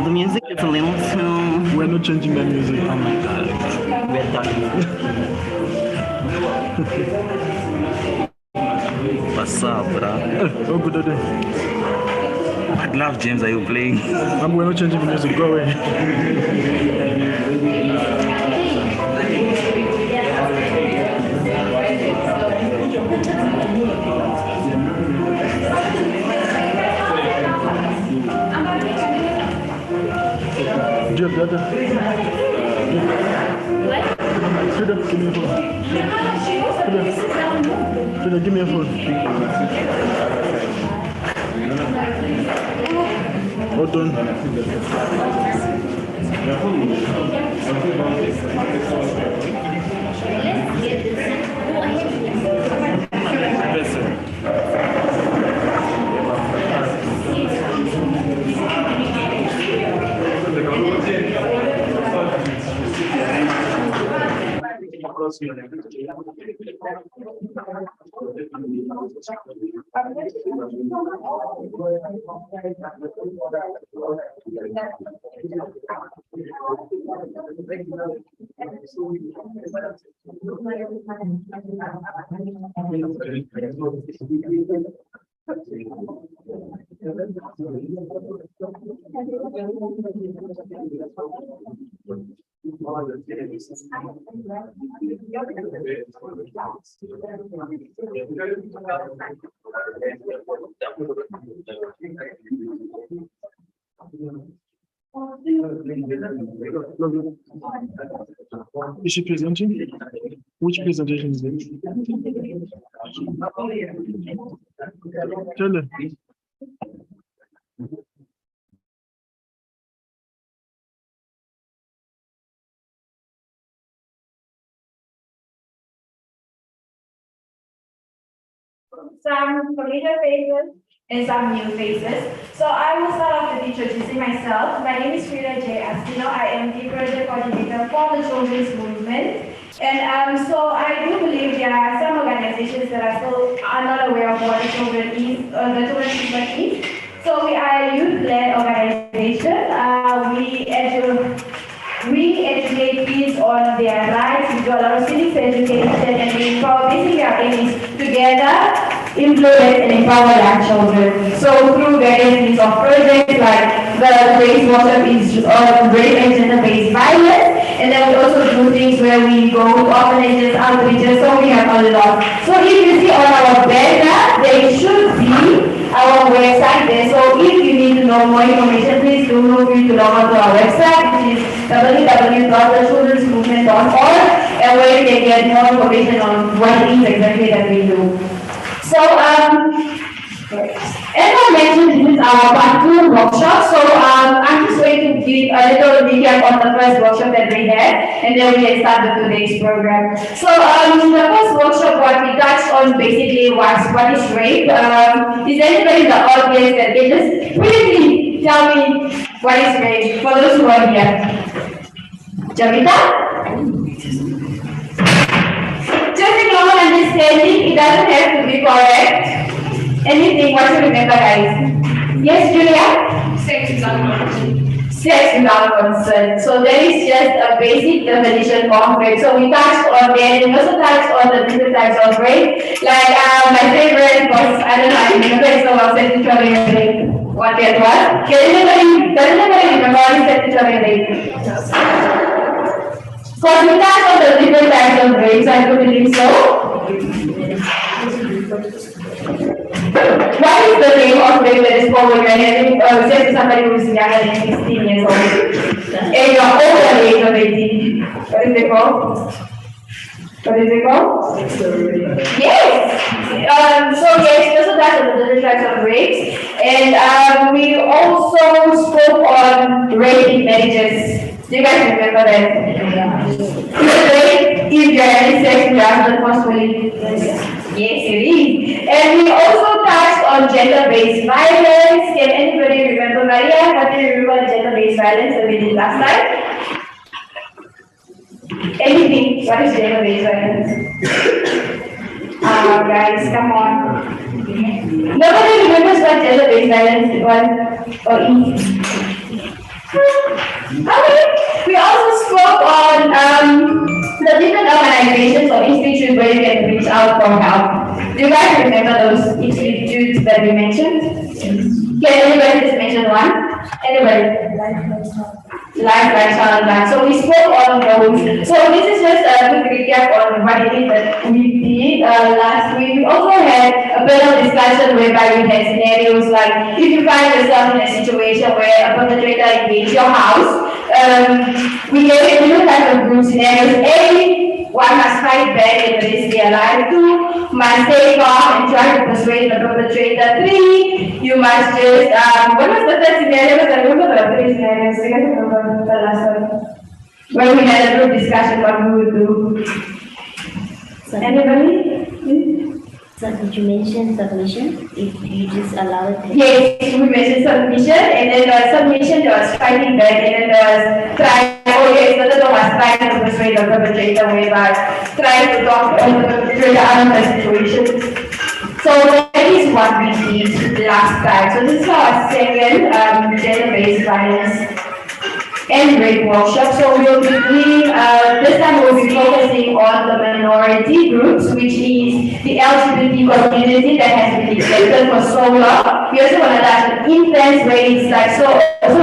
The music is a little too... We're not changing the music. Oh my god. We're done. What's up, bro? Oh, good day. What love James are you playing? We're not changing the music. Go away. Do you have the other? What? Frida, give me a phone. Frida, give me a phone. Hold on. Is she presenting? Which presentation is it? Tell her. Some familiar faces and some new faces. So I will start off with introducing myself. My name is Frida J. Astino. I am the project coordinator for the children's movement. And so I do believe there are some organizations that are not aware of what the children's movement is. So we are a youth-led organization. We educate kids on their rights, we do a lot of civics education, and we empower. Basically, our aim is together influence and empower young children. So through various means of projects like the race workshop is on rape and gender-based violence, and then we also do things where we go to orphanages, outreaches, so we have a lot. So if you see on our banner, there should be our website there. So if you need to know more information, please do feel free to log on to our website, which is www.thechildrensmovement.org, and where you can get more information on what it is exactly that we do. So, as I mentioned, this is our part 2 workshop. So, I'm just going to give a little recap on the first workshop that we had, and then we can start with today's program. So, in the first workshop, what we touched on basically was what is rape. Is anybody in the audience that can just briefly tell me what is rape for those who are here? Javita? Just a normal understanding, it doesn't have to be correct. Anything, what you remember, guys? Yes, Julia? Sex without consent. Sex without consent. So that is just a basic definition of rape. So we touched on that, and we also touched on the different types of rape. Like my favorite was, I don't know, I remember it's about statutory rape. What that was? Does anybody remember what is statutory rape? So we touch on the different types of rapes, I don't believe so. What is the name of rape that is common when you say to somebody who is younger than 16 years old? And you are older than the age of 18. What is it called? What is it called? Yes. So yes, those are the different types of rapes, and we also spoke on rape in marriages. Do you guys remember that? Yeah. Rape if you're having sex with your husband forcefully. Yes, it is. And we also touched on gender-based violence. Can anybody remember, Maria? What do you remember gender-based violence that we did last time? Anything? What is gender-based violence? Guys, come on. Nobody remembers what gender-based violence was or is. Okay. We also spoke on the different organizations or institutes where you can reach out for help. Do you guys remember those institutes that we mentioned? Can anybody just mention one? Anybody? Life, lifestyle, and life. So we spoke on those. So this is just a quick recap on what it is that we did last week. We also had a panel discussion whereby we had scenarios like if you find yourself in a situation where a perpetrator invades your house, we gave you different types of group scenarios. A, one must fight back and risk their life. 2, must stay calm and try to persuade the perpetrator. 3, you must just, what was the third scenario? I remember the 3 scenarios. I remember the last one. When we had a group discussion, what we would do. Anybody? So did you mention submission? If you just allow it? Yes, we mentioned submission, and then there was submission, there was fighting back, and then there was trying, oh yes, the other was trying to persuade the perpetrator whereby trying to talk to the perpetrator out of the situation. So that is what we did last time. So this is our second gender-based violence and rape workshop. So we'll be doing, this time we'll be focusing on the minority groups, which is the Lgbtqi community that has been neglected for so long. We also want to touch on infants where it's like so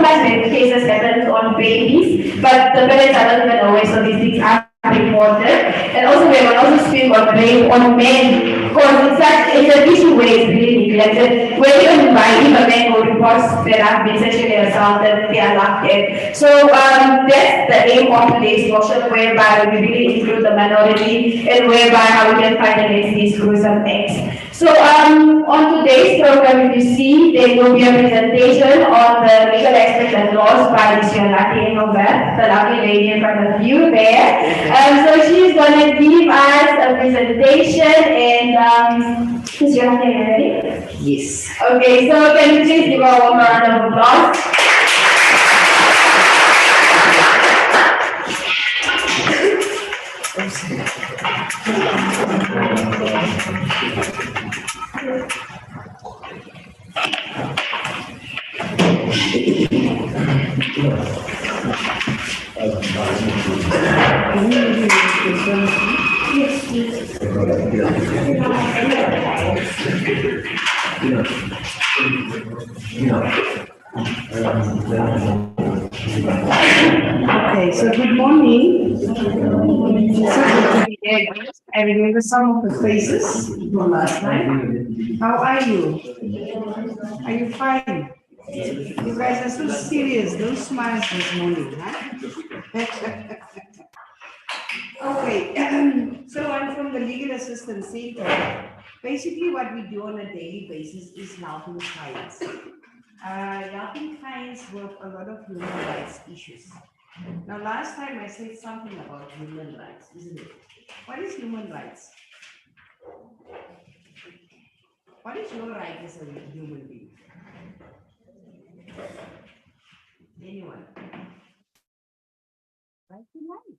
much rape cases happen on babies, but the parents are not even aware, so these things are important. And also we will also speak on rape on men, because it's an issue where it's really neglected. Where even by if a man who reports that have been sexually assaulted, they are laughed at. So that's the aim of today's workshop, whereby we really include the minority and whereby how we can fight against these gruesome acts. So on today's program, if you see, there will be a presentation on the legal aspects and laws by Ms. Yolati Engelbert, the lovely lady in front of you there. So she's going to give us a presentation, and Ms. Yolati, are you ready? Yes. Okay, so can you please give her a warm round of applause? Okay, so good morning. So good to be here. I remember some of the faces from last night. How are you? Are you fine? You guys are so serious. Don't smile this morning, huh? Okay, so I'm from the Legal Assistance Center. Basically, what we do on a daily basis is helping clients. Helping clients with a lot of human rights issues. Now, last time I said something about human rights, isn't it? What is human rights? What is your right as a human being? Anyone? Right to life.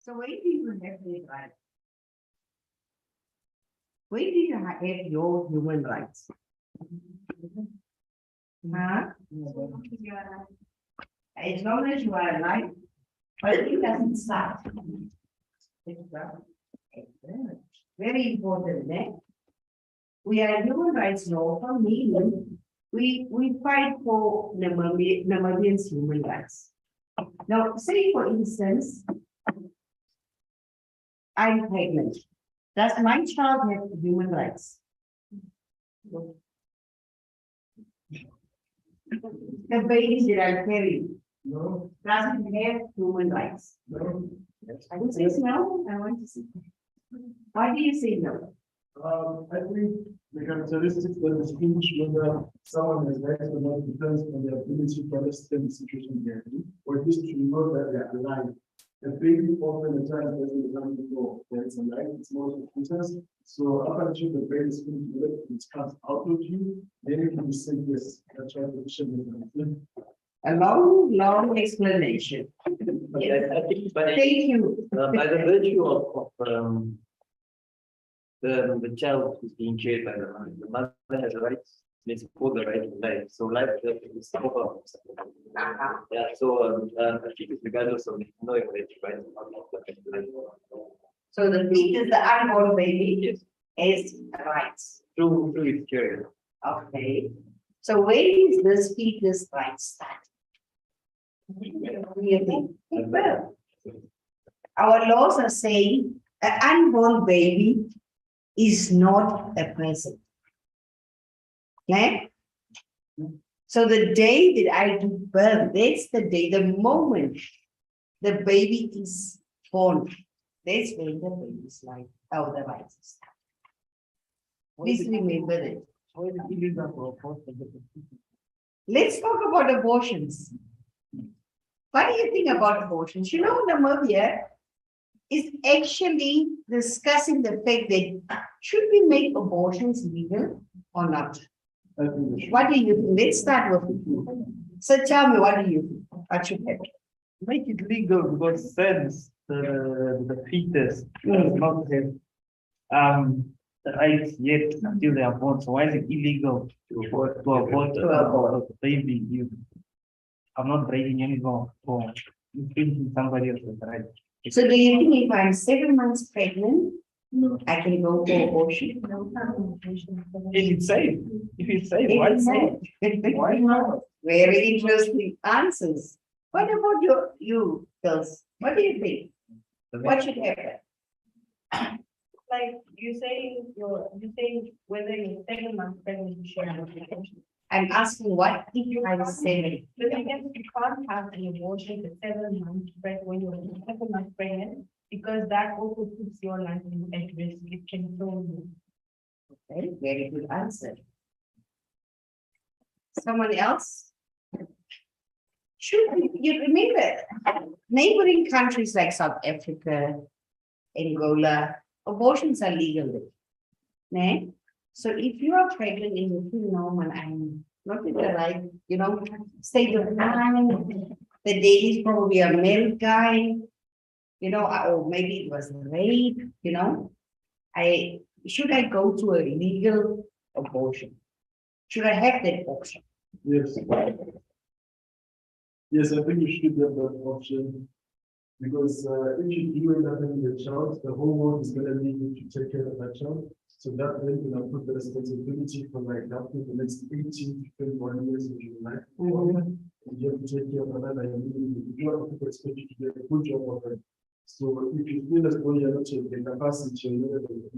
So where do you have that right? Where do you have your human rights? Huh? As long as you are alive, but it doesn't start. Very important, eh? We are human rights law for meaning we fight for Namibians' human rights. Now, say for instance, I'm pregnant. Does my child have human rights? The baby that I'm carrying doesn't have human rights. I would say no. I want to see. Why do you say no? I think the characteristics that distinguish whether someone has rights or not depends on their ability to understand the situation they are in, or at least to know that they are alive. A baby often at times doesn't know that it's alive, it's more of a fetus. So up until the baby is fully developed, it comes out of you, then you can say yes, that's why the vision is A long explanation. But I think Thank you. by the virtue of the child who's being cared by the mother has a right, let's support the right to life. So life is over. Yeah, so I think it's regardless of knowing whether it's right or not. So the fetus, the unborn baby, Yes, is rights. through its care. Okay. So where is this fetus right start? What do you think? Well, our laws are saying an unborn baby is not a person. Okay? So the day that I give birth, that's the day, the moment the baby is born. That's when the baby's life, the rights start. Please remember that. Let's talk about abortions. What do you think about abortions? You know, Namibia is actually discussing the fact that should we make abortions legal or not? What do you think? Let's start with you. So tell me, what do you think? What should happen? Make it legal because since the fetus does not have the rights yet until they are born. So why is it illegal to abort the baby? You are not breaking any law for infringing somebody else's right. So do you think if I'm 7 months pregnant, I can go for abortion? If it's safe, why not? Why not? Very interesting answers. What about you, girls? What do you think? What should happen? Like you saying whether you're 7 months pregnant, you should have an abortion. I'm asking what if I'm 7? The thing is, you can't have an abortion for 7 months pregnant when you're 7 months pregnant, because that also puts your life at risk. It can kill you. Okay, very good answer. Someone else? You remember neighboring countries like South Africa, Angola, abortions are legal there. Né? So if you are pregnant and you feel normal, I'm not in the right, state of mind, the daddy is probably a male guy, or maybe it was rape, should I go to a legal abortion? Should I have that option? Yes. Yes, I think you should have that option. Because if you do end up having a child, the whole world is going to need you to take care of that child. So that then you know, put the responsibility for like after the next 18 to 21 years of your life. You have to take care of another. You have to expect you to get a good job of it. So if you feel as though you're not in the capacity,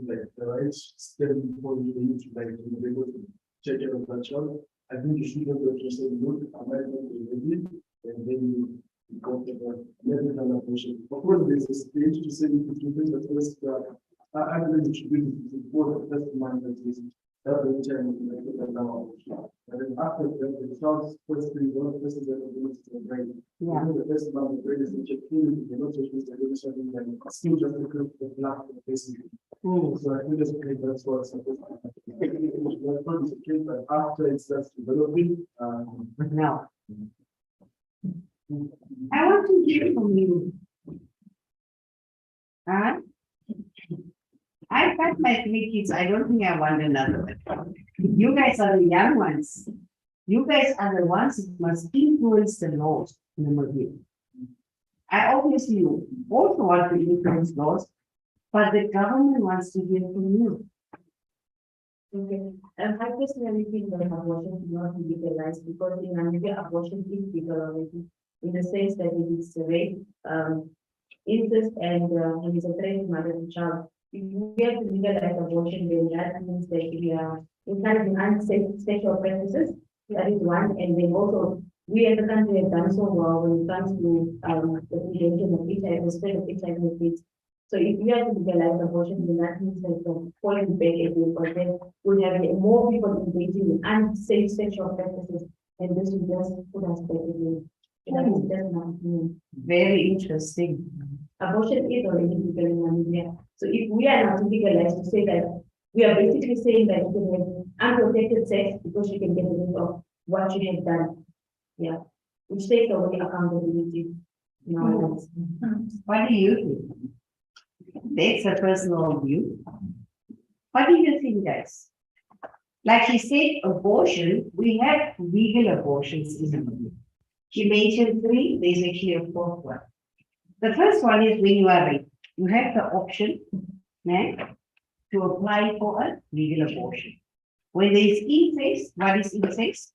like the right step before you need to like be able to take care of that child, I think you should have to say, look, I might not be ready, and then you go to the medical abortion. Of course, there's a stage to say you could do things, but first, I believe you should do it before the first month that is that will change the now. And then after that, the child's first thing, one of the first things that will to the brain. The first month, the brain is injecting, you're not just something like still just because the blood basically. So I think that's what's supposed to happen. But after it starts developing, Now, I want to hear from you. I've got my 3 kids. I don't think I want another one. You guys are the young ones. You guys are the ones who must influence the laws in the movie. I obviously also want to influence laws, but the government wants to hear from you. Okay. I personally think that abortion should not be legalized because in Namibia, abortion is legal already. in the sense that it is rape, incest, and it's a threat to mother and child. If we have to legalize abortion, then that means that we are encouraging unsafe sexual practices. That is one, and then also we as a country have done so well when it comes to the prevention of HIV, the spread of HIV in kids. So if we have to legalize abortion, then that means that falling back again, but then we'll have more people engaging in unsafe sexual practices, and this will just put us back again. That is just my opinion. Very interesting. Abortion is already legal in Namibia. So if we are not legalized to say that, we are basically saying that you can have unprotected sex because you can get rid of what you have done. Yeah, which takes away accountability. No, What do you think? That's a personal view. What do you think, guys? Like he said, abortion, we have legal abortions in Namibia. She mentioned 3, there's actually a 4th one. The first one is when you are raped, you have the option to apply for a legal abortion. When there is incest, what is incest?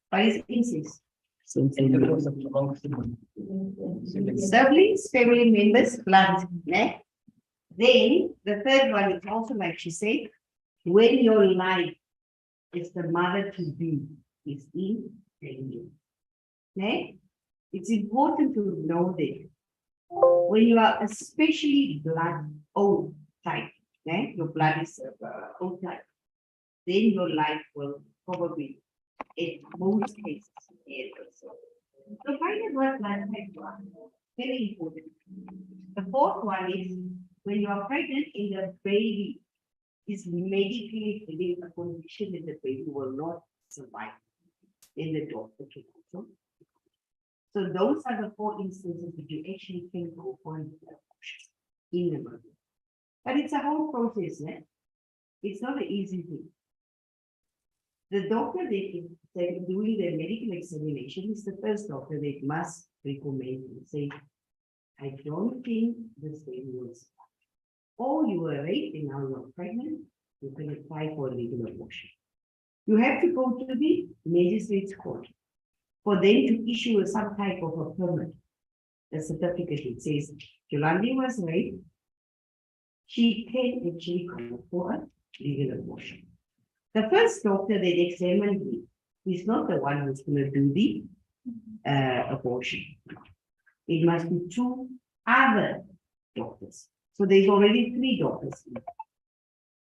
What is incest? Siblings, family members, blood. Then the third one is also like she said, when your life is the mother to be is in danger. It's important to know that when you are especially blood O type, your blood is O type, then your life will probably, in most cases, end. So find out what blood type you are. Very important. The 4th one is when you are pregnant and the baby is medically having a condition that the baby will not survive. Then the doctor can also. So those are the 4 instances that you actually can go for an abortion in the mother. But it's a whole process, It's not an easy thing. The doctor that is doing the medical examination is the first doctor that must recommend and say, I don't think this baby will survive. Or you were raped and now you're pregnant, you can apply for a legal abortion. You have to go to the magistrate's court for them to issue some type of a permit, a certificate that says Yolandi was raped, she can actually go for a legal abortion. The first doctor that examined me is not the one who's going to do the abortion. It must be 2 other doctors. So there's already 3 doctors.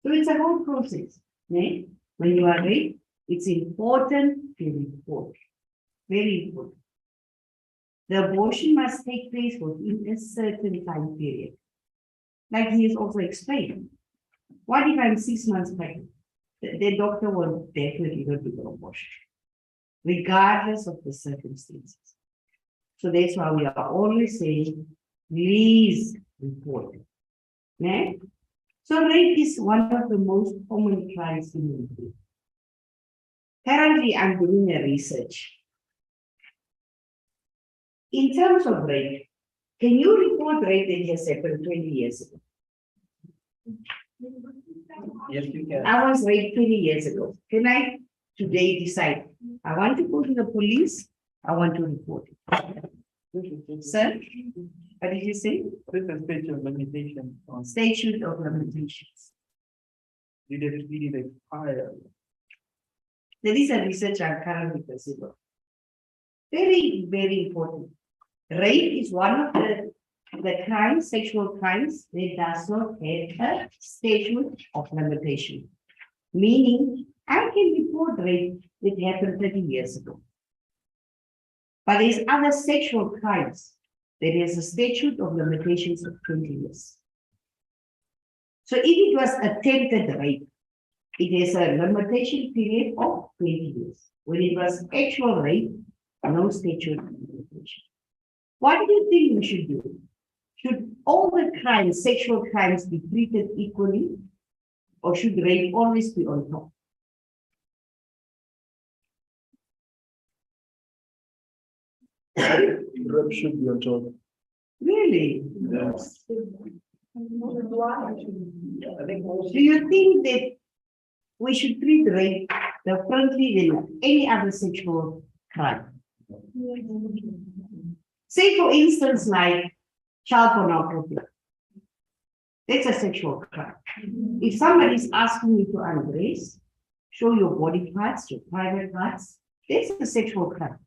So it's a whole process. When you are raped, it's important to report. Very important. The abortion must take place within a certain time period. Like he has also explained. What if I'm 6 months pregnant? The doctor will definitely not do the abortion, regardless of the circumstances. So that's why we are always saying, please report. So rape is one of the most common crimes in the country. Currently, I'm doing a research. In terms of rape, can you report rape that has happened 20 years ago? Yes, you can. I was raped 20 years ago. Can I today decide, I want to go to the police, I want to report it? Sir, what did you say? This is statute of limitation on Statute of limitations. did it expire? There is a research I'm currently pursuing. Very, very important. Rape is one of the crimes, sexual crimes, that does not have a statute of limitation. Meaning, I can report rape that happened 30 years ago. But there's other sexual crimes that has a statute of limitations of 20 years. So if it was attempted rape, it has a limitation period of 20 years. When it was actual rape, no statute of limitation. What do you think we should do? Should all the crimes, sexual crimes, be treated equally? Or should rape always be on top? Rape should be on top. Really? Yes. I think Do you think that we should treat rape differently than any other sexual crime? Say for instance, like child pornography. That's a sexual crime. If somebody is asking you to undress, show your body parts, your private parts, that's a sexual crime.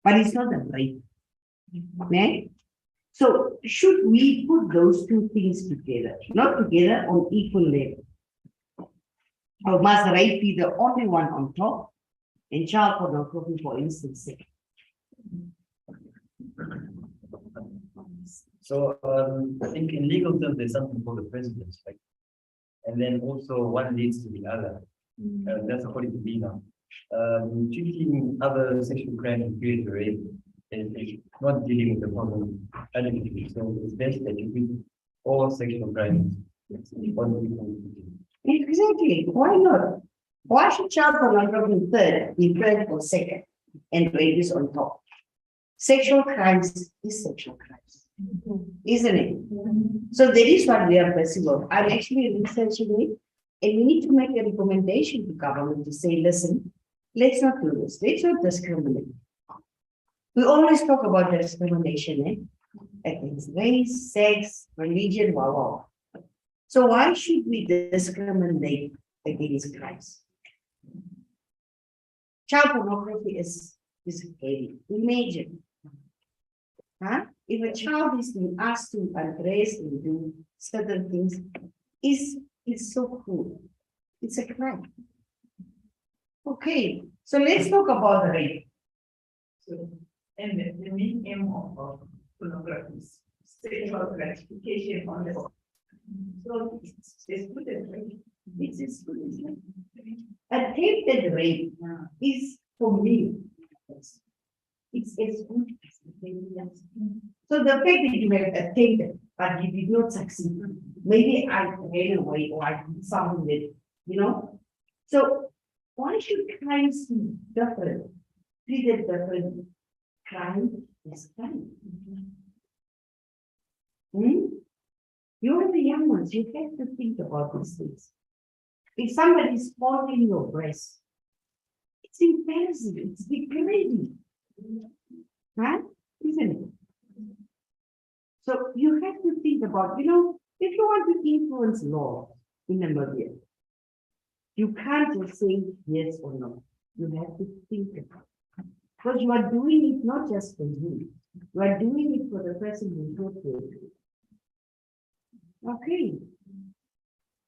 But it's not a rape. Okay? So should we put those two things together, not together on equal level? Or must rape be the only one on top and child pornography, for instance, second? So I think in legal terms, there's something called the precedence, right? And then also one leads to the other. That's according to me now. Treating other sexual crimes and create rape is not dealing with the problem adequately. So it's best that you treat all sexual crimes on Exactly. Why not? Why should child pornography be third or second and rape is on top? Sexual crimes is sexual crimes, isn't it? So that is what we are pressing on. I'm actually researching it, and we need to make a recommendation to government to say, listen, let's not do this. Let's not discriminate. We always talk about discrimination, against race, sex, religion, wow. So why should we discriminate against Christ? Child pornography is heavy. Imagine, if a child is being asked to undress and do certain things, it's so cruel. It's a crime. Okay, so let's talk about the rape. So, and the main aim of pornography is sexual gratification on the body. So it's good as rape. It's as good as rape. Attempted rape is, for me, it's as good as attempted. So the fact that you have attempted, but you did not succeed, maybe I ran away or I did something that, So why should crimes be different? Treated different? Crime is crime. You are the young ones, you have to think about these things. If somebody is holding your breast, it's embarrassing, it's degrading. Isn't it? So you have to think about, if you want to influence law in Namibia, you can't just say yes or no. You have to think about it. Because you are doing it not just for you, you are doing it for the person who wrote it. Okay.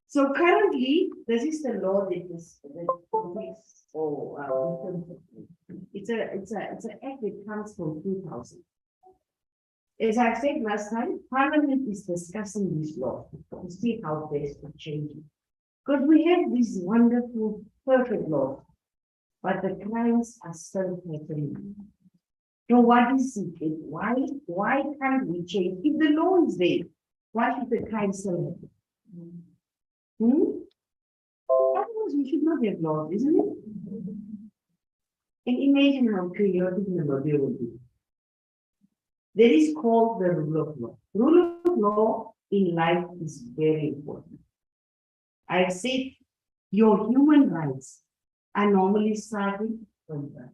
So currently, this is the law that is it's an act that comes from 2000. As I said last time, Parliament is discussing this law to see how best to change it. Because we have this wonderful, perfect law, but the crimes are still happening. So what is it? Why can't we change? If the law is there, why should the crime still happen? Otherwise, we should not have laws, isn't it? And imagine how chaotic Namibia would be. That is called the rule of law. Rule of law in life is very important. I've said your human rights are normally starting from that.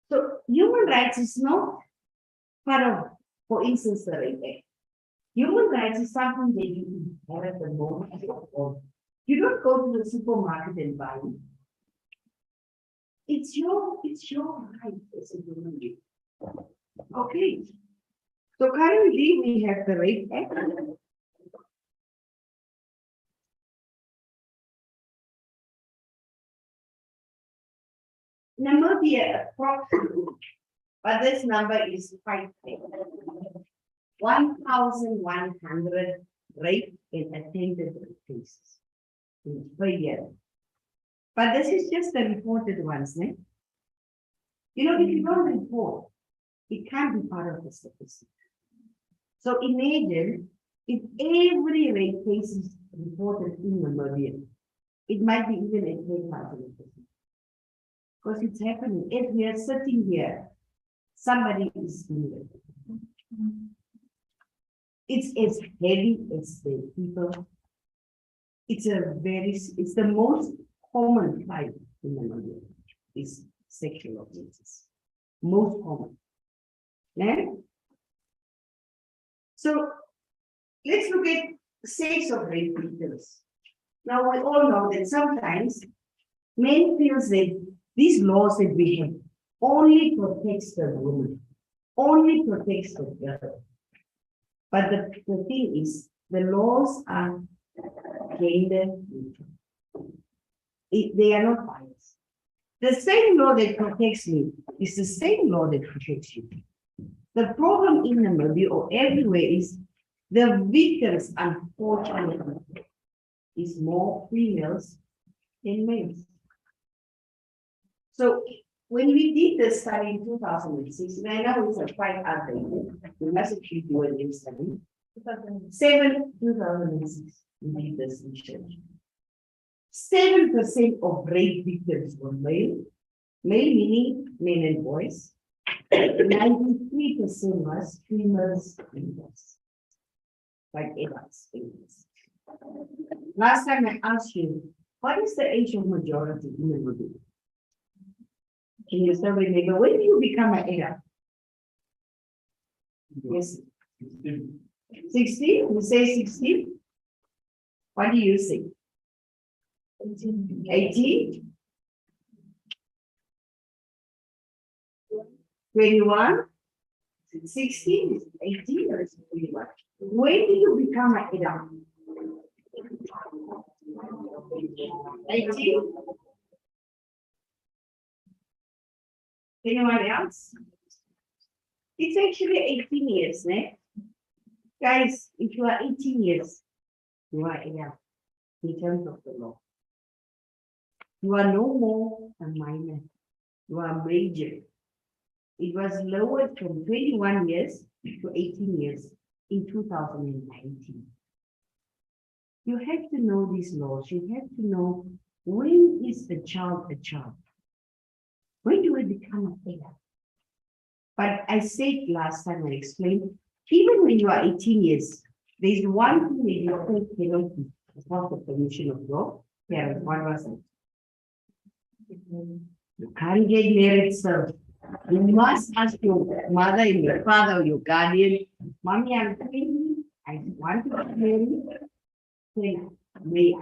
So human rights is not part of, for instance, the rape act. Human rights is something that you inherit the moment you are. You don't go to the supermarket and buy it. It's your right as a human being. Okay. So currently we have the Rape Act. Namibia approximately, but this number is quite big. 1,100 rape and attempted rape cases per year. But this is just the reported ones, né? If you don't report, it can't be part of the statistic. So imagine if every rape case is reported in Namibia, it might be even a 10,000%. Because it's happening. If we are sitting here, somebody is doing it. It's as heavy as the people. It's the most common crime in Namibia is sexual offenses. Most common. Yeah? So let's look at sex of rape victims. Now we all know that sometimes men feel that these laws that we have only protects the woman, only protects the girl. But the thing is, the laws are gender neutral. They are not biased. The same law that protects me is the same law that protects you. The problem in Namibia or everywhere is the victims, unfortunately, is more females than males. So when we did the study in 2006, and I know it's a quite outdated, we must actually do a new study. 2006, we did this research. 7% of rape victims were male, meaning men and boys. 93% was females and boys, like adults. Last time I asked you, what is the age of majority in the group? Can you still remember when do you become an adult? Yes. 60? You say 60? What do you say? 18? 21? 16? 18 or 21? When do you become an adult? 18? Anyone else? It's actually 18 years, né? Guys, if you are 18 years, you are adult in terms of the law. You are no more a minor, you are major. It was lowered from 21 years to 18 years in 2019. You have to know these laws. You have to know when is the child a child? When do we become a adult? But I said last time, I explained, even when you are 18 years, there's one thing that you can't penalty. It's not the permission of your parents. What was it? You can't get married, sir. You must ask your mother and your father or your guardian, Mommy, I'm 20, I want to get married. May I?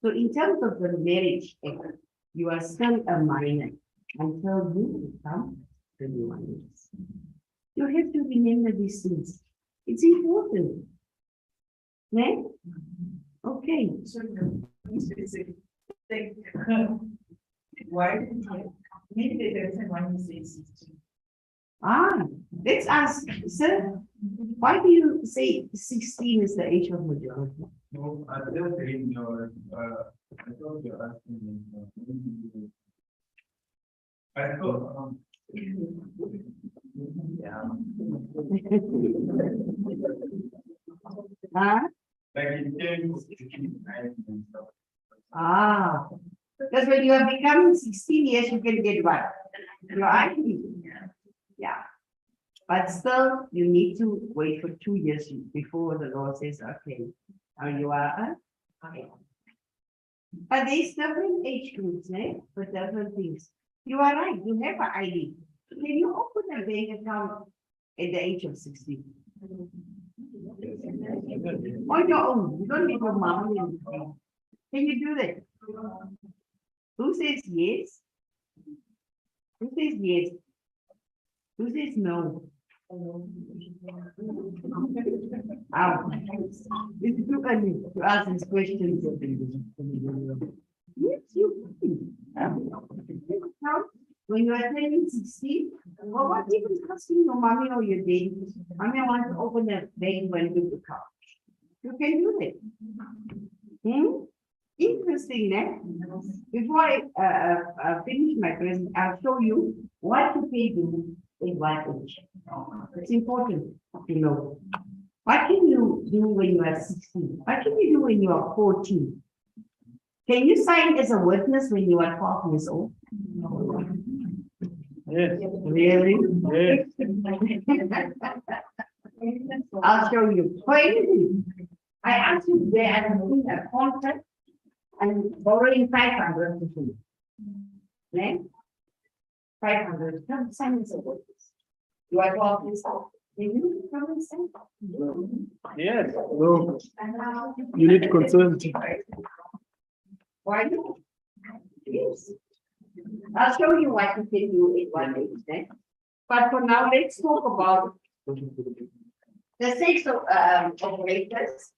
So in terms of the marriage act, you are still a minor until you become 21 years. You have to remember these things. It's important. Right? Okay. So, why did you, maybe there's a one you say 16? Let's ask, sir, why do you say 16 is the age of majority? No, I just read your, I thought you're asking me. I thought, Huh? like in terms and stuff. Because when you are becoming 16 years, you can get what? Your ID. Yeah. But still, you need to wait for 2 years before the law says, okay, now you are okay. But there's different age groups, eh? For different things. You are right, you have an ID. Can you open a bank account at the age of 16? On your own, you don't need your mom. Can you do that? Who says yes? Who says yes? Who says no? It's too early to ask these questions. Yes, you can. When you are turning 16, well, what even asking your mommy or your daddy? Mommy, I want to open that bank when you the car. You can do that. Interesting, eh? Before I finish my presentation, I'll show you what you can do in what age. It's important to know. What can you do when you are 16? What can you do when you are 14? Can you sign as a witness when you are 12 years old? Yes. Really? Yes. I'll show you. For anything, I asked you today, I'm doing a contract and borrowing 500 to you. Right? 500, come sign this award. Do I call this out? Can you come and sign? Yes. No, you need consent. Why not? Yes. I'll show you what you can do in one day, then. But for now, let's talk about the sex of operators.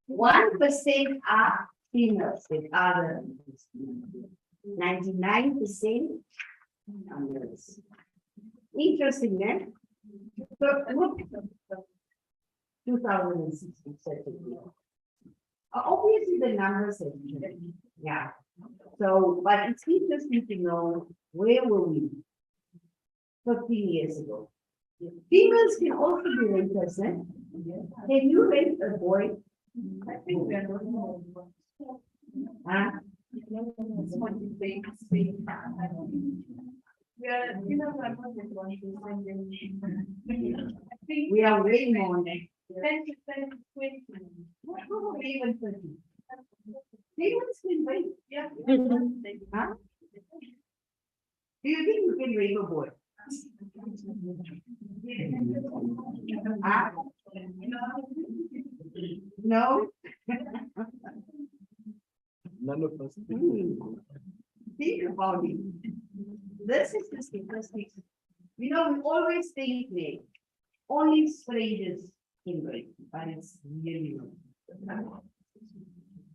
1% are females with other 99% are males. Interesting, eh? So look, 2016 certainly. Obviously, the numbers have changed. Yeah. So, but it's interesting to know where were we 15 years ago. Females can also be rapists, eh? Can you rape a boy? I think we are not. Huh? We are, you know, I'm not the one who send them. I think We are way more than 10%, 20. probably even 30. Females can rape. Yeah. Huh? Do you think you can rape a boy? Huh? No? None of us. Think about it. This is the statistics. You know, we always think that only strangers can rape, but it's really not.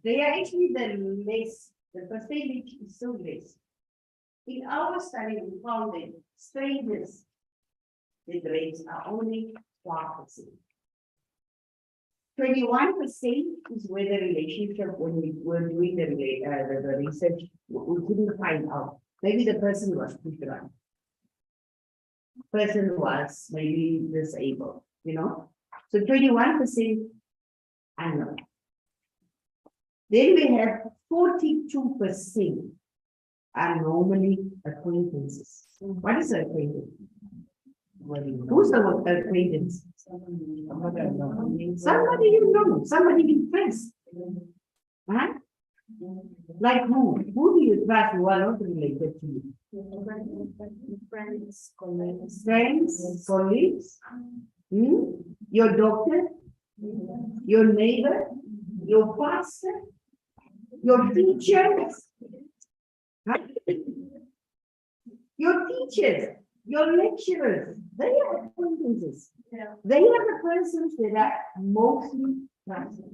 They are actually the less, the percentage is so less. In our study, we found that strangers, the rapes are only 12%. 21% is where the relationship, when we were doing the research, we couldn't find out. Maybe the person was pushed around. Person was maybe disabled, you know? So 21% unknown. Then we have 42% are normally acquaintances. What is an acquaintance? Who's the acquaintance? Somebody you know, somebody you trust. Huh? Like who? Who do you trust who are not related to you? Friends, colleagues. Friends, colleagues, your doctor, your neighbor, your pastor, your teachers. Huh? Your teachers, your lecturers, they are acquaintances. Yeah. They are the persons that are mostly trusted.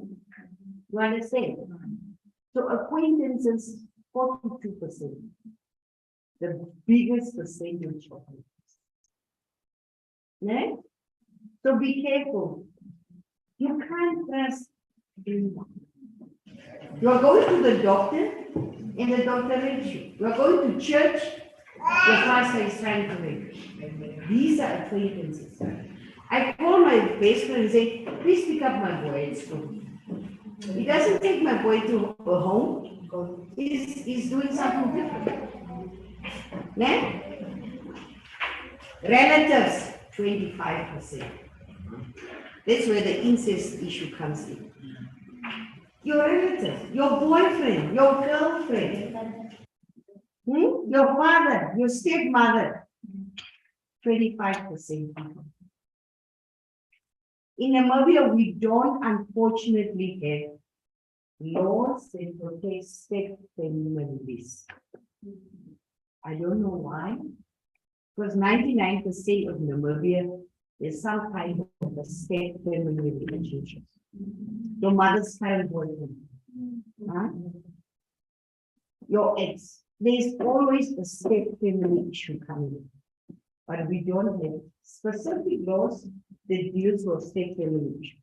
You understand? So acquaintances, 42%. The biggest percentage of it. Yeah? So be careful. You can't trust anyone. You are going to the doctor, and the doctor rapes you. You are going to church, the pastor is trying to rape you. These are acquaintances. I call my best friend and say, please pick up my boy at school. He doesn't take my boy to a home. He's doing something different. Yeah? Relatives, 25%. That's where the incest issue comes in. Your relative, your boyfriend, your girlfriend, your father, your stepmother, 25%. In Namibia, we don't unfortunately have laws that protect step-families. I don't know why, because 99% of Namibia is some kind of a step-family relationship. Your mother's current boyfriend, huh? Your ex. There's always a step-family issue coming in. But we don't have specific laws that deals with step-family issue.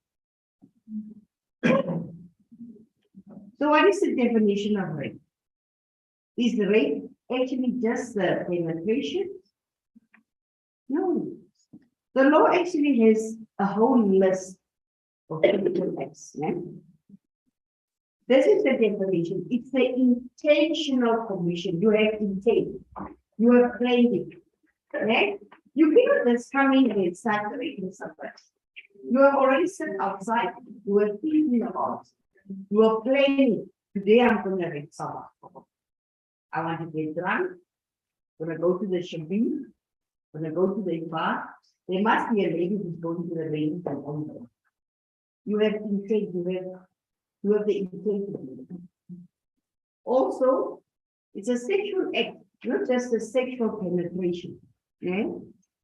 So what is the definition of rape? Is the rape actually just the penetration? No. The law actually has a whole list of criminal acts. Yeah? This is the definition. It's the intentional commission. You have intent. You have planned it. Right? You cannot just come in and start raping somebody. You have already sat outside. You are thinking about it. You are planning. Today I'm going to rape someone. I want to get drunk. gonna go to the shopping, gonna go to the bar, there must be a lady who's going to the rain and on there. You have intake, you have the intake. Also, it's a sexual act, not just a sexual penetration. Yeah?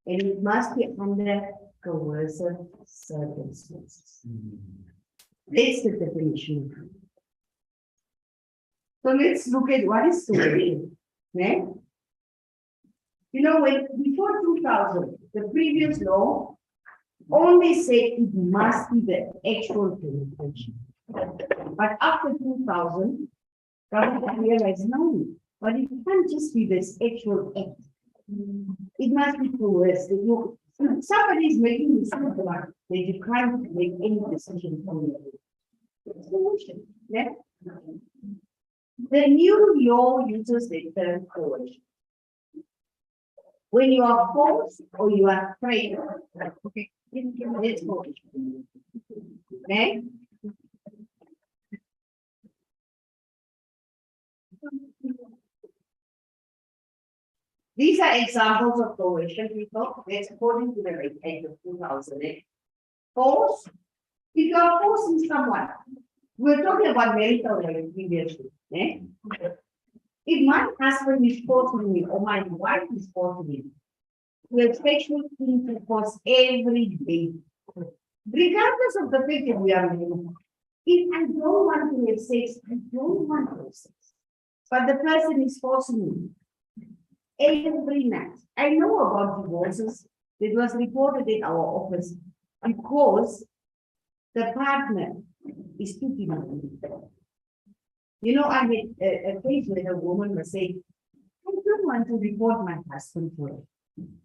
And it must be under coercive circumstances. That's the definition. So let's look at what is coercion. Yeah? You know, when before 2000, the previous law only said it must be the actual penetration. But after 2000, government realized no, but it can't just be this actual act. It must be coerced. Somebody is making this that you can't make any decision from it. Yeah? The new law uses the term coercion. When you are forced or you are threatened, okay, it's coercion. Okay? These are examples of coercion, people. That's according to the rate act of 2008. Force. If you are forcing someone, we're talking about marital rape previously. Eh? If my husband is forcing me or my wife is forcing me, we have sexual intercourse every day. Regardless of the fact that we are married. If I don't want to have sex, I don't want to have sex. But the person is forcing me. Every night. I know about divorces that was reported in our office because the partner is too demanding. You know, I had a case where a woman was saying, I don't want to report my husband for it.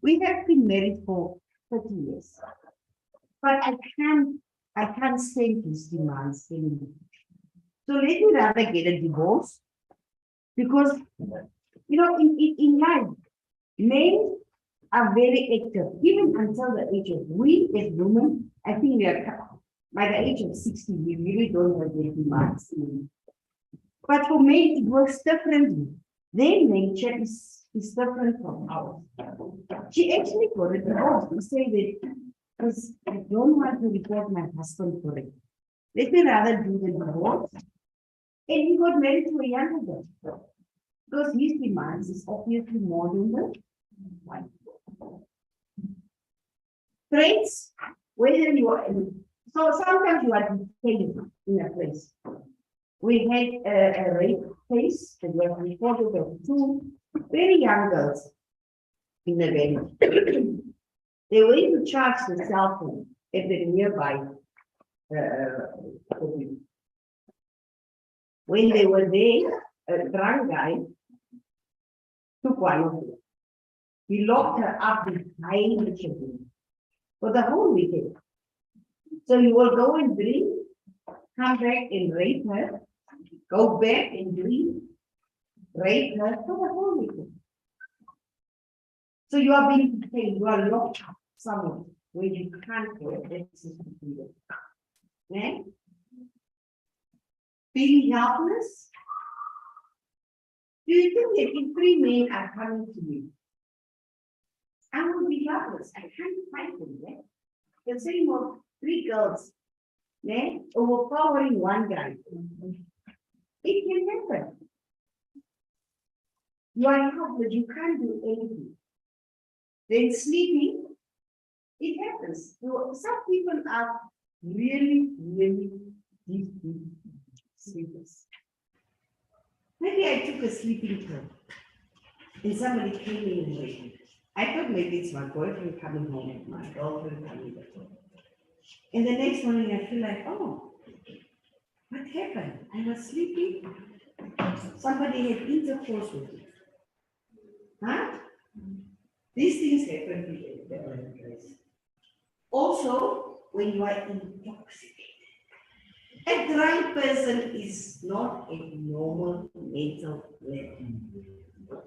We have been married for 30 years, but I can't stand his demands anymore. So let me rather get a divorce because you know, in life, men are very active, even until the age of, we as women, I think we are, by the age of 60, we really don't have their demands. But for men, it works differently. Their nature is different from ours. She actually got a divorce. We say that, because I don't want to report my husband for it. Let me rather do the divorce. And he got married to a younger girl. Because his demands is obviously more than the wife. Friends, whether you are in, so sometimes you are detained in a place. We had a rape case that was reported of two very young girls in the village. They went to charge the cell phone at the nearby. When they were there, a drunk guy took one of them. He locked her up behind the chimney for the whole weekend. So he will go and drink, come back and rape her, go back and drink, rape her for the whole weekend. So you are being detained, you are locked up somewhere where you can't go and access to freedom. Okay? Feeling helpless? Do you think that if three men are coming to me, I will be helpless? I can't fight them, yeah? The same of three girls, yeah, overpowering one guy. It can happen. You are helpless, you can't do anything. Then sleeping, it happens. So some people are really, really deep sleepers. Maybe I took a sleeping pill and somebody came in and waked me. I thought maybe it's my boyfriend coming home, my girlfriend coming home. And the next morning I feel like, oh, what happened? I was sleeping. Somebody had intercourse with me. Huh? These things happen to. Also, when you are intoxicated. A drunk person is not a normal mental level.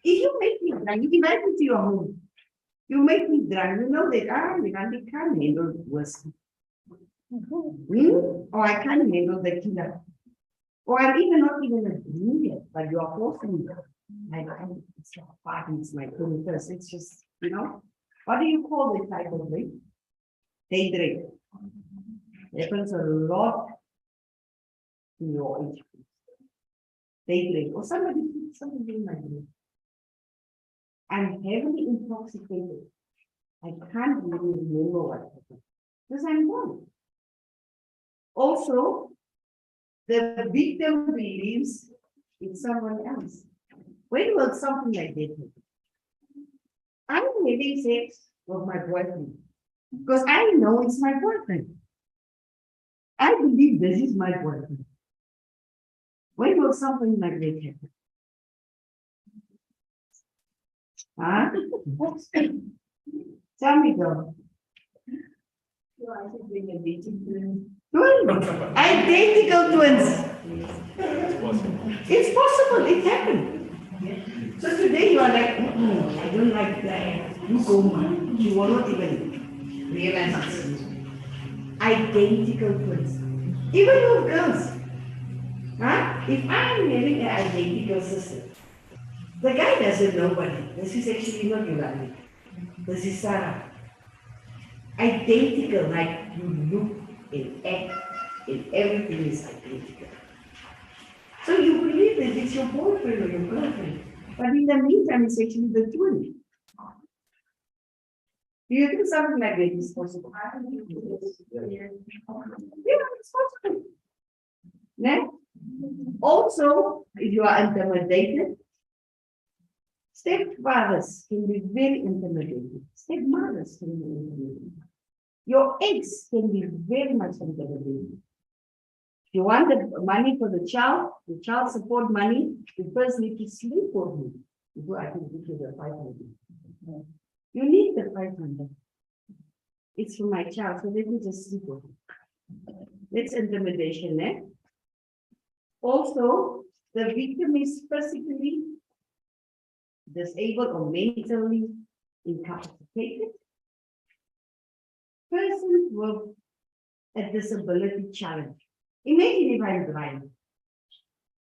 If you make me drunk, you invite me to your home. You make me drunk, you know that I can't handle worse. Or I can't handle the killer. Or I'm even not even a drinker, but you are forcing me. It's not party, it's my 21st. It's just, what do you call this type of drink? Day drink. Happens a lot in your age group. Day drink, or something like that. I'm heavily intoxicated. I can't really remember what happened because I'm gone. Also, the victim believes in someone else. When will something like that happen? I'm having sex with my boyfriend because I know it's my boyfriend. I believe this is my boyfriend. When will something like that happen? Huh? Tell me, girl. Identical twins. It's possible, it happened. So today you are like, I don't like that. You go, man. You will not even realize it. Identical twins. Even with girls. Huh? If I am having an identical sister, the guy doesn't know what this is actually not Yolandi. This is Sarah. Identical, like you look and act and everything is identical. So you believe that it's your boyfriend or your girlfriend, but in the meantime, it's actually the twin. Do you think something like that is possible? Yeah, it's possible. Next. Also, if you are intimidated, stepfathers can be very intimidating. Stepmothers can be intimidating. Your ex can be very much intimidating. If you want the money for the child support money, you first need to sleep with me before I can give you the 500. You need the 500. It's for my child, so let me just sleep with you. That's intimidation, eh? Also, the victim is physically disabled or mentally incapacitated. Person with a disability challenge. Imagine if I'm blind.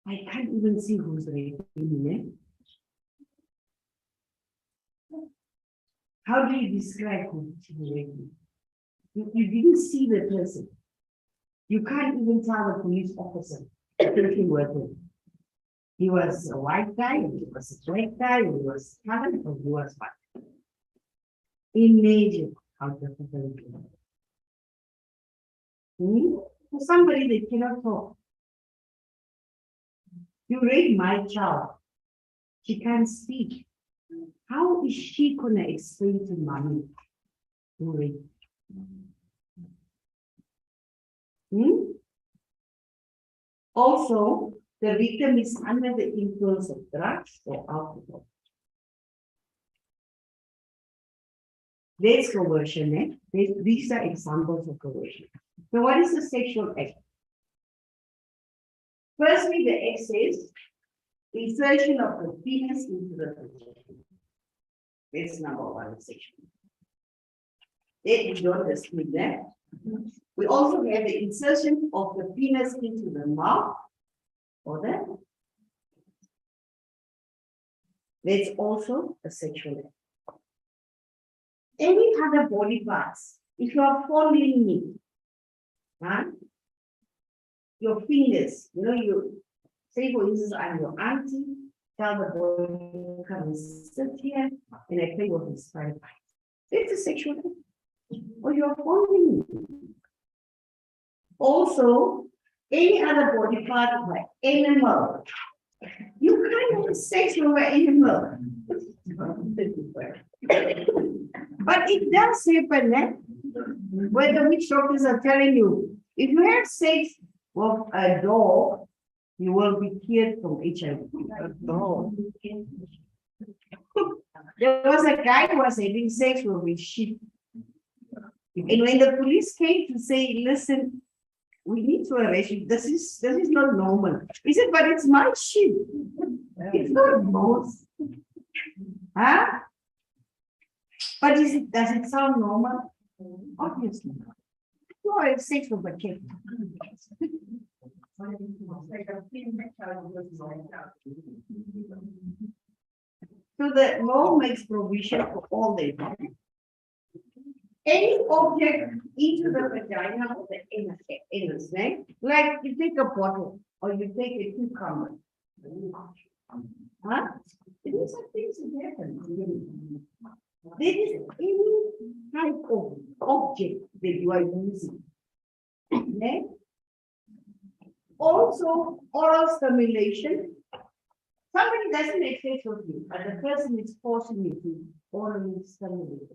I can't even see who's raping me. How do you describe who's raping? You didn't see the person. You can't even tell the police officer working with him. He was a white guy, he was a black guy, he was colored, or he was white. Imagine how difficult it is. For somebody that cannot talk. You rape my child. She can't speak. How is she gonna explain to mommy who raped? Also, the victim is under the influence of drugs or alcohol. There's coercion, eh? These are examples of coercion. So what is a sexual act? Firstly, the act says insertion of the penis into the vagina. That's number one, sexual. Then we don't dispute that. We also have the insertion of the penis into the mouth. Or that. That's also a sexual act. Any other body parts, if you are fondling me, huh? Your fingers, you say for instance, I'm your auntie, tell the boy, come and sit here, and I play with his private parts. It's a sexual act. Or you're fondling me. Also, any other body part of an animal. You can't have sex with an animal. But it does happen, eh? Where the witch doctors are telling you, if you have sex with a dog, you will be cured from HIV. A dog. There was a guy who was having sex with his sheep. And when the police came to say, listen, we need to arrest you. This is not normal. He said, but it's my sheep. It's not yours. Huh? But does it sound normal? Obviously not. You are a sex with a kid. So the law makes provision for all the any object into the vagina of the anus, right? Like you take a bottle or you take a cucumber. Huh? These are things that happen. There is any type of object that you are using. Okay? Also, oral stimulation. Somebody doesn't make sex with you, but the person is forcing you to orally stimulate.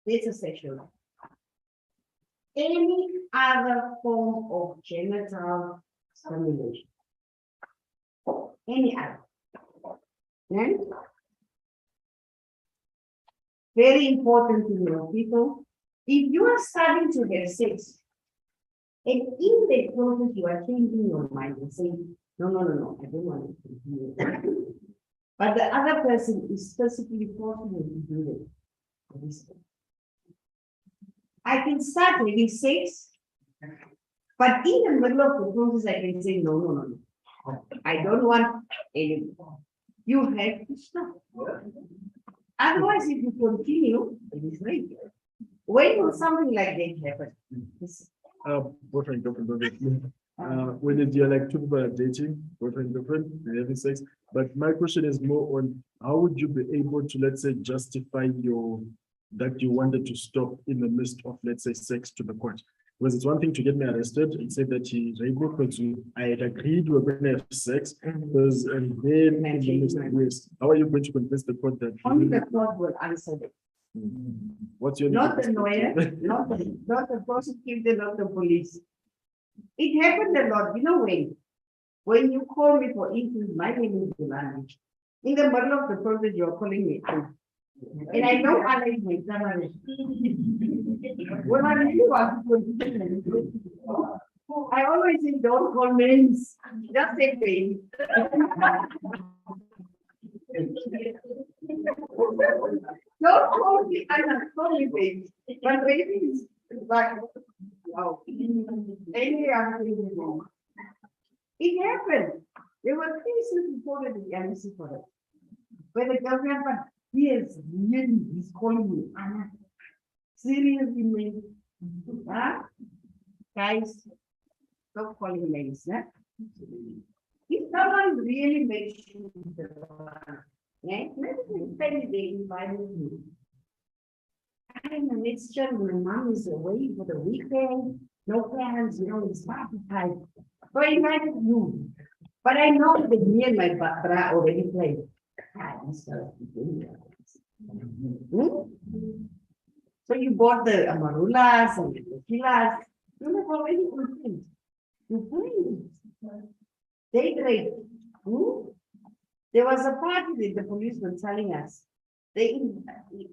It's a sexual act. Any other form of genital stimulation. Any other. And very important to know, people, if you are starting to have sex, and in the process you are changing your mind and saying, no, I don't want to do it. But the other person is specifically forcing you to do it. I can start having sex, but in the middle of the process, I can say, no. I don't want any more. You have to stop. Otherwise, if you continue, it is rape. When will something like that happen? Boyfriend, girlfriend. When you're like two people are dating, boyfriend, girlfriend, they're having sex. But my question is more on how would you be able to, let's say, justify that you wanted to stop in the midst of, let's say, sex to the court? Because it's one thing to get me arrested and say that he raped me because I had agreed we were going to have sex. Because and then in the midst of this, how are you going to convince the court that Only the court will answer it. What's your Not the lawyer, not the prosecutor, not the police. It happened a lot, you know when you call me for instance, my name is Gulani. In the middle of the process, you're calling me. And I know I like my family. When I really want to, I always say, don't call names, just say baby. Don't call me, call me baby. But baby is like, wow. Anyway, it happened. There were cases reported in the embassy for it. Where the government, but yes, really, he's calling me. Anna. Seriously, man. Huh? Guys, stop calling names. Huh? If someone really makes you the one, maybe they invited me. I'm a mixture, my mom is away for the weekend, no plans, it's party time. So I invited you. But I know that me and my brother already played. So you bought the amarulas and the tequilas. You have already complained. You played. They drank. There was a party that the police were telling us. They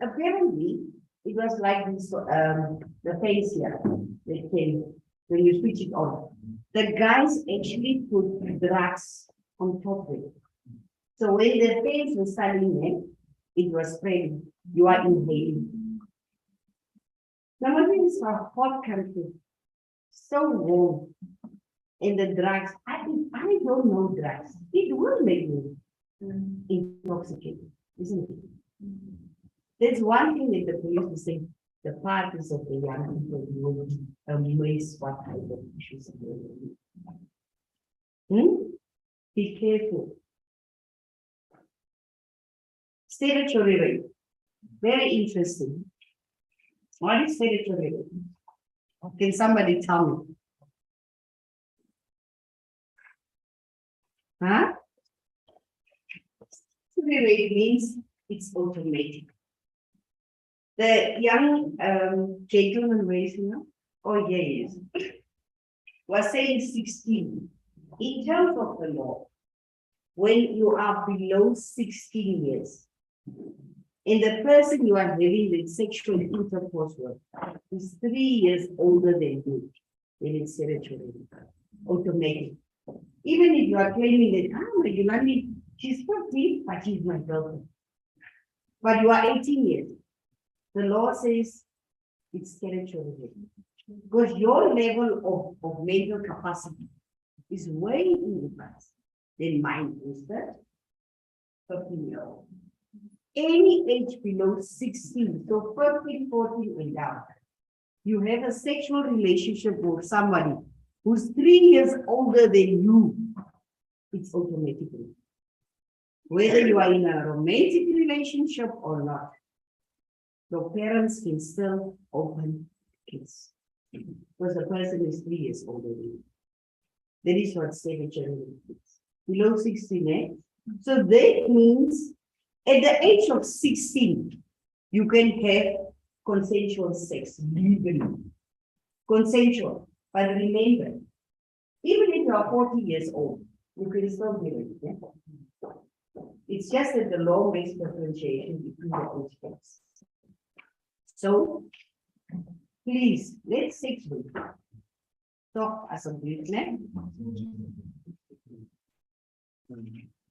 apparently it was like this the face here. They came when you switch it on. The guys actually put drugs on top of it. So when the face was standing there, it was spraying. You are inhaling. Now, this is a hot country, so warm. And the drugs, I don't know drugs. It will make you intoxicated, isn't it? There's one thing that the police will say, the parties of the young people will amaze what type of issues. Be careful. Statutory rape. Very interesting. What is statutory rape? Can somebody tell me? Huh? Statutory rape means it's automatic. The young gentleman raising up, yes, was saying 16. In terms of the law, when you are below 16 years, and the person you are having the sexual intercourse with is 3 years older than you, then it's statutory, automatic. Even if you are claiming that, she's 15, but she's my girlfriend. But you are 18 years. The law says It's territorial. Because your level of mental capacity is way in advance than mine is that 15-year-old. Any age below 16, so 13, 14 and down, you have a sexual relationship with somebody who's 3 years older than you, it's automatically. Whether you are in a romantic relationship or not, your parents can still open kids. Because the person is 3 years older than you. That is what savage generally is. Below 16, eh? So that means at the age of 16, you can have consensual sex legally. Consensual. But remember, even if you are 40 years old, you can still do it. Yeah? It's just that the law makes differentiation between the age groups. So, please, let's sex with talk as a business.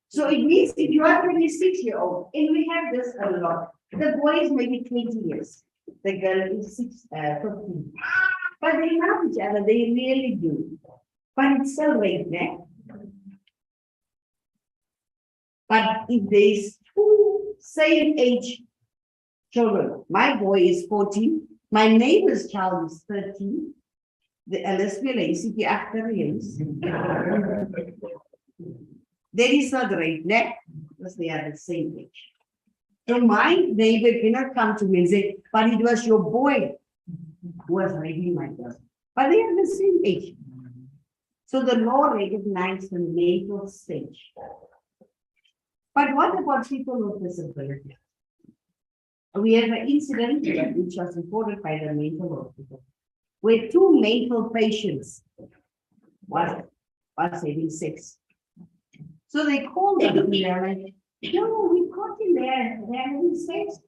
So it means if you are 26-year-old, and we have this a lot, the boy is maybe 20 years, the girl is 15. But they love each other, they really do. But it's still rape, né? But if there's two same age children, my boy is 14, my neighbor's child is 13, the lesbian is after years. That is not right, né? Because they are the same age. So my neighbor cannot come to me and say, but it was your boy who was raping my girl. But they are the same age. So the law recognizes the mental stage. But what about people with disability? We have an incident which was reported by the mental hospital, where two mental patients was having sex. So they called them, they are like, no, we caught him there, they're having sex.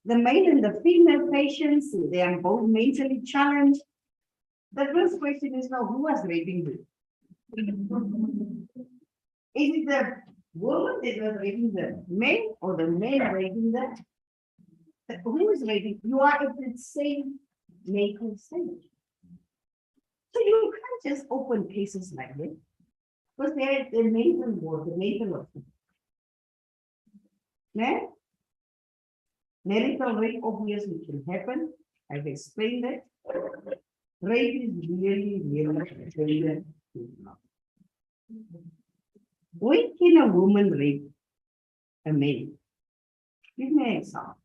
The male and the female patients, they are both mentally challenged. The first question is now, who was raping you? Is it the woman that was raping the man or the man raping the? Who is raping? You are at the same mental stage. So you can't just open cases like this. Because they're at the mental ward, the mental hospital. Now, marital rape obviously can happen. I've explained that. Rape is really, really. When can a woman rape a man? Give me an example.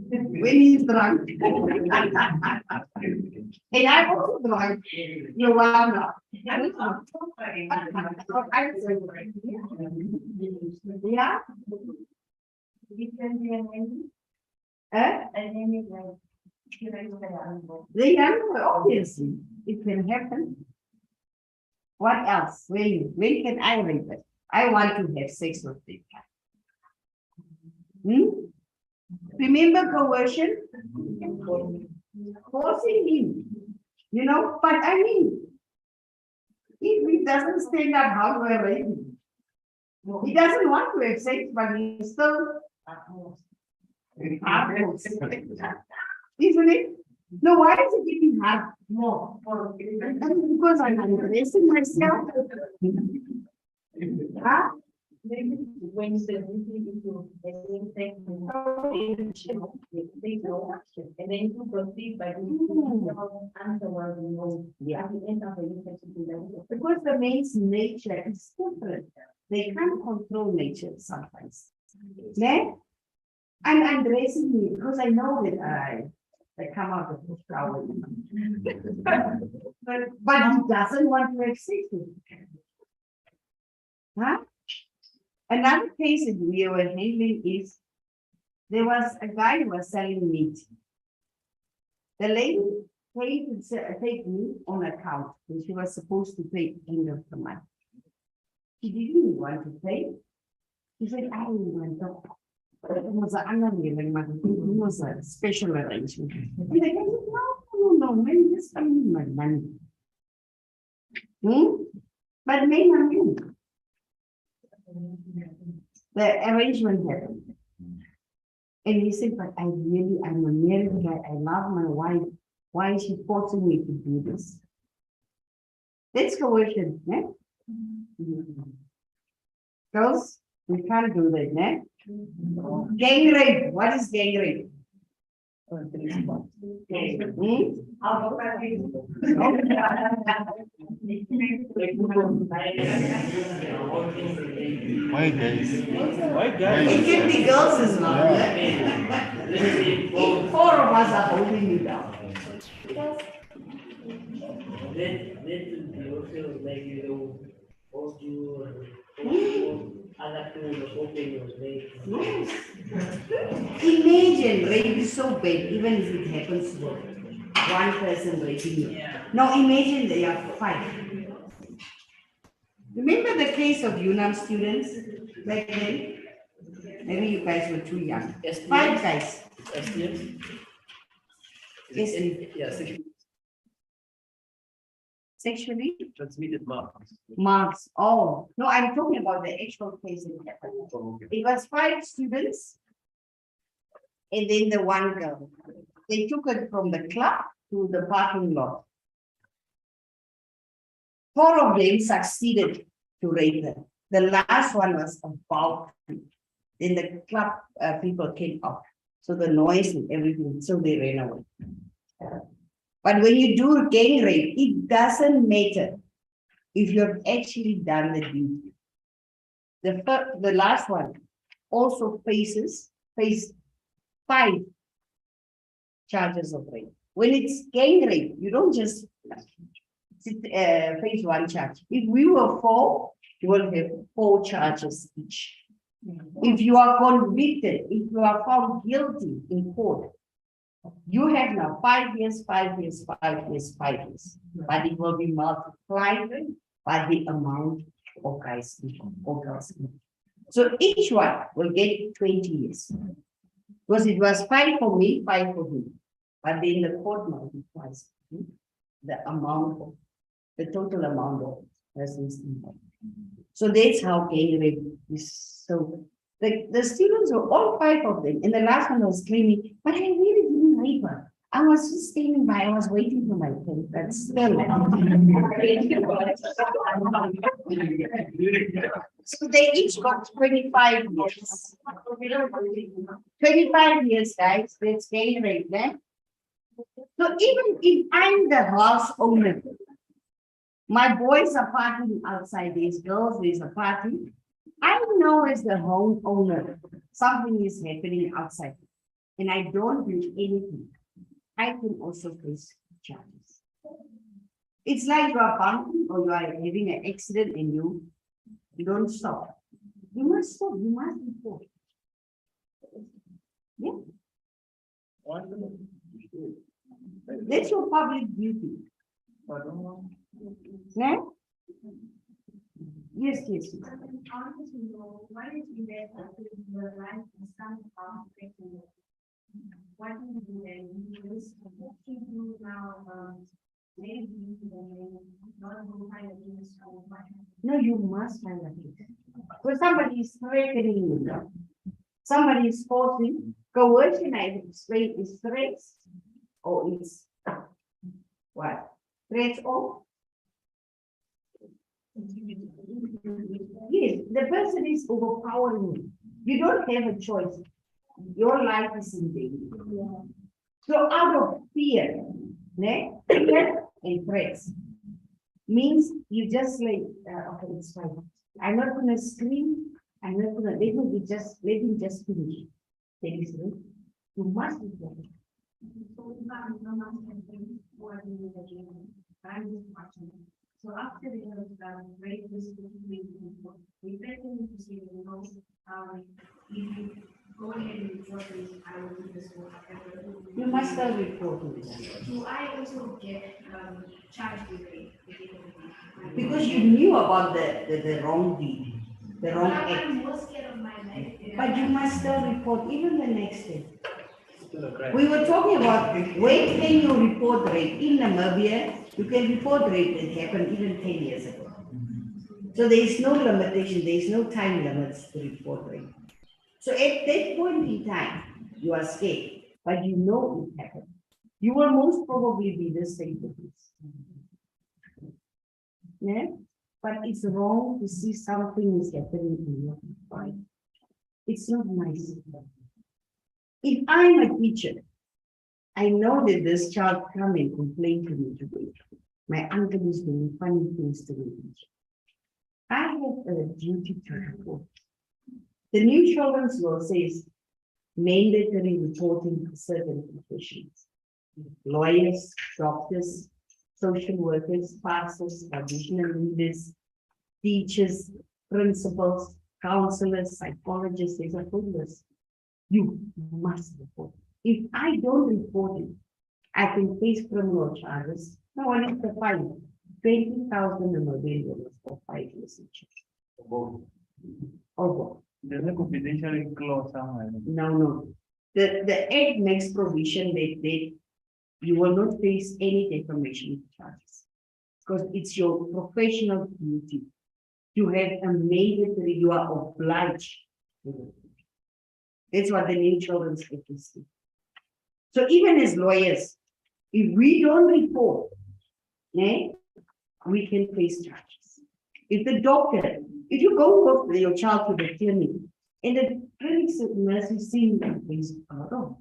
When he's drunk. And I'm also drunk. You are not. Yeah. It can be an enemy. An enemy like the young boy, obviously, it can happen. What else? When can I rape it? I want to have sex with them. Remember coercion? Forcing him. You know, but I mean, if he doesn't stand up, how do I rape him? He doesn't want to have sex, but he's still. Isn't it? No, why is it getting hard? No, because I'm undressing myself. Huh? When you said they no action, and then you proceed by doing answer was no. Yeah. At the end of the because the man's nature is different. They can't control nature sometimes. Yeah? I'm undressing me because I know that I come out of the shower. but he doesn't want to have sex with me. Huh? Another case that we were handling is there was a guy who was selling meat. The lady paid to take me on account, and she was supposed to pay end of the month. She didn't want to pay. She said, I want to. It was it was a special arrangement. And I said, no, man, just give me my money. But men are men. The arrangement happened. And he said, but I'm a married guy, I love my wife. Why is she forcing me to do this? That's coercion, eh? Girls, we can't do that, eh? Gang rape, what is gang rape? Why guys? It can be girls as well. Yeah. Four of us are holding you down. Imagine rape is so bad, even if it happens to one person raping you. Now imagine they are five. Remember the case of UNAM students back then? Maybe you guys were too young. Five guys. Sexually Transmitted marks. marks. Oh, no, I'm talking about the actual case that happened. It was five students and then the one girl. They took it from the club to the parking lot. Four of them succeeded to rape her. The last one was about to. Then the club people came out. So the noise and everything, so they ran away. But when you do gang rape, it doesn't matter if you've actually done the deed. The last one also faced 5 charges of rape. When it's gang rape, you don't just face 1 charge. If we were 4, you will have 4 charges each. If you are convicted, if you are found guilty in court, you have now 5 years, 5 years, 5 years, 5 years, but it will be multiplied by the amount of guys or girls. So each one will get 20 years. Because it was 5 for me, 5 for him. But then the court multiplies the amount of the total amount of persons involved. So that's how gang rape is. So the students were all 5 of them, and the last one was claiming, but I really didn't rape her. I was just standing by, I was waiting for my turn. But still. So they each got 25 years. 25 years, guys, that's gang rape, eh? So even if I'm the house owner, my boys are partying outside, there's girls, there's a party. I know as the home owner, something is happening outside, and I don't do anything. I can also face charges. It's like you are bumping or you are having an accident and you don't stop. You must stop, you must report. Yeah. That's your public duty. No? Yes, yes. Why did you get the right to stand up? What do you do then? You do now, maybe not find a case. No, you must find a case. Because somebody is threatening you. Somebody is forcing. Coercion, I explain, is threats or it's what? Threats or? Yes, the person is overpowering you. You don't have a choice. Your life is in danger. So out of fear, fear and threats means you just like, okay, it's fine. I'm not going to scream. I'm not going to, let him just finish. That is right. You must be there. So after the rape, we threaten to see the most, if you go ahead and report this, I will do this work. You must have reported. Do I also get charged with rape? Because you knew about the wrong deed, the wrong act. I'm more scared of my life. But you must still report even the next day. We were talking about when can you report rape in Namibia? You can report rape that happened even 10 years ago. So there is no limitation, there is no time limits to reporting. So at that point in time, you are scared, but you know it happened. You will most probably be the same police. Yeah, but it's wrong to see something is happening in your life. It's not nice. If I'm a teacher, I know that this child come and complain to me today. My uncle is doing funny things to me. I have a duty to report. The new children's law says mandatory reporting for certain professions. Lawyers, doctors, social workers, pastors, traditional leaders, teachers, principals, counselors, psychologists, there's a full list. You must report. If I don't report it, I can face criminal charges. No one is the fine. 20,000 American for 5 years each. Oh, There's a confidentiality clause somewhere. no. The act makes provision that you will not face any defamation charges. Because it's your professional duty. You have a mandatory, you are obliged. to do it. That's what the new children's act is. So even as lawyers, if we don't report, we can face charges. If the doctor, if you go with your child to the clinic, and the clinic nurse is seeing that things, oh,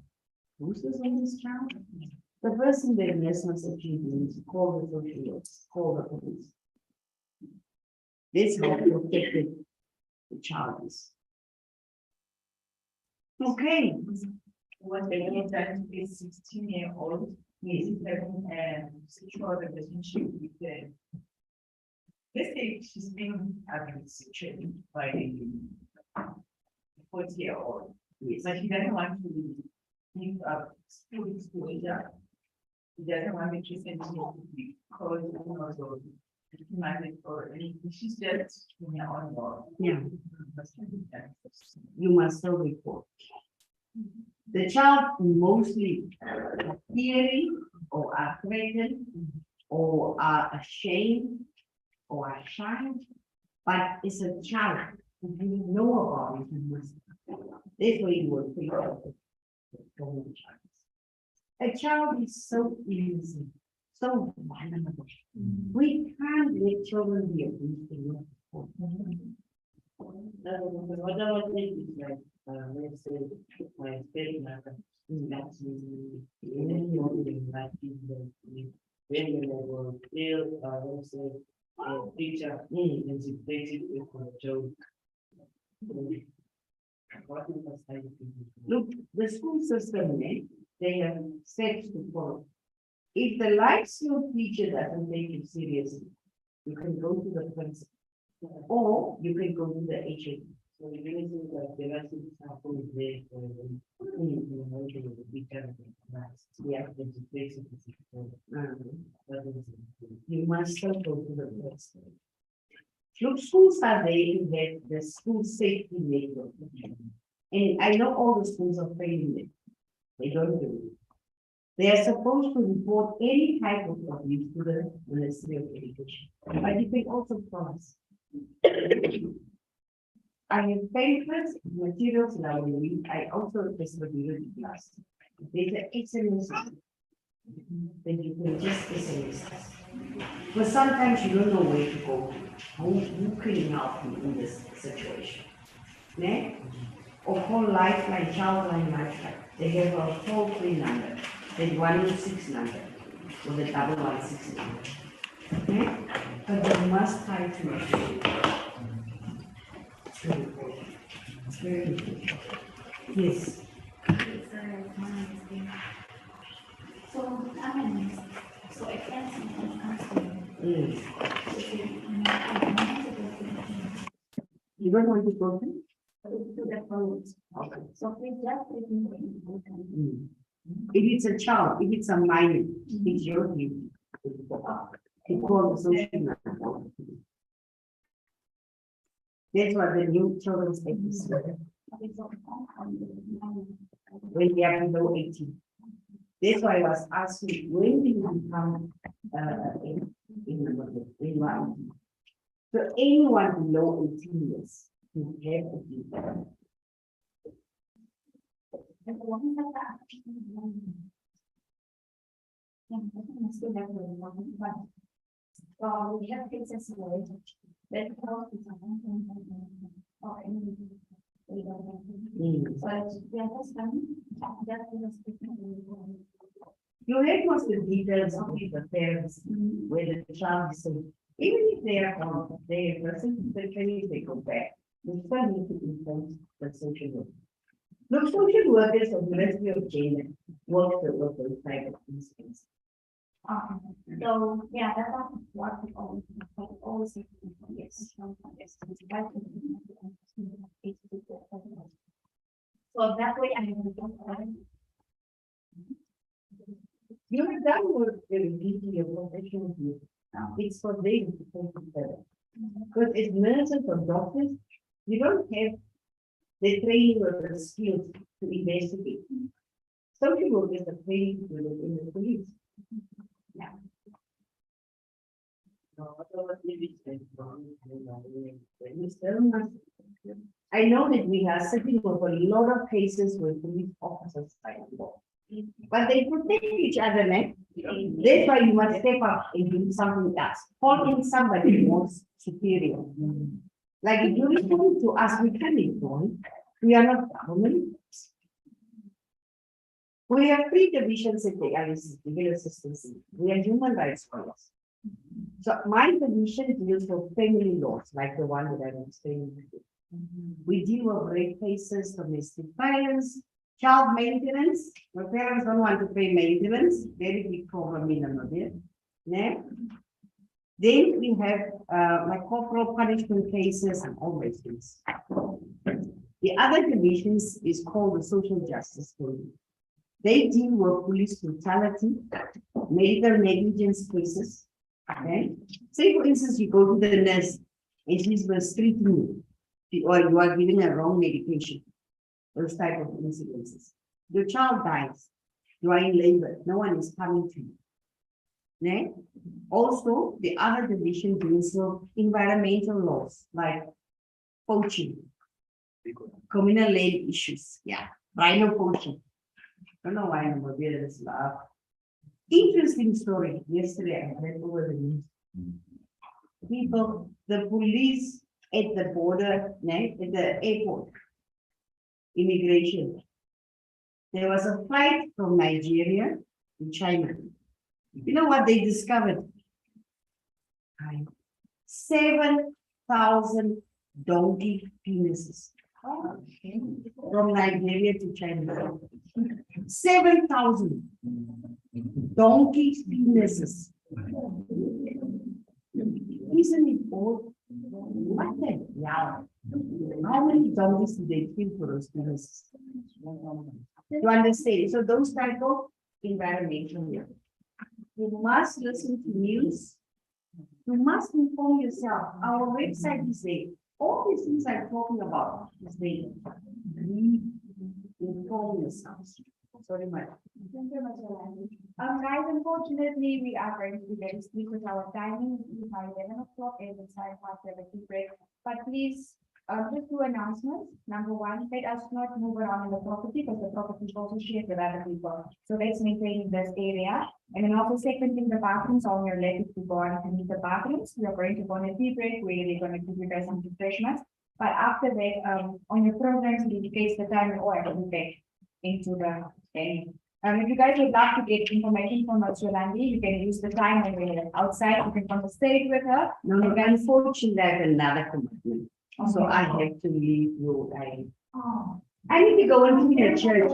who's this on this child? The person that nurse must actually do is call the social workers, call the police. This how protected the child is. Okay. What they have done is 16-year-old is having a sexual relationship with the. Let's say she's being sexually by a 40-year-old. Yes. But he doesn't want to give up school exposure. He doesn't want to kiss and because also married for anything. She's just in her own world. Yeah. You must still report. The child mostly fearing or are threatened or are ashamed or are shy, but it's a child. If you know about it, you must. That's why you will think of it. A child is so innocent, so vulnerable. We can't let children be abused in your home. What I was thinking is like, let's say, my state matter, that's when you will feel, let's say, a teacher, and she takes it with a joke. What is the side of it? Look, the school system, they have steps to follow. If the life skill teacher doesn't take it seriously, you can go to the principal, or you can go to the HOD. So you really think that the rest of the sample is there for the teacher. Yeah. You must still go to the principal. Look, schools are there to have the school safety network. And I know all the schools are failing it. They don't do it. They are supposed to report any type of abuse to the Ministry of Education. But you can also promise. I have pamphlets, materials in our week. I also distributed the class. There's an SMS that you can just SMS us. But sometimes you don't know where to go. Who can help you in this situation? Or call Lifeline, Childline Lifeline. They have a toll-free number, the 116 number, or the 116 number. But they must try to make it. It's very important. Yes. So I can't sometimes You don't want to go to? to the road. Okay. So please just take me to If it's a child, if it's a minor, it's your duty to call the social worker. That's what the new children's act is. When they are below 18. That's why I was asking, when do you become in So anyone below 18 years who have a DV. We have cases where that help is or any. But we are just that You read most of the details of the parents where the child is saying, even if they are on, they are they go back. We still need to influence the social work. Look, social workers of the University of Jena work the local type of incidents. So, yeah, that's what we always say. Yes. So that way I have. You have done work very deeply of professional view. It's for them to think better. Because as nurses or doctors, you don't have the training or the skills to investigate. Social workers are trained to do it in the police. Yeah. I know that we are sitting with a lot of cases where police officers are involved. But they protect each other, right? That's why you must step up and do something else. Call in somebody more superior. Like if you report to us, we can report. We are not government. We have 3 divisions in the legal assistance. We are human rights scholars. So my division deals with family laws, like the one that I'm explaining to you. We deal with rape cases, domestic violence, child maintenance. My parents don't want to pay maintenance, very big problem in Namibia. Then we have like corporal punishment cases and all those things. The other divisions is called the social justice division. They deal with police brutality, medical negligence cases. Okay. Say for instance, you go to the nurse and she's mistreating you, or you are giving a wrong medication. Those type of incidences. Your child dies, you are in labor, no one is coming to you. Okay? Also, the other division deals with environmental laws like poaching, communal land issues, yeah, rhino poaching. I don't know why I'm here this laugh. Interesting story. Yesterday I read over the news. People, the police at the border, at the airport, immigration. There was a flight from Nigeria to China. You know what they discovered? 7,000 donkey penises from Nigeria to China. 7,000 donkey penises. Isn't it old? What the hell? How many donkeys do they kill for those penises? You understand? So those type of environmental. You must listen to news. You must inform yourself. Our website is there. All these things I'm talking about is there. Inform yourselves. Sorry, madam. Thank you, Mr. Landy. Guys, unfortunately, we are going to be very strict with our timing. We have 11 o'clock and it's 5:30 break. But please, just two announcements. Number one, let us not move around in the property because the property is also shared with other people. So let's maintain this area. And then also second thing, the bathrooms are on your left to go on to meet the bathrooms. We are going to go on a tea break where they're going to give you guys some refreshments. But after that, on your programs, you indicate the time or actually back into the venue. If you guys would like to get information from Mr. Landy, you can use the time when we're outside. You can come to stage with her. No, unfortunately, I have another commitment. So I have to leave you. I need to go into the church.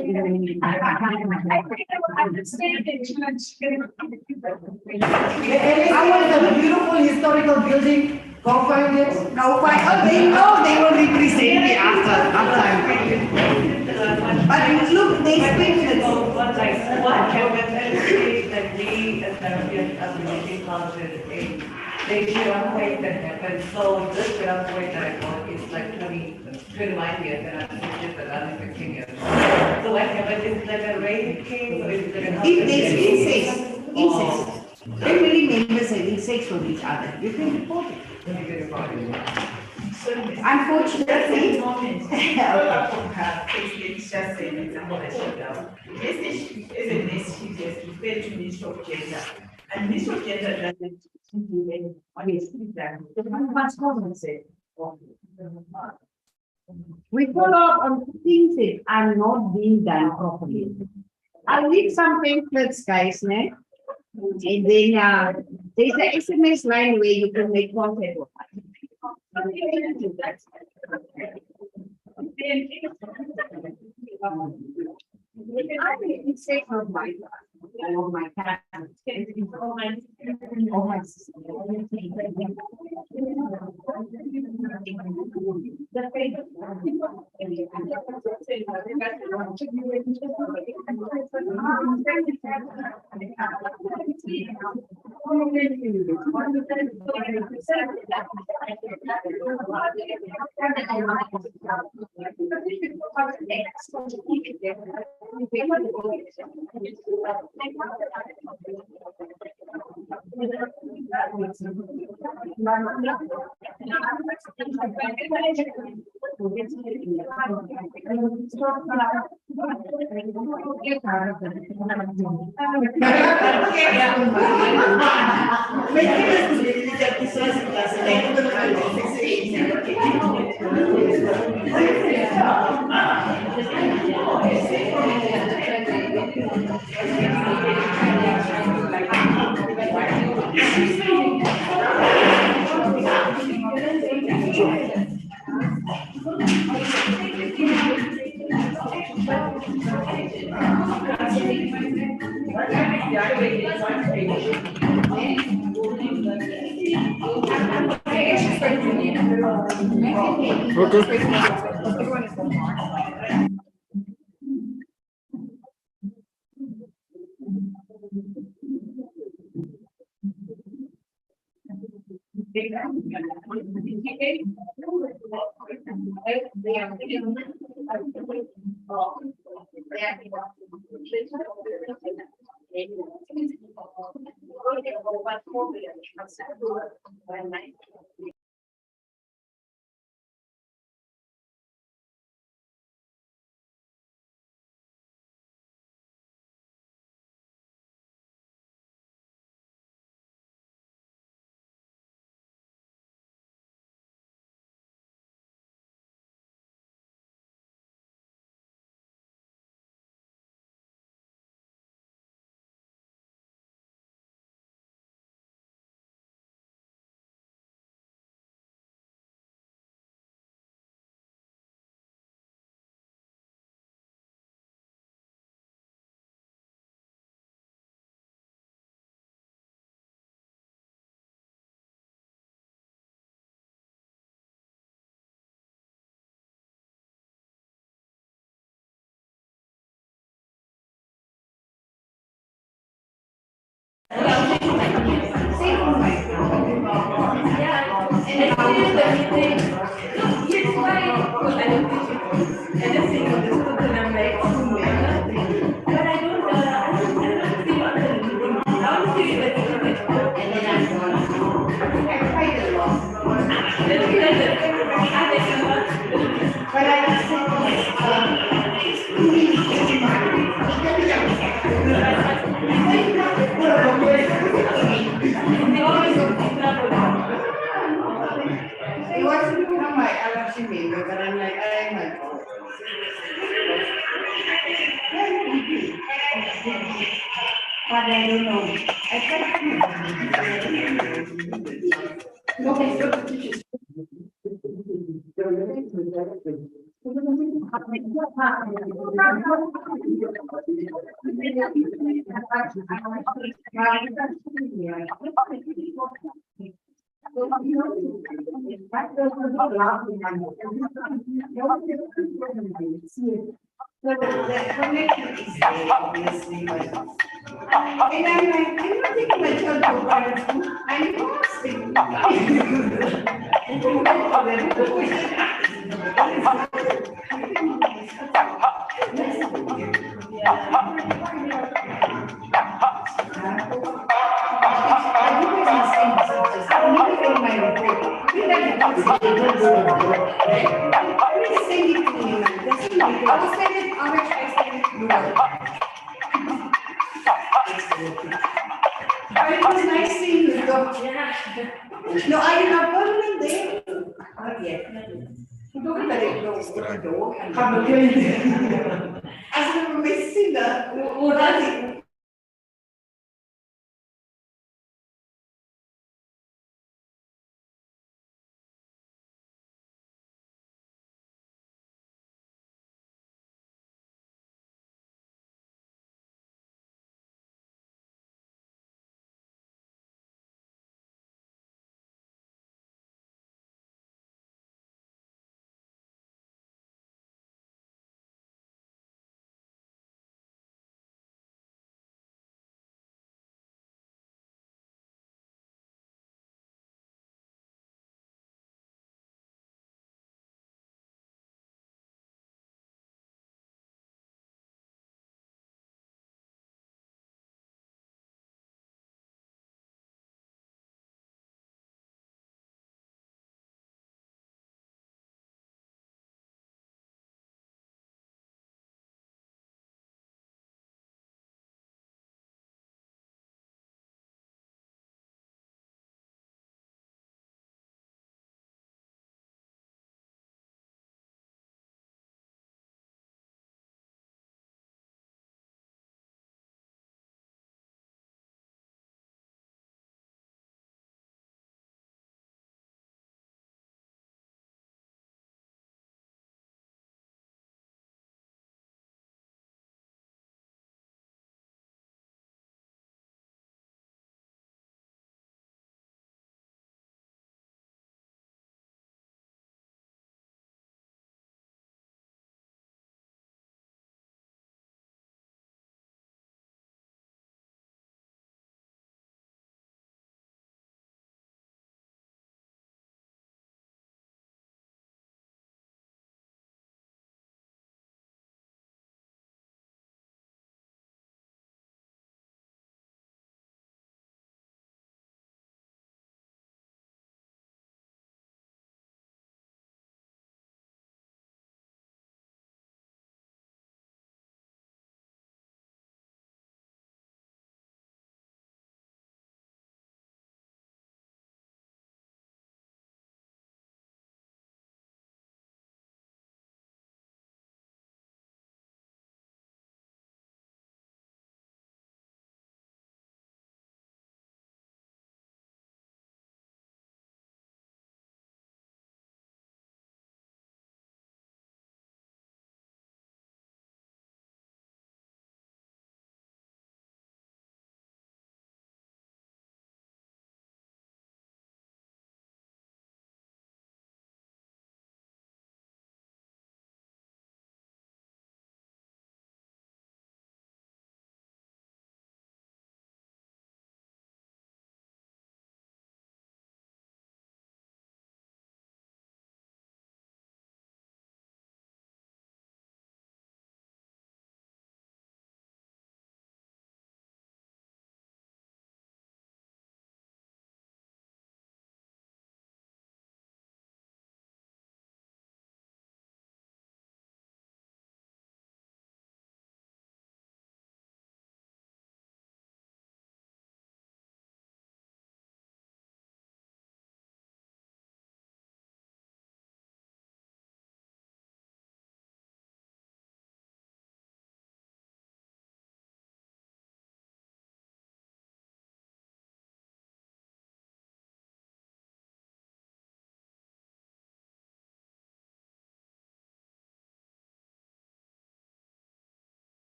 I want a beautiful historical building. Go find it. No, oh, they know they will represent me after. But look, they speak it. They should have wait that happened, so this should have wait that happened, it's like 21 years, and I'm just another 15 years. So what happened is like a rape case, or is it like a? If there's incest, family members have incest sex with each other, you can report it. So Unfortunately. It's just an example that she does. As a nurse, she just referred to Ministry of Gender. And Ministry of Gender doesn't do any, honestly, that. What's common say? We follow up on things that are not being done properly. I'll leave some pamphlets, guys, ne? And then there's the SMS line where you can make contact with us. I think it's safe of my parents. Of my sister. He wants to become my LRC member, but I'm like, I am like, but I don't know. I But the connection is there, obviously, but. And I'm like, I'm not taking my child to private school, I'm hosting. I Please send it to me, man. Doesn't matter. I will send it, I send it to you. But it was nice seeing you, though. No, are you not permanent there? Look at it, though. I'm as a messenger,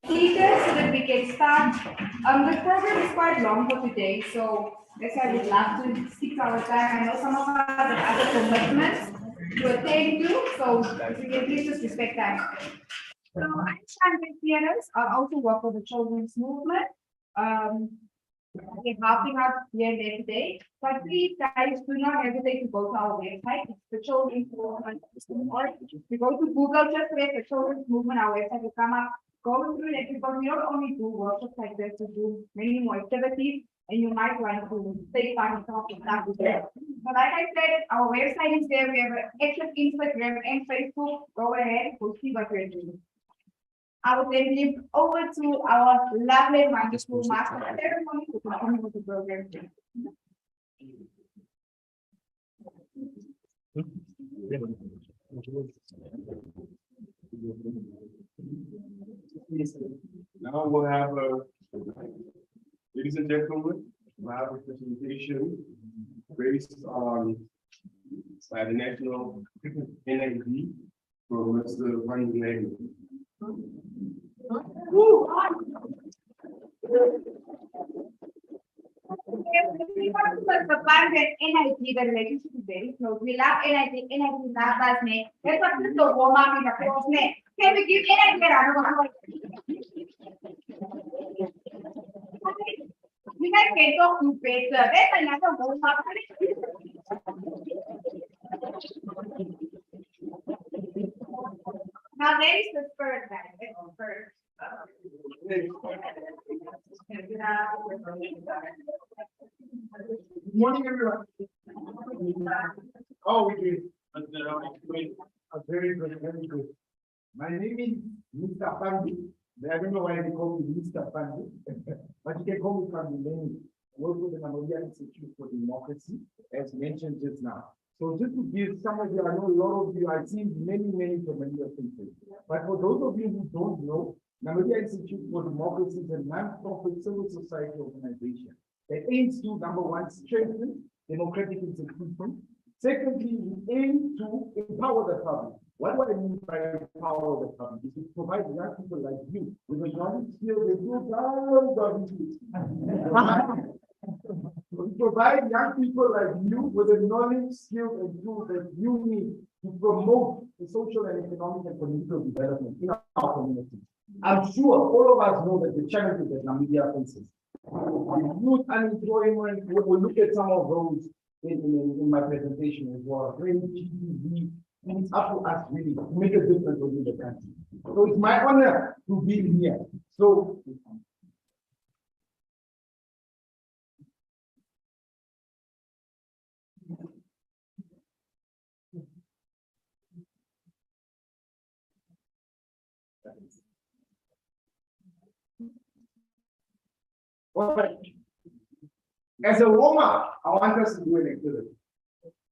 Leaders so that we can start. The program is quite long for today, so that's why I would love to stick to our time. I know some of us have other commitments to attend to, so if we can please just respect that. So I'm Shannon Theaters. I also work for the children's movement. We're helping out here and there today, but please guys do not hesitate to go to our website. It's the children's movement. Or if you go to Google, just search the children's movement, our website will come up. Go through it because we not only do workshops like this, we do many more activities, and you might want to take part in some of the stuff there. But like I said, our website is there. We have an active Instagram and Facebook. Go ahead, we'll see what we're doing. I will then give over to our lovely wonderful master of ceremony to continue with the program. Now we'll have ladies and gentlemen, we'll have a presentation based on by the National NIV from Mr. Van Glen. We want to put the fact that NIT, the relationship is very close. We love NIT, NIT love us, mate. Let's not put the warm up in the close, mate. Can we give NIT a round of applause? You guys can talk to better. That's another warm up. Now there is the spirit, guys. Let's go first. Good morning, everyone. Oh, we did. Very good, very good. My name is Mr. Pandu. I don't know why they call me Mr. Pandu, but you can call me Pandu. I work with the Namibia Institute for Democracy, as mentioned just now. So just to give some of you, I know a lot of you, I've seen many familiar faces. But for those of you who don't know, Namibia Institute for Democracy is a non-profit civil society organization that aims to, number one, strengthen democratic institutions. Secondly, we aim to empower the public. What do I mean by empower the public? Is to provide young people like you with a knowledge skill they do we provide young people like you with the knowledge, skills, and tools that you need to promote the social and economic and political development in our community. I'm sure all of us know that the challenges that Namibia faces. Youth unemployment, we'll look at some of those in my presentation as well. GBV, it's up to us really to make a difference within the country. So it's my honor to be here. So as a warm-up, I want us to do an activity,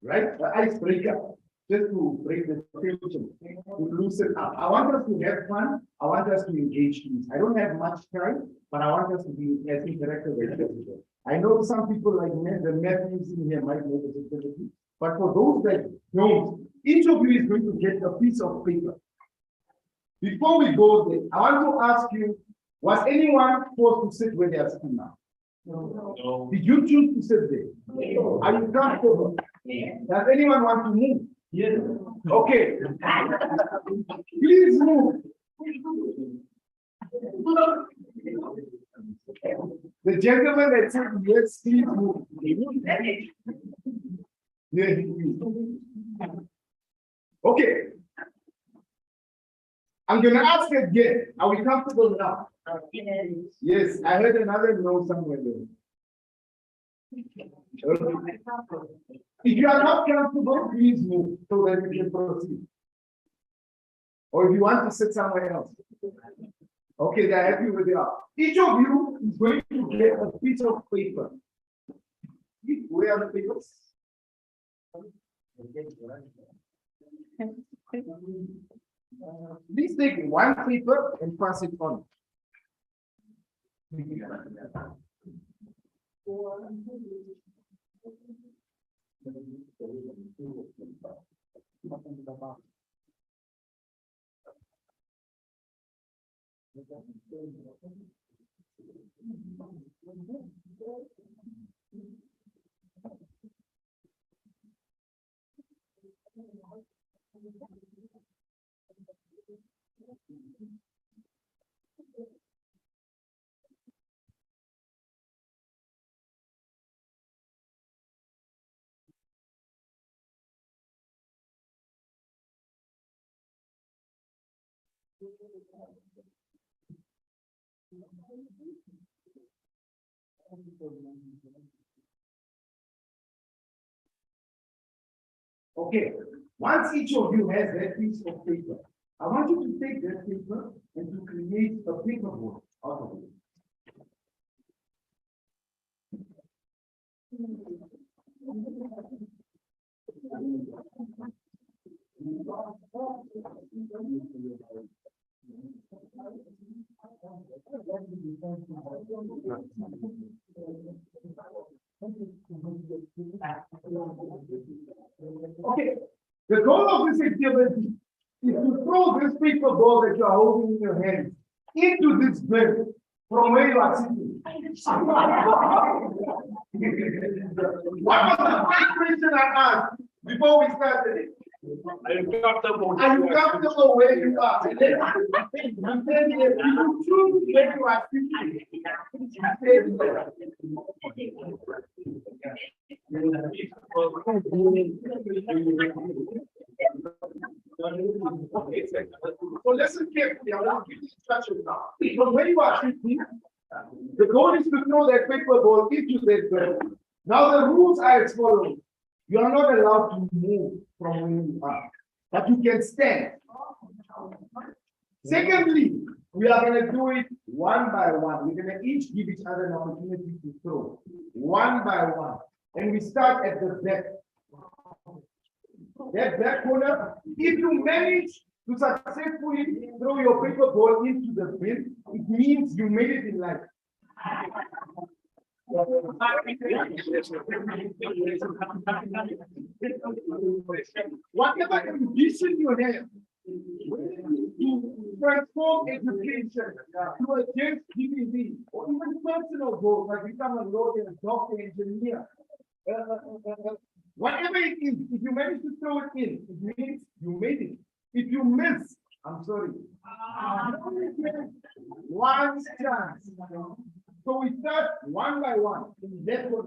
right? The icebreaker, just to break the tension, to loosen up. I want us to have fun. I want us to engage things. I don't have much time, but I want us to be as interactive as possible. I know some people like the Matthews in here might know this activity, but for those that don't, each of you is going to get a piece of paper. Before we go there, I want to ask you, was anyone forced to sit where they are sitting now? No. Did you choose to sit there? No. Are you comfortable? Yeah. Does anyone want to move? Yes. Okay. Please move. The gentleman that said yes, please move. Yeah. Okay. I'm going to ask again. Are we comfortable now? Yes, I heard another no somewhere there. If you are not comfortable, please move so that we can proceed. Or if you want to sit somewhere else. Okay, they're happy with you. Each of you is going to get a piece of paper. Where are the papers? Please take one paper and pass it on. Okay, once each of you has that piece of paper, I want you to take that paper and to create a paperboard out of it. Okay, the goal of this activity is to throw this paper ball that you are holding in your hand into this bin from where you are sitting. What was the first question I asked before we started it? Are you comfortable? Are you comfortable where you are? And then you choose where you are sitting. Okay, so listen carefully. I want to give you instructions now. From where you are sitting, the goal is to throw that paper ball into that bin. Now the rules are as follows. You are not allowed to move from where you are, but you can stand. Secondly, we are going to do it one by one. We're going to each give each other an opportunity to throw one by one. And we start at the back. That back corner, if you manage to successfully throw your paper ball into the bin, it means you made it in life. Whatever ambition you have to transform education to a GBV or even personal goals like become a lawyer, a doctor, engineer, whatever it is, if you manage to throw it in, it means you made it. If you miss, I'm sorry. One chance. So we start one by one. That's what.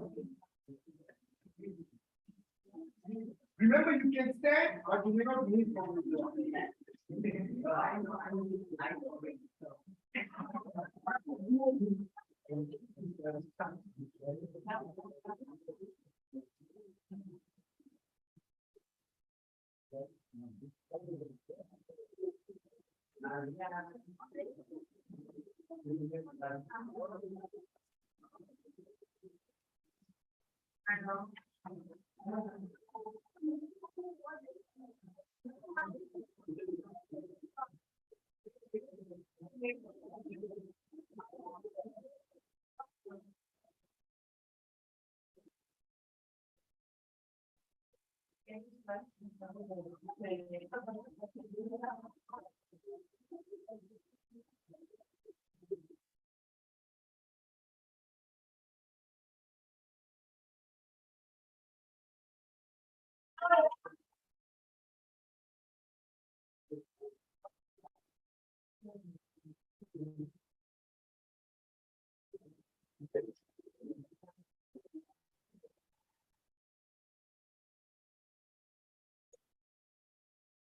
Remember, you can stand, but you may not need from the floor.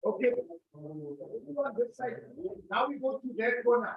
Okay. On this side. Now we go to that corner.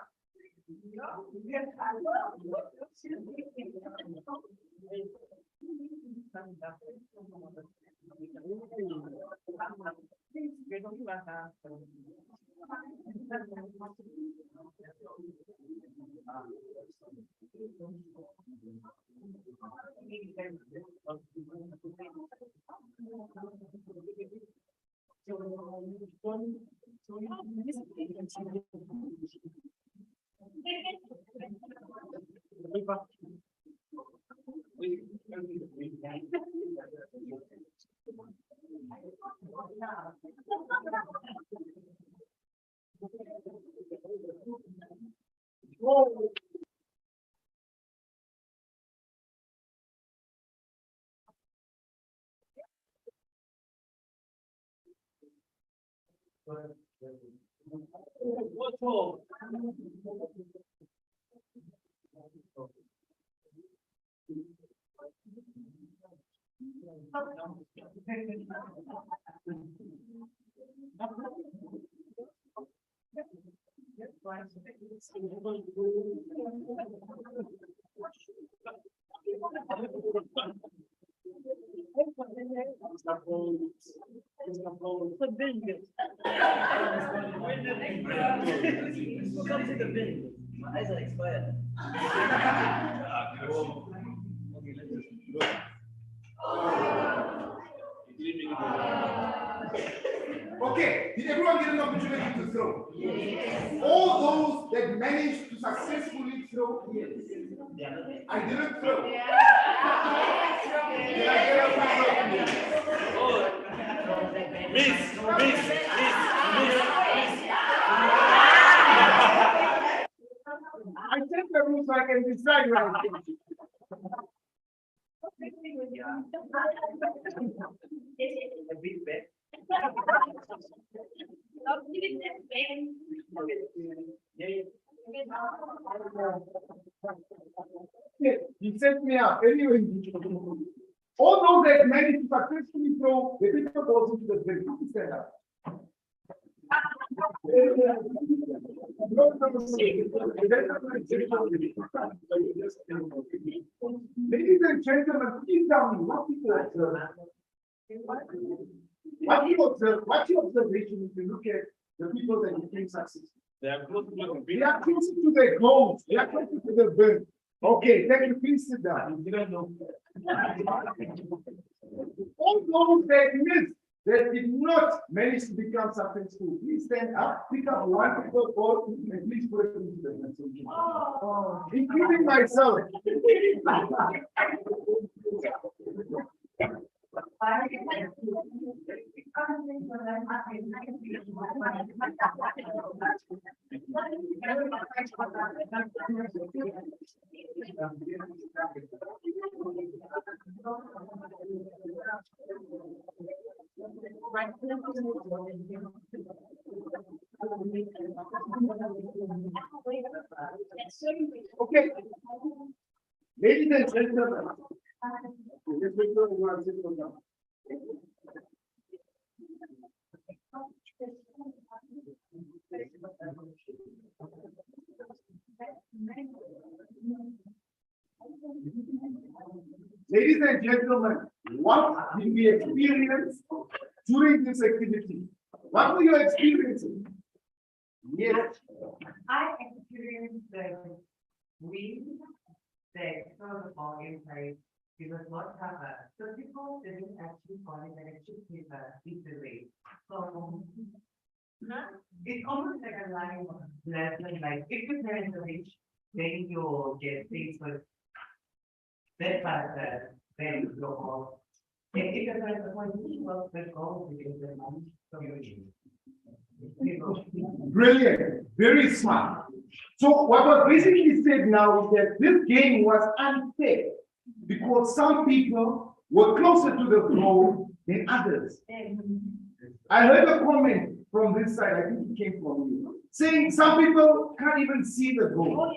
Come to the bin. My eyes are expired. Okay, did everyone get an opportunity to throw? Yes. All those that managed to successfully throw? Yes. I didn't throw. Did I get up to throw? Miss. I check the room so I can decide right now. He set me up anyway. All those that managed to successfully throw the people goes into the bin. Stand up. Ladies and gentlemen, please tell me what people observe. What's your observation if you look at the people that became successful? They are close to They are closer to their goals. They are closer to the bin. Okay, thank you. Please sit down. All those that missed, that did not manage to become successful, please stand up, pick up one people ball, and please put it into the message. Including myself. Okay. Ladies and gentlemen, let's make sure we are sitting down. Ladies and gentlemen, what did we experience during this activity? What were your experiences? Yes. I experienced the wind, the external volume side, it was not covered. So people didn't actually call it an electric paper, it's a way. So it's almost like a line lesson, like if you parents the rich, then you get things with that part, then you go off. And if you're going to point to work, then go because the money community. Brilliant, very smart. So what was basically said now is that this game was unfair because some people were closer to the goal than others. I heard a comment from this side, I think it came from you, saying some people can't even see the goal.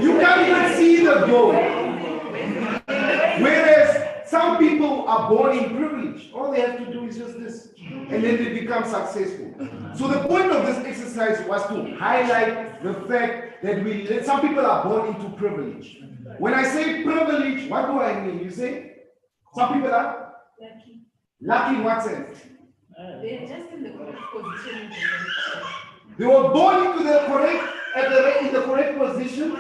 You can't even see the goal. Whereas some people are born in privilege. All they have to do is just this, and then they become successful. So the point of this exercise was to highlight the fact that some people are born into privilege. When I say privilege, what do I mean? You say some people are lucky. Lucky in what sense? They're just in the correct position. They were born into the correct, in the correct position,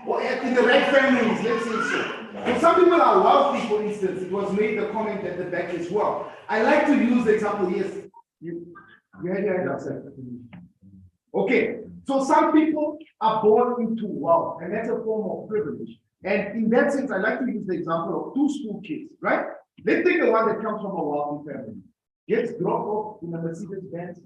or in the right families, let's say so. So some people are wealthy, for instance. It was made the comment at the back as well. I like to use the example, yes. You had your hand up, sir. Okay, so some people are born into wealth, and that's a form of privilege. And in that sense, I like to use the example of two school kids, right? Let's take the one that comes from a wealthy family. Gets dropped off in a Mercedes Benz.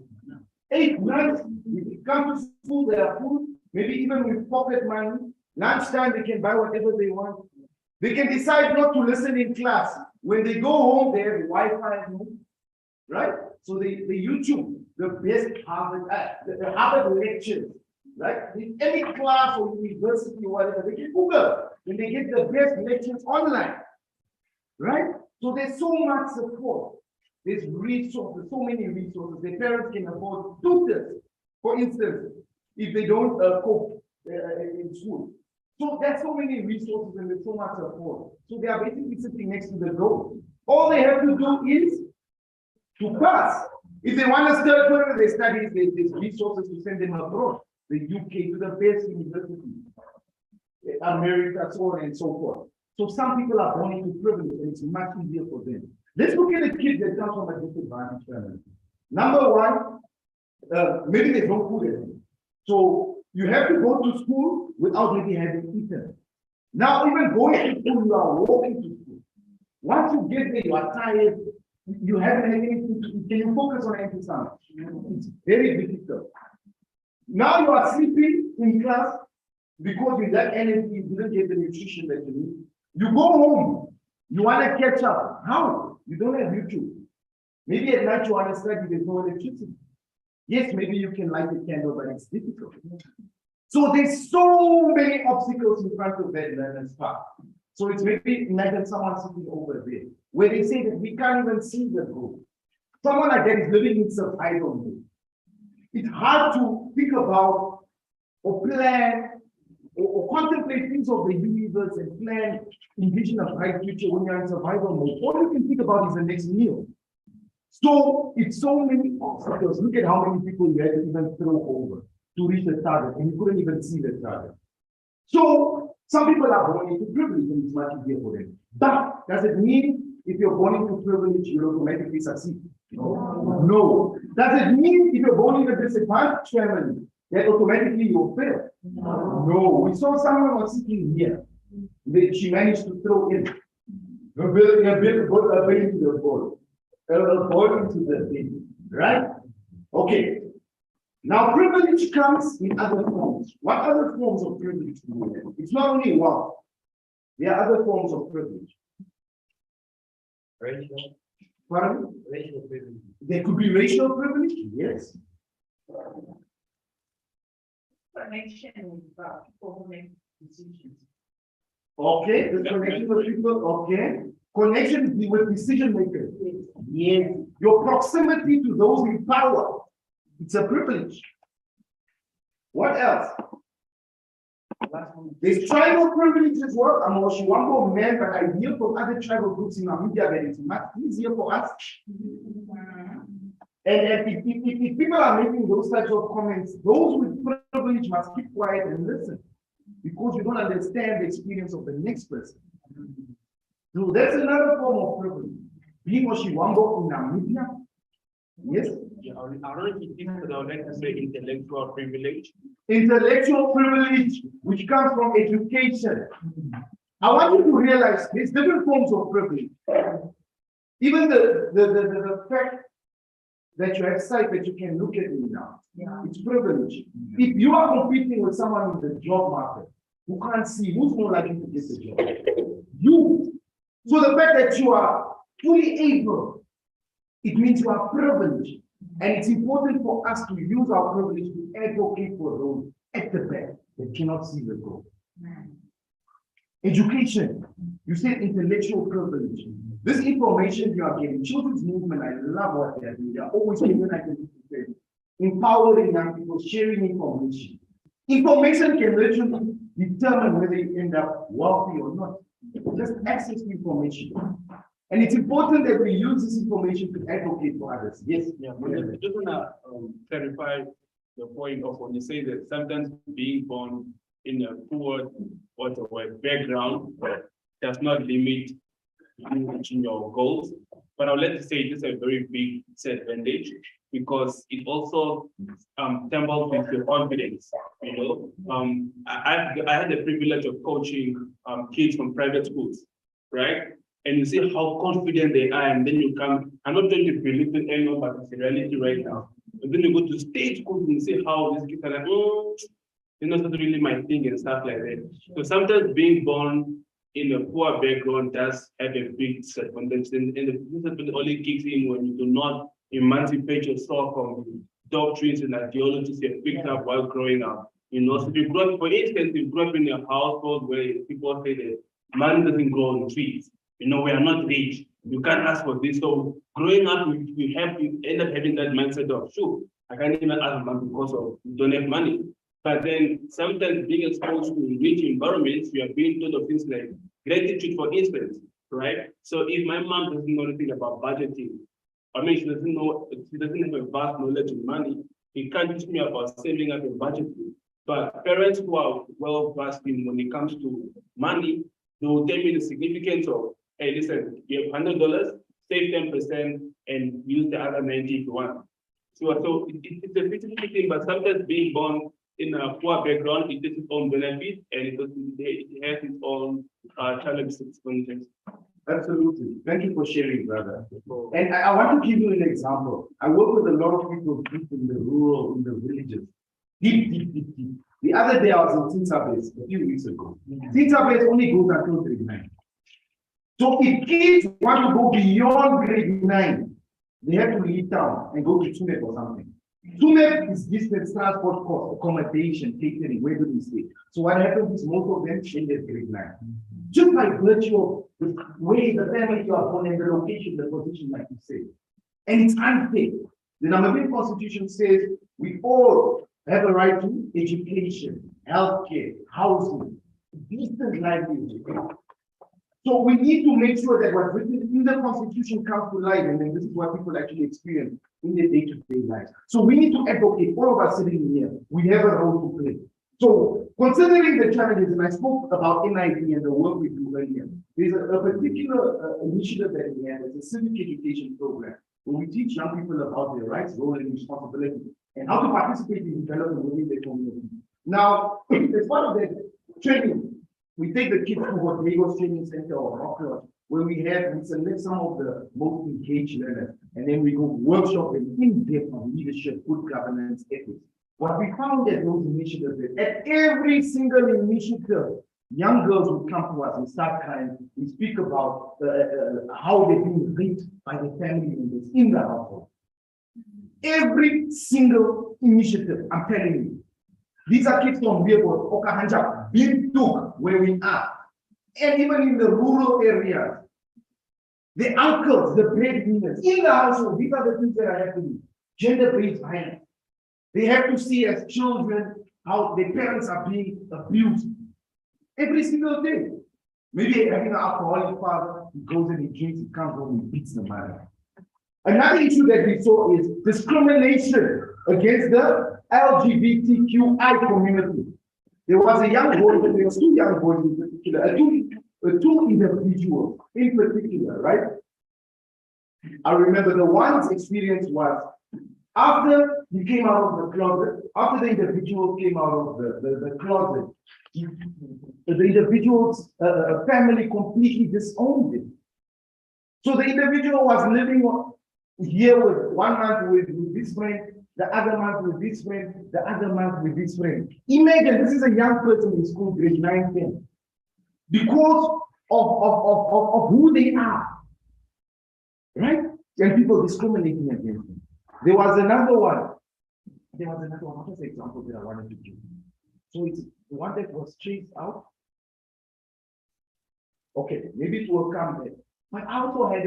8 months, when you come to school, there are food, maybe even with pocket money. Lunchtime, they can buy whatever they want. They can decide not to listen in class. When they go home, they have Wi-Fi at home, right? So they YouTube the best Harvard, the Harvard lectures, right? In any class or university or whatever, they can Google and they get the best lectures online, right? So there's so much support. There's resources, so many resources. Their parents can afford tutors, for instance, if they don't cope in school. So there's so many resources and there's so much support. So they are basically sitting next to the door. All they have to do is to pass. If they want to start further their studies, there's resources to send them abroad, the UK to the best university, America, so on and so forth. So some people are born into privilege and it's much easier for them. Let's look at the kids that come from a disadvantaged family. Number one, maybe there's no food at home. So you have to go to school without maybe having eaten. Now, even going to school, you are walking to school. Once you get there, you are tired. You haven't had anything to eat. Can you focus on empty stomach? It's very difficult. Now you are sleeping in class because with that energy, you didn't get the nutrition that you need. You go home, you want to catch up. How? You don't have YouTube. Maybe at night you want to study, there's no electricity. Yes, maybe you can light a candle, but it's difficult. So there's so many obstacles in front of that learner's path. So it's maybe imagine someone sitting over there, where they say that we can't even see the goal. Someone like that is living in survival mode. It's hard to think about or plan or contemplate things of the universe and plan, envision a bright future when you're in survival mode. All you can think about is the next meal. So it's so many obstacles. Look at how many people you had to even throw over to reach the target, and you couldn't even see the target. So some people are born into privilege and it's much easier for them. But does it mean if you're born into privilege, you'll automatically succeed? No. No. Does it mean if you're born in a disadvantaged family, that automatically you'll fail? No. We saw someone was sitting here. She managed to throw in a ball into the ball. A ball into the thing, right? Okay. Now, privilege comes in other forms. What other forms of privilege do we have? It's not only wealth. There are other forms of privilege. Racial. Pardon? Racial privilege. There could be racial privilege, yes. Connection with people who make decisions. Okay, the connection with people, okay. Connection with decision makers. Yes. Your proximity to those in power. It's a privilege. What else? There's tribal privilege as well. I'm Oshiwambo man, but I hear from other tribal groups in Namibia that it's much easier for us. And if people are making those types of comments, those with privilege must keep quiet and listen, because you don't understand the experience of the next person. So that's another form of privilege. Being Oshiwambo in Namibia, yes. Yeah, I don't think that I would like to say intellectual privilege. Intellectual privilege, which comes from education. I want you to realize there's different forms of privilege. Even the fact that you have sight, that you can look at me now, it's privilege. If you are competing with someone in the job market who can't see, who's more likely to get the job? You. So the fact that you are fully able, it means you are privileged. And it's important for us to use our privilege to advocate for those at the back that cannot see the goal. Education, you said intellectual privilege. This information you are getting, children's movement, I love what they are doing. They are always giving identity, empowering young people, sharing information. Information can literally determine whether you end up wealthy or not. Just access to information. And it's important that we use this information to advocate for others. Yes. Yeah, but I just want to clarify the point of when you say that sometimes being born in a poor or background does not limit you reaching your goals. But I would like to say it is a very big disadvantage, because it also tumbles with your confidence. You know, I had the privilege of coaching kids from private schools, right? And you see how confident they are, and then you come. I'm not trying to belittle anyone, but it's a reality right now. And then you go to state schools and see how these kids are like, not really my thing and stuff like that. So sometimes being born in a poor background does have a big disadvantage, and the disadvantage only kicks in when you do not emancipate yourself from the doctrines and ideologies you have picked up while growing up. So if you grew up, for instance, you grew up in a household where people say that money doesn't grow on trees. We are not rich. You can't ask for this. So growing up, you end up having that mindset of, sure, I can't even ask money because you don't have money. But then sometimes being exposed to rich environments, you are being told of things like gratitude, for instance, right? So if my mom doesn't know anything about budgeting, she doesn't have a vast knowledge of money, she can't teach me about saving up and budgeting. But parents who are well versed in when it comes to money, they will tell me the significance of, hey, listen, you have $100, save 10% and use the other 90 if you want. So it's a physical thing, but sometimes being born in a poor background, it has its own benefits and it has its own challenges. Absolutely. Thank you for sharing, brother. And I want to give you an example. I work with a lot of people deep in the rural, in the villages. Deep. The other day I was in Tinsabes a few weeks ago. Tinsabes only goes until grade 9. So if kids want to go beyond grade 9, they have to leave town and go to Tumep or something. Tumep is distance transport cost, accommodation, catering, where do they stay? So what happens is most of them end at grade 9. Just by virtue of the way the family you are born and the location, the position, like you say. And it's unfair. The Namibian Constitution says we all have a right to education, healthcare, housing, decent livelihood. So we need to make sure that what's written in the Constitution comes to life, and then this is what people actually experience in their day-to-day lives. So we need to advocate, all of us sitting here, we have a role to play. So considering the challenges, and I spoke about NIV and the work we do earlier, there's a particular initiative that we have, it's a civic education program, where we teach young people about their rights, role, and responsibility, and how to participate in development within their community. Now, as part of that training, we take the kids to what Lagos Training Center or Rockland, where we select some of the most engaged learners, and then we go workshop and in-depth on leadership, good governance, ethics. What we found at those initiatives, at every single initiative, young girls would come to us and start crying. We speak about how they've been raped by the family members in the household. Every single initiative, I'm telling you. These are kids from Biabo, Okahanja, Bintuk, where we are. And even in the rural areas, the uncles, the breadwinners, in the household, these are the things that are happening. Gender-based violence. They have to see as children how their parents are being abused. Every single day. Maybe having an alcoholic father, he goes and he drinks, he comes home, he beats the mother. Another issue that we saw is discrimination against the LGBTQI community. There was a young boy, there was two young boys in particular, two individuals in particular, right? I remember the one's experience was after he came out of the closet, after the individual came out of the closet, the individual's family completely disowned him. So the individual was living here with 1 month with this friend, the other month with this friend, the other month with this friend. Imagine this is a young person in school, grade 9, 10. Because of who they are, right? And people discriminating against them. There was another one. What was the example that I wanted to give? So it's the one that was chased out. Okay, maybe it will come there. But I also had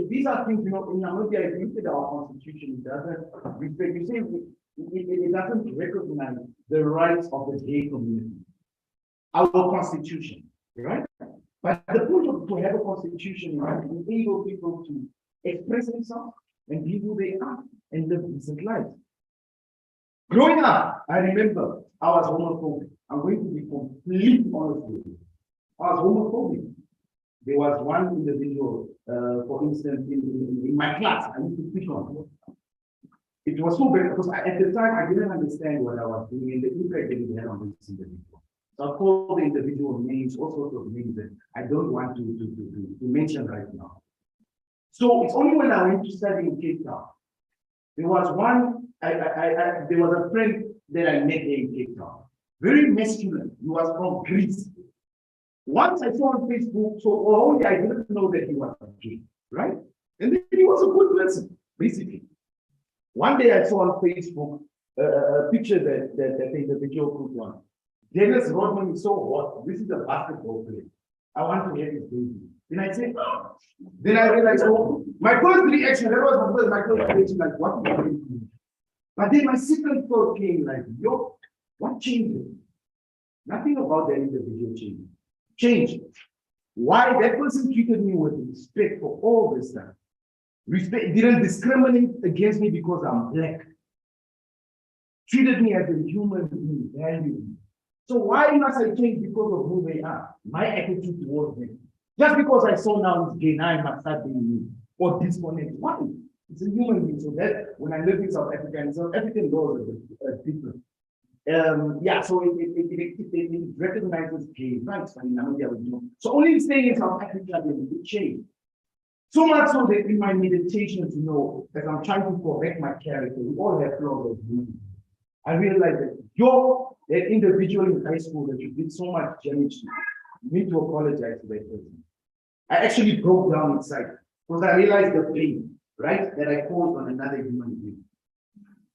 these are things, in Namibia, if you look at our constitution, it doesn't respect, you say it doesn't recognize the rights of the gay community. Our constitution, right? But the point of to have a constitution is to enable people to express themselves and be who they are and live decent lives. Growing up, I remember I was homophobic. I'm going to be completely honest with you. I was homophobic. There was one individual, for instance, in my class, I used to pick on. It was so bad because at the time I didn't understand what I was doing and the impact that it had on this individual. So I called the individual names, all sorts of names that I don't want to mention right now. So it's only when I went to study in Cape Town, there was one, there was a friend that I met in Cape Town. very masculine. He was from Greece. Once I saw on Facebook, so only I didn't know that he was gay, right? And then he was a good person, basically. One day I saw on Facebook a picture that the individual put on. Dennis Rodman is so hot. This is a basketball player. I want to have his baby. Then I said, oh. Then I realized, oh, my first reaction, that was my first reaction, like, what is going on? But then my second thought came like, yo, what changed? Nothing about that individual changed. Why? That person treated me with respect for all this time. Respect, didn't discriminate against me because I'm black. Treated me as a human being, valued me. So why must I change because of who they are? My attitude towards them. Just because I saw now it's gay, now I must start being me or disconnect. Why? It's a human being. So that when I live in South Africa, and South African laws are different. Yeah, so it recognizes gay rights. I mean, so only staying in South Africa will change. So much so that in my meditations, you know, as I'm trying to correct my character, we all have flaws as human. I realized that you're that individual in high school that you did so much damage to. You need to apologize to that person. I actually broke down inside because I realized the pain, right, that I caused on another human being.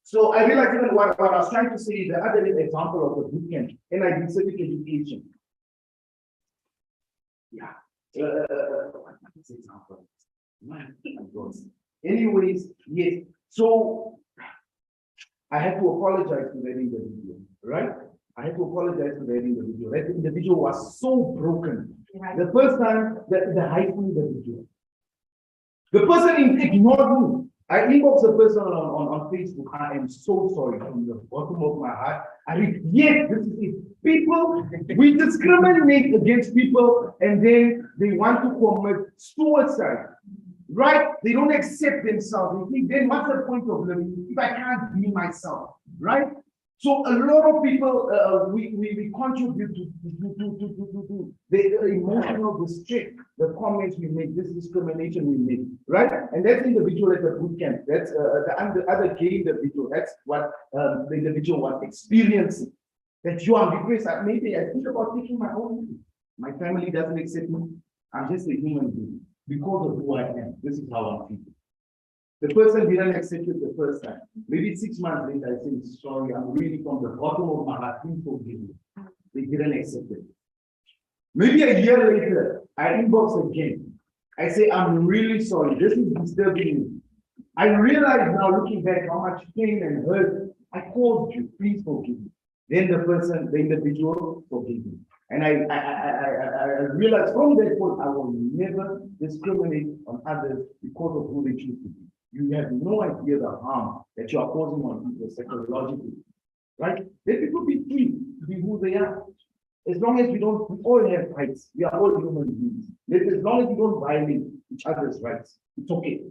So I realized even what I was trying to say, the other example of the boot camp, and I did civic education. Yeah. What's the example? Man, anyways, yes. So I had to apologize to that individual, right? I had to apologize to that individual. That individual was so broken. The first time, the high school individual. The person ignored me. I inboxed the person on Facebook. I am so sorry from the bottom of my heart. I read, yes, this is it. People, we discriminate against people and then they want to commit suicide. Right? They don't accept themselves. They think, then what's the point of living if I can't be myself? Right? So a lot of people, we contribute to the emotional distress, the comments we make, this discrimination we make, right? And that's individual at the boot camp. That's the other gay individual. That's what the individual was experiencing. That you are depressed. Maybe I think about taking my own life. My family doesn't accept me. I'm just a human being. Because of who I am, this is how I'm feeling. The person didn't accept it the first time. Maybe 6 months later, I say, sorry, I'm really from the bottom of my heart, please forgive me. They didn't accept it. Maybe a year later, I inbox again. I say, I'm really sorry, this is disturbing me. I realize now, looking back, how much pain and hurt I caused you, please forgive me. Then the person, the individual, forgive me. And I realized from that point, I will never discriminate on others because of who they choose to be. You have no idea the harm that you are causing on people psychologically, right? Let people be free to be who they are. As long as we all have rights, we are all human beings. As long as we don't violate each other's rights, it's okay.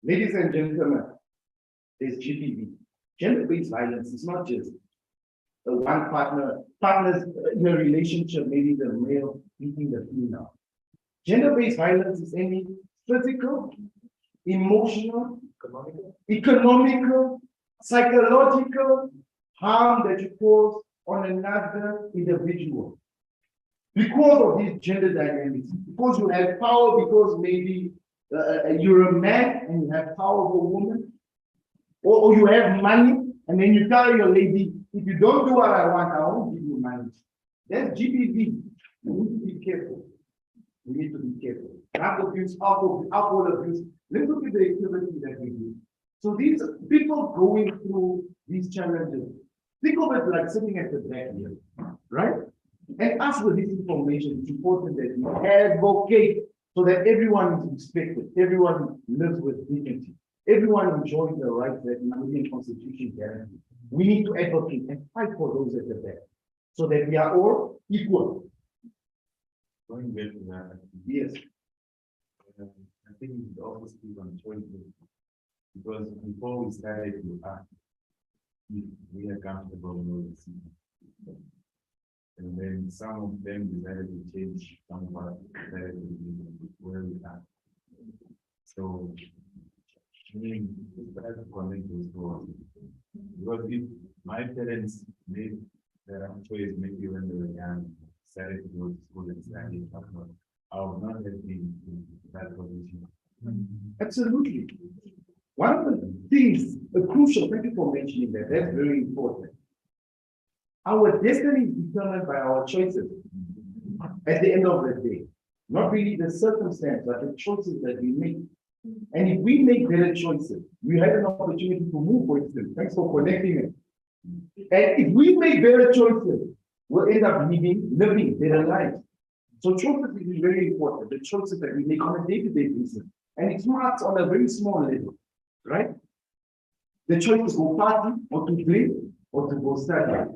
Ladies and gentlemen, there's GBV. Gender-based violence is not just one partners in a relationship, maybe the male beating the female. Gender-based violence is any physical, emotional, economical, psychological harm that you cause on another individual. Because of these gender dynamics, because you have power, because maybe you're a man and you have power over a woman, or you have money and then you tell your lady, if you don't do what I want, I won't give you money. That's GBV. We need to be careful. We need to be careful. Drug abuse, alcohol abuse. Let's look at the activity that we do. So these people going through these challenges, think of it like sitting at the back here, right? And us with this information, it's important that we advocate so that everyone is respected, everyone lives with dignity, everyone enjoys the rights that the Namibian Constitution guarantees. We need to advocate and fight for those at the back so that we are all equal. Going back to that, yes. I think we should also speak on choices because before we started to act, we are comfortable with the system. And then some of them decided to change, some of us decided to be where we are. So, I mean, we try to connect those doors. Because if my parents made their own choice, maybe when they were young, decided to go to school and study, I would not have been in that position. Absolutely. One of the things, the crucial, thank you for mentioning that, that's very important. Our destiny is determined by our choices at the end of the day. Not really the circumstance, but the choices that we make. And if we make better choices, we have an opportunity to move for instance. Thanks for connecting it. And if we make better choices, we'll end up living better lives. So choices is very important. The choices that we make on a day-to-day basis. And it's not on a very small level, right? The choice to go party or to play or to go study.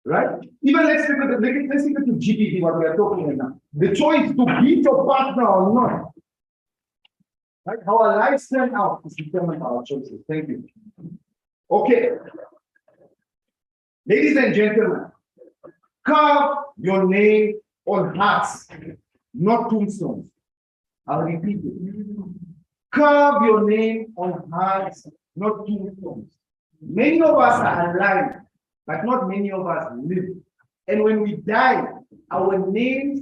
Right? Even let's take it to GBV, what we are talking about. The choice to beat your partner or not. Right? How our lives turn out is determined by our choices. Thank you. Okay. Ladies and gentlemen, carve your name on hearts, not tombstones. I'll repeat it. Carve your name on hearts, not tombstones. Many of us are alive, but not many of us live. And when we die, our names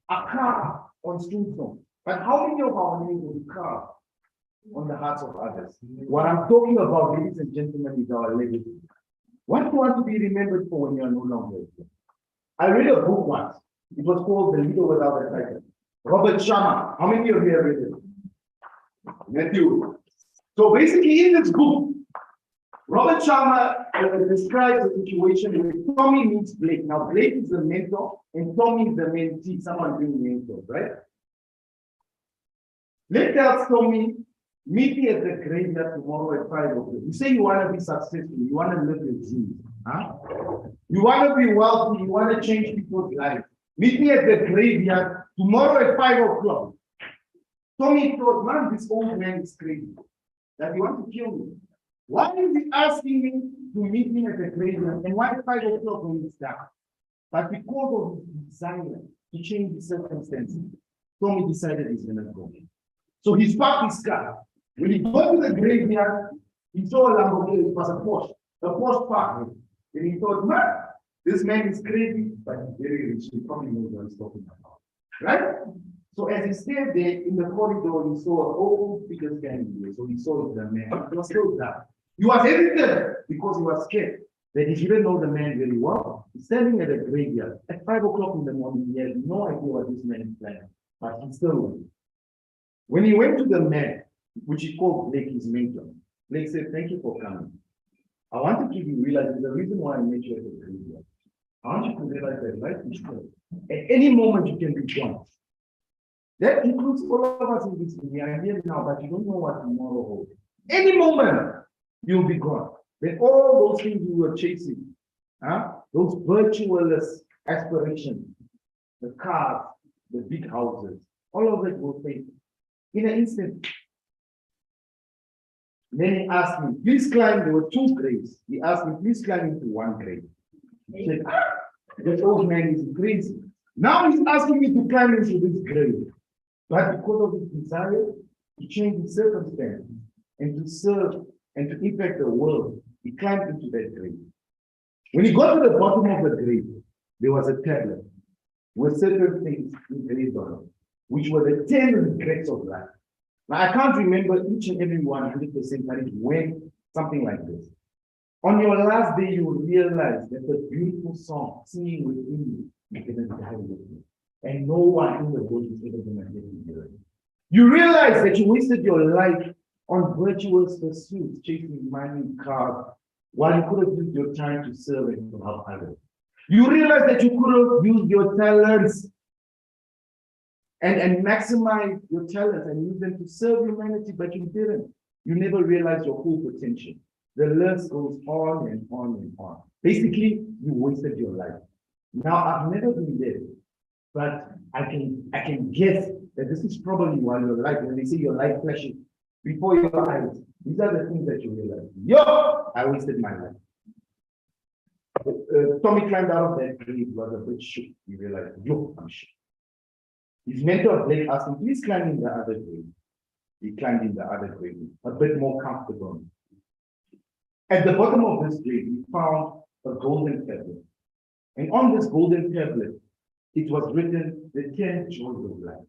are carved on tombstones. But how many of our names will be carved on the hearts of others? What I'm talking about, ladies and gentlemen, is our legacy. What do you want to be remembered for when you are no longer here? I read a book once. It was called The Leader Without a Title. Robert Sharma. How many of you have read it? Matthew. So basically, in this book, Robert Sharma describes a situation where Tommy meets Blake. Now, Blake is the mentor, and Tommy is the mentee, someone being mentored, right? Blake tells Tommy, meet me at the graveyard tomorrow at 5 o'clock. You say you want to be successful, you want to live your dreams. Huh? You want to be wealthy, you want to change people's lives. Meet me at the graveyard tomorrow at 5 o'clock. Tommy thought, man, this old man is crazy. That he wants to kill me. Why is he asking me to meet him at the graveyard? And why at 5 o'clock when it's dark? But because of his desire to change the circumstances, Tommy decided he's going to go. So he parked his car. When he got to the graveyard, he saw a Lamborghini. It was a Porsche. The Porsche parked. And he thought, man, this man is crazy, but he's very rich. He probably knows what he's talking about. Right? So as he stayed there in the corridor, he saw an old figure standing there. So he saw the man. It was still dark. He was hesitant because he was scared that he didn't know the man very well. He's standing at a graveyard at 5 o'clock in the morning. He had no idea what this man is planning, but he still went. When he went to the man, which he called Blake, his mentor, Blake said, "Thank you for coming. I want to give you realize the reason why I met you at the graveyard. I want you to realize that life is short. At any moment you can be gone. That includes all of us in this room. We are here now, but you don't know what tomorrow holds. Any moment you'll be gone. Then all those things you were chasing, those virtuous aspirations, the cars, the big houses, all of it will fade in an instant." Then he asked me, please climb, there were 2 graves. He asked me, please climb into one grave. He said, this old man is crazy. Now he's asking me to climb into this grave. But because of his desire to change his circumstances and to serve and to impact the world, he climbed into that grave. When he got to the bottom of the grave, there was a tablet with certain things engraved on it, which were the 10 regrets of life. Now, I can't remember each and every one 100%, but it went something like this. On your last day, you will realize that the beautiful song singing within you is going to die with you. And no one in the world is ever going to get you hear it. You realize that you wasted your life on virtuous pursuits, chasing money, cars, while you could have used your time to serve and to help others. You realize that you could have used your talents and maximize your talents and use them to serve humanity, but you didn't. You never realized your full potential. The list goes on and on and on. Basically, you wasted your life. Now, I've never been there, but I can guess that this is probably while your life, when they say your life flashes before your eyes, these are the things that you realize. Yo, I wasted my life. Tommy climbed out of that grave, was a bit shook. He realized, yo, I'm shook. His mentor, Blake, asked him, please climb in the other grave. He climbed in the other grave, a bit more comfortable. At the bottom of this grade, we found a golden tablet. And on this golden tablet, it was written, the 10 joys of life.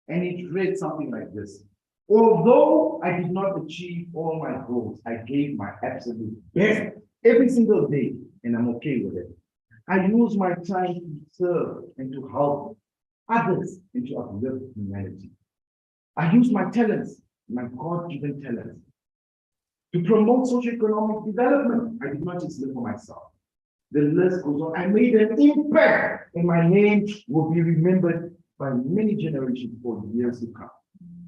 And it read something like this. Although I did not achieve all my goals, I gave my absolute best every single day, and I'm okay with it. I use my time to serve and to help others and to uplift humanity. I use my talents, my God-given talents, to promote socioeconomic development. I did not just live for myself. The list goes on. I made an impact, and my name will be remembered by many generations for years to come.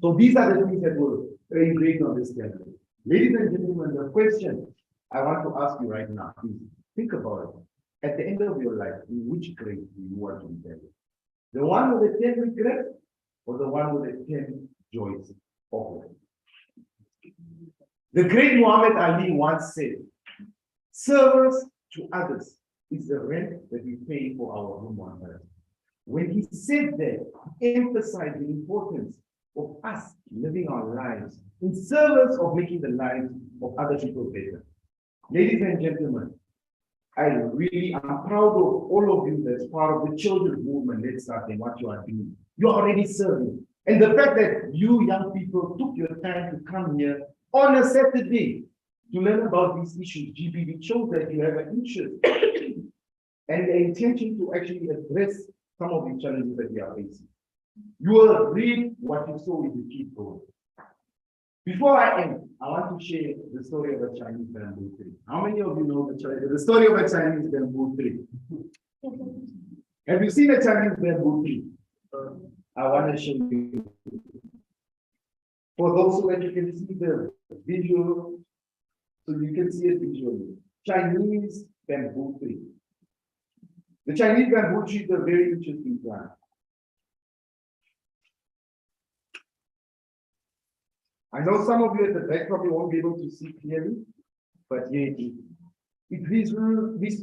So these are the things that were engraved on this tablet. Ladies and gentlemen, the question I want to ask you right now is, think about it. At the end of your life, in which grade do you want to be buried? The one with the 10 regrets, or the one with the 10 joys of life? The great Muhammad Ali once said, service to others is the rent that we pay for our home on earth. When he said that, he emphasized the importance of us living our lives in service of making the lives of other people better. Ladies and gentlemen, I'm proud of all of you that's part of the children's movement. Let's start and what you are doing. You're already serving. And the fact that you young people took your time to come here on a Saturday to learn about these issues, GBV, shows that you have an interest and the intention to actually address some of the challenges that we are facing. You will read what you saw if you keep going. Before I end, I want to share the story of a Chinese bamboo tree. How many of you know the story of a Chinese bamboo tree? Have you seen a Chinese bamboo tree? I want to show you. For those who you can see the visual, so you can see it visually. Chinese bamboo tree. The Chinese bamboo tree is a very interesting plant. I know some of you at the back probably won't be able to see clearly, but here it is. It's these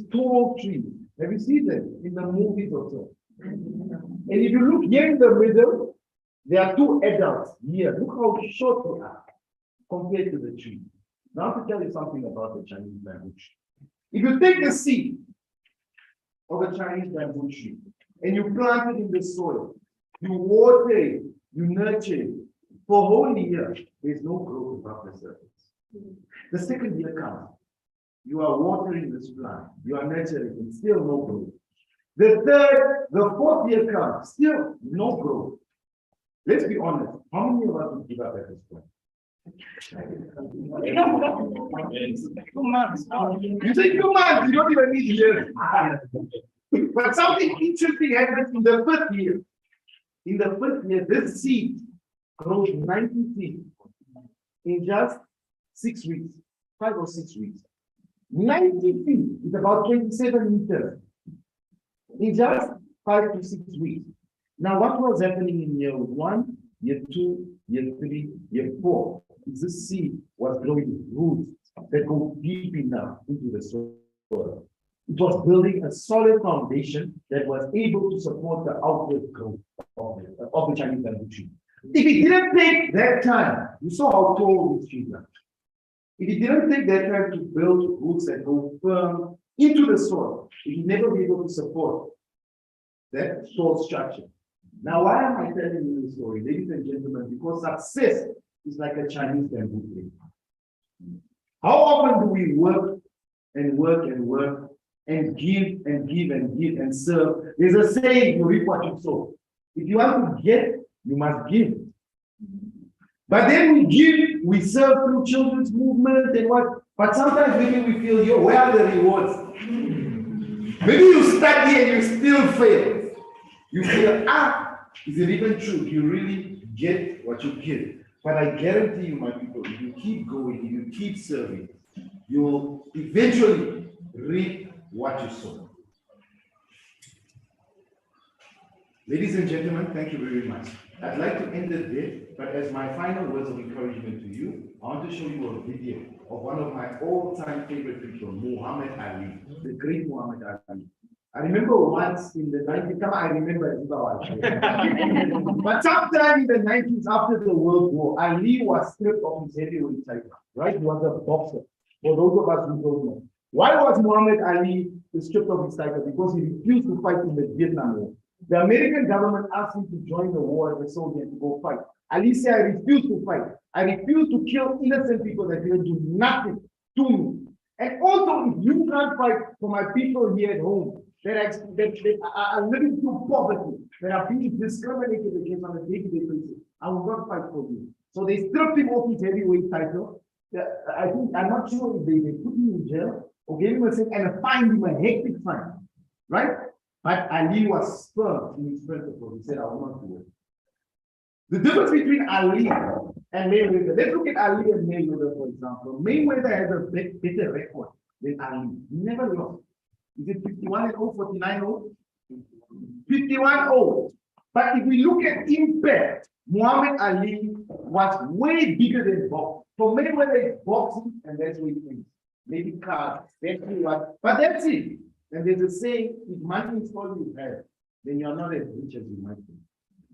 tall trees. Have you seen them in the movies or so? And if you look here in the middle, there are two adults here. Look how short they are compared to the tree. Now to tell you something about the Chinese bamboo tree. If you take the seed of a Chinese bamboo tree and you plant it in the soil, you water it, you nurture it, for a whole year, there's no growth above the surface. The second year comes, you are watering this plant, you are nurturing it, still no growth. The third, the fourth year comes, still no growth. Let's be honest, how many of us would give up at this point? 2 months. You say 2 months, you don't even need years. But something interesting happens in the fifth year. In the fifth year, this seed grows 90 feet in just 6 weeks, 5 or 6 weeks. 90 feet is about 27 meters in just 5 to 6 weeks. Now, what was happening in year 1, year 2, year 3, year 4? Is this seed was growing roots that go deep enough into the soil. It was building a solid foundation that was able to support the outward growth of the Chinese bamboo tree. If it didn't take that time, you saw how tall these trees are. If it didn't take that time to build roots that go firm into the soil, it would never be able to support that soil structure. Now, why am I telling you this story, ladies and gentlemen? Because success is like a Chinese bamboo tree. How often do we work and work and work and give and give and give and serve? There's a saying, you reap what you sow. If you want to get, you must give. But then we give, we serve through children's movement and what, but sometimes maybe we feel, yo, where are the rewards? Maybe you study and you still fail. You feel, is it even true? Do you really get what you give? But I guarantee you, my people, if you keep going, if you keep serving, you will eventually reap what you sow. Ladies and gentlemen, thank you very much. I'd like to end it there, but as my final words of encouragement to you, I want to show you a video of one of my all-time favorite people, Muhammad Ali, the great Muhammad Ali. I remember once in the 90s, I remember it but sometime in the 90s after the World War, Ali was stripped of his heavyweight title, right? He was a boxer. For those of us who don't know. Why was Muhammad Ali stripped of his title? Because he refused to fight in the Vietnam War. The American government asked him to join the war as a soldier to go fight. Ali said, I refuse to fight. I refuse to kill innocent people that didn't do nothing to me. And also, if you can't fight for my people here at home, that are living through poverty, that are being discriminated against on a day-to-day basis, I will not fight for you. So they stripped him of his heavyweight title. I'm not sure if they put him in jail or gave him a sentence and fined him a hectic fine, right? But Ali was firm in his principle. He said, I will not do it. The difference between Ali and Mayweather, let's look at Ali and Mayweather, for example. Mayweather has a better record than Ali. He never lost. Is it 51-0, 49-0? 51-0. But if we look at impact, Muhammad Ali was way bigger than boxing. For Mayweather, it's boxing, and that's what he thinks. Maybe cars, that's what. But that's it. And there's a saying, if money is all you have, then you're not as rich as you might be.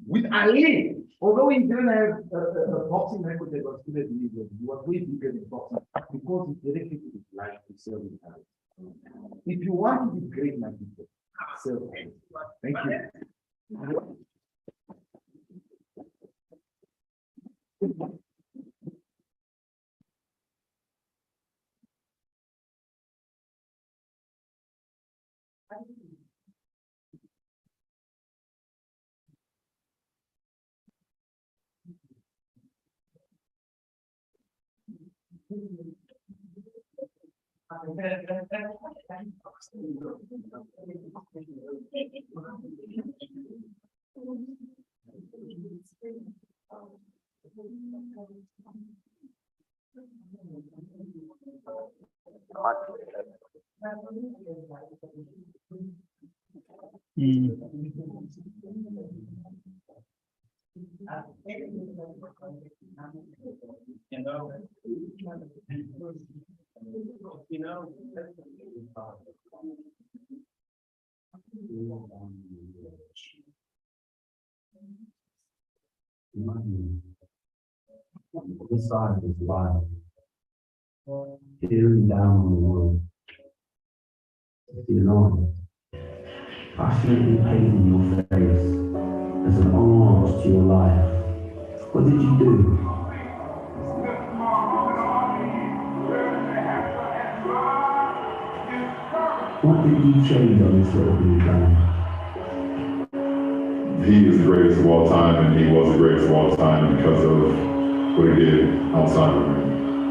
With Ali, although he didn't have a boxing record that was good as he was way bigger than boxing because he dedicated his life to serving others. If you want to be great, my people, serve others. Thank you. This side is life. Tearing down on the world. You know, passionately painting your face as an homage to your life. What did you do? What did you change on this little blue planet? He is the greatest of all time, and he was the greatest of all time because of what he did outside of the ring.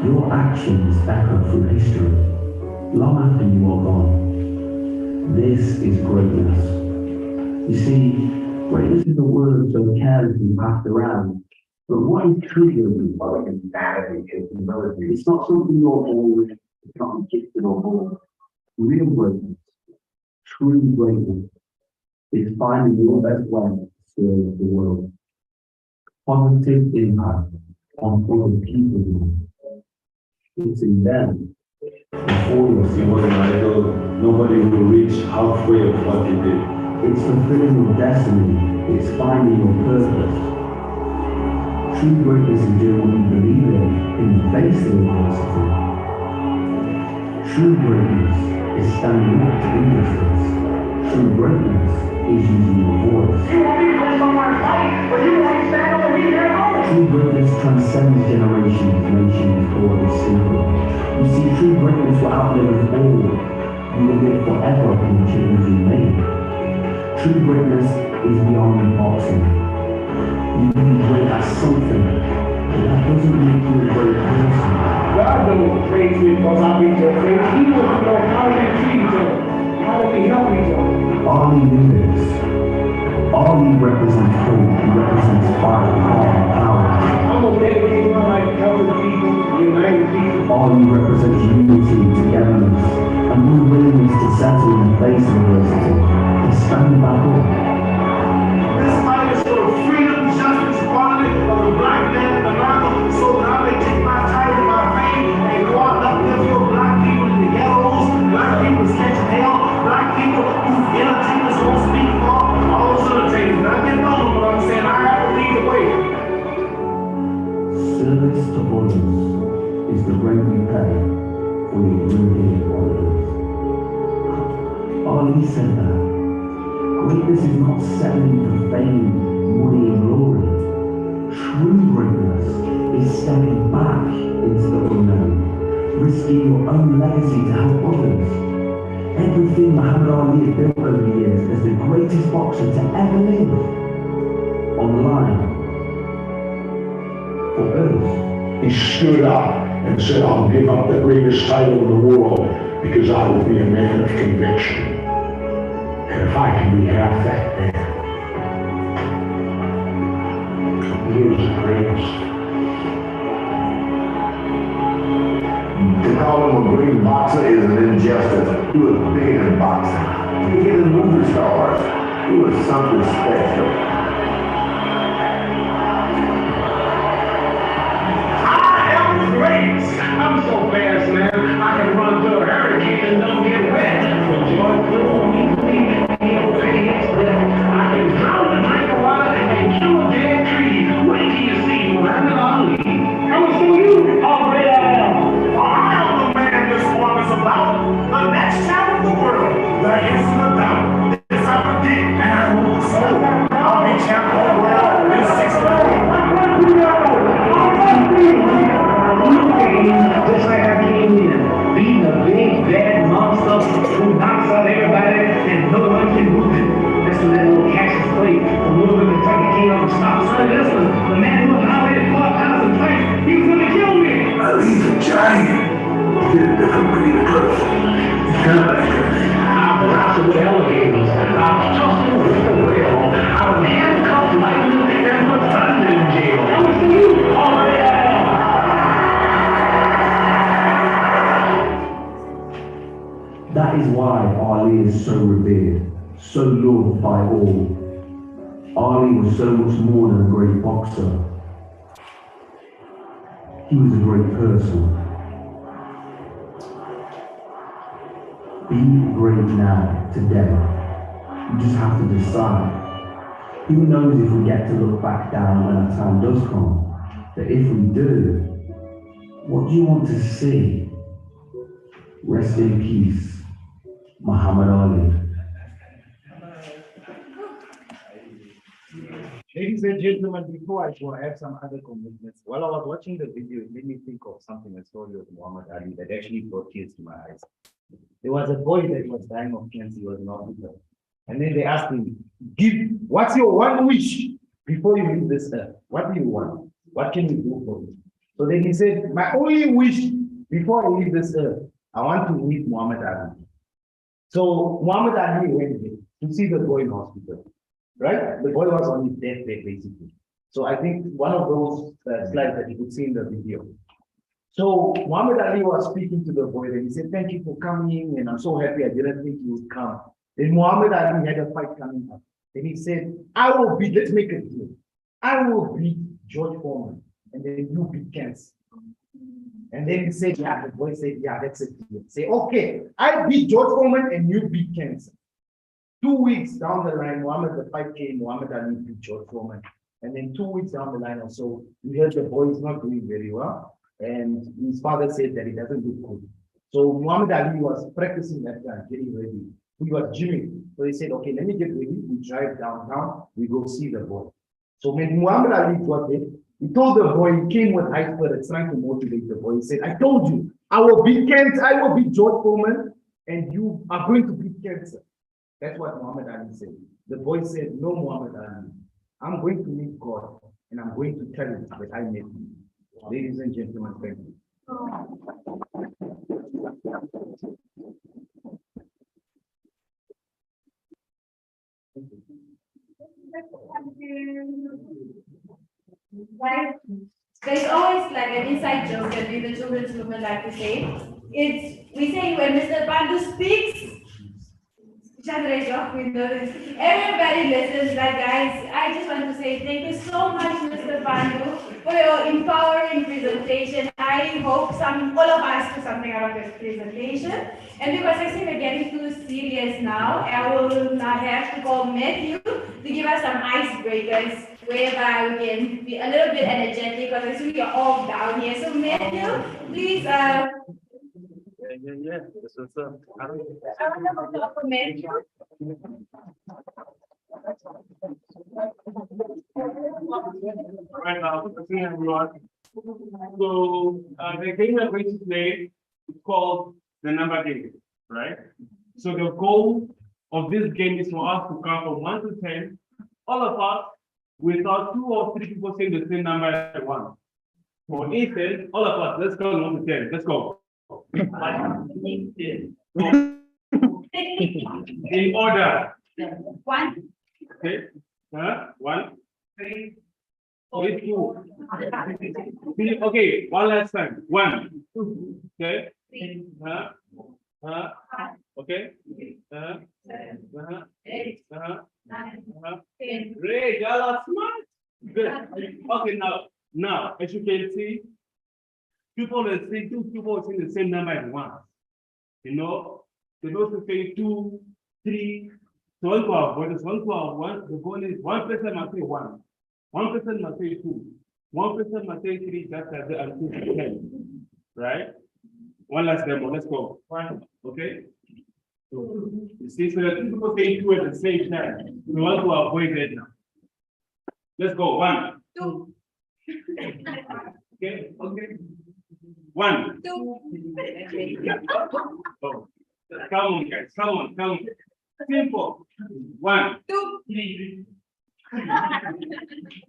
Your actions echo through history, long after you are gone. This is greatness. You see, greatness is a word so carelessly passed around, but what is truly insanity is humility. It's not something you're born with, it's not gifted or born. Real greatness, true greatness, is finding your best way to serve the world. Positive impact on other people. It's in them. Before you see what an idol, nobody will reach halfway of what you did. It's fulfilling your destiny. It's finding your purpose. True greatness is doing what you believe in the face of adversity. True greatness is standing up to injustice. True greatness is using your voice. You want me to play on my fight, but you want to stand up and be there. True greatness transcends generations, nations, or is simple. You see, true greatness will outlive us all. You will live forever in the changes you made. True greatness is beyond boxing. You can be great at something, but that doesn't make you a great person. God don't praise me because I beat your faith. He wants to know how we treat each other, how we help each other. All you do is, all you represent hope, you represent fire, and power. I'm gonna dedicate my life to helping people, uniting people. All you represent unity, togetherness, and your willingness to settle in the face of adversity, and stand back up. This fight is for freedom, justice, equality of the black man and America, so that I may take my time and my pain and go out and uplift your black people in the ghettos, black people catching hell, black people who entertainers won't speak for, all those entertainers. I get on, but I'm really Ali said that greatness is not settling for fame, money, and glory. True greatness is stepping back into the unknown, risking your own legacy to help others. Everything Muhammad Ali has built over the years as the greatest boxer to ever live online for us. He stood up and said, I'll give up the greatest title in the world because I will be a man of conviction. And if I can be half that man, he is the greatest. To call him a great boxer is an injustice. He was bigger than boxing. He was the movie stars. He was something special. Great! I'm so fast, man. I can run through a hurricane and don't get wet. But George Little, I can drown the microwave and kill a dead tree. Wait till you see Muhammad Ali. Coming to you, already I am. I am the man this one is about. The next chapter of the world. There isn't a doubt. This I predict and I will so. I'll be champion of the world in 6 months. Just like I came in, being a big bad monster who knocks out everybody and no one can move it. That's what that little Cassius played. The Louisville Kentucky king on the stop sign. This one, the man who violated 4,000 times, he was gonna kill me. Well, he's a giant. He did a different breed of curse. He's kind of like this. I blasted with alligators. I tussled with the whale. I was handcuffed lightning and put thunder in jail. I was to you already. That is why Ali is so revered, so loved by all. Ali was so much more than a great boxer. He was a great person. Be great now, today. You just have to decide. Who knows if we get to look back down when that time does come? But if we do, what do you want to see? Rest in peace, Muhammad Ali. Ladies and gentlemen, before I go, I have some other commitments. While I was watching the video, it made me think of something I saw with Muhammad Ali that actually brought tears to my eyes. There was a boy that was dying of cancer, he was an officer. And then they asked him, what's your one wish before you leave this earth? What do you want? What can you do for me? So then he said, my only wish before I leave this earth, I want to meet Muhammad Ali. So Muhammad Ali went there to see the boy in hospital, right? The boy was on his deathbed, basically. So I think one of those slides that you could see in the video. So Muhammad Ali was speaking to the boy and he said, thank you for coming and I'm so happy I didn't think you would come. Then Muhammad Ali had a fight coming up. And he said, let's make a deal. I will beat George Foreman and then you beat cancer. And then he said, yeah, the boy said, yeah, that's it. Say, okay, I beat George Foreman and you beat cancer. 2 weeks down the line, the fight came, Muhammad Ali beat George Foreman. And then 2 weeks down the line or so, we heard the boy is not doing very well. And his father said that he doesn't do good. So Muhammad Ali was practicing that time, getting ready. He was gymming. So he said, okay, let me get ready. We drive downtown, we go see the boy. So when Muhammad Ali got there, he told the boy, he came with high spirits, trying to motivate the boy. He said, I told you, I will beat cancer, I will beat George Foreman, and you are going to beat cancer. That's what Muhammad Ali said. The boy said, no, Muhammad Ali, I'm going to meet God, and I'm going to tell you that I met him. Ladies and gentlemen, thank you. Right. There's always like an inside joke that we, the children's movement, like to say. We say when Mr. Pandu speaks, everybody listens. Like guys, I just want to say thank you so much, Mr. Pandu, for your empowering presentation. I hope all of us do something out of this presentation. And because I see we're getting too serious now, I will have to call Matthew to give us some icebreakers, whereby we can be a little bit energetic because I see we are all down here. So Matthew, please. Yeah, this was right now, good afternoon, everyone. So, the game we're going to play is called the number game, right? So the goal of this game is for us to count from 1 to 10, all of us, without 2 or 3 people saying the same number at once. For instance, all of us, let's count 1 to 10. Let's go. In order. 1. Okay. 1, 3, 2. Okay, one last time. 1, 2. Okay. Okay. Great, y'all are smart. Good. Okay, now, as you can see, people are saying 2 people are saying the same number at once. You know, so those who say 2, 3, so one to avoid this, one to avoid, the goal is one person must say 1, one person must say 2, one person must say 3, just as the until 10, right? One last demo, let's go. 1, okay? So, you see, so that people say 2 at the same time. We want to avoid it now. Let's go. 1, 2. Okay, okay. 1, 2. Oh. Come on, guys. Come on. Simple. 1, 2, 3.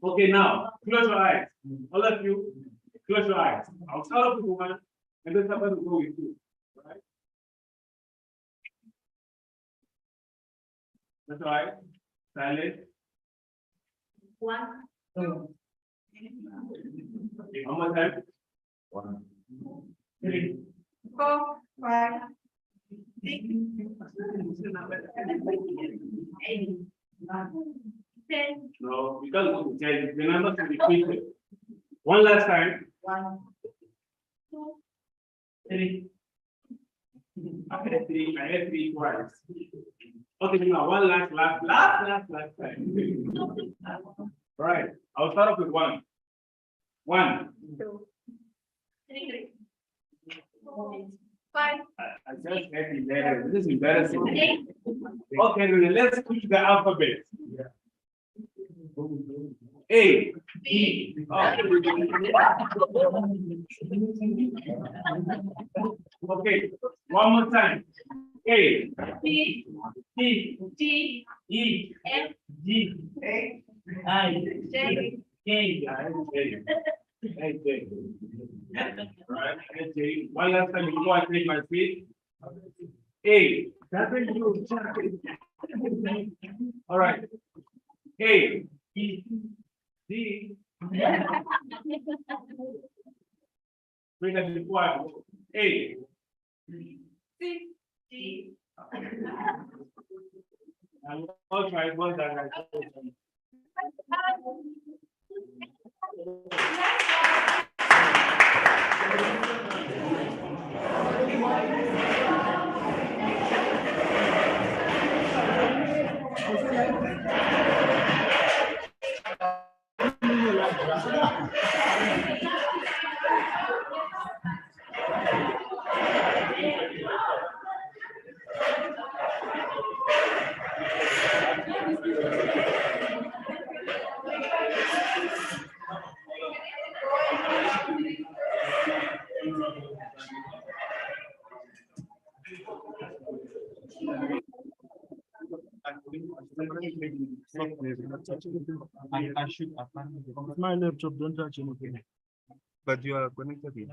Okay, now close your eyes. All of you, close your eyes. I'll start off with 1, and then somebody will go with 2. Right? That's all right. Silent. 1, 2. Okay, one more time. 1, 3, 4, 5, 6, 8, 10. No, we can't go to 10. The number should be quicker. One last time. 1, 2, 3. I had 3 twice. Okay, now one last time. All right, I'll start off with 1. 1. 2, 3, 4, 5. I just had 11. This is embarrassing. Okay, then let's push the alphabet. A, B. Okay, one more time. A, B, C, D, E, F, G, A, I, J, K, right? J. One last time before I take my seat. A. All right. A, B, D. Bring that before I go. A. C, D. I'll try one that I should. My laptop, don't touch anything. But you are connected.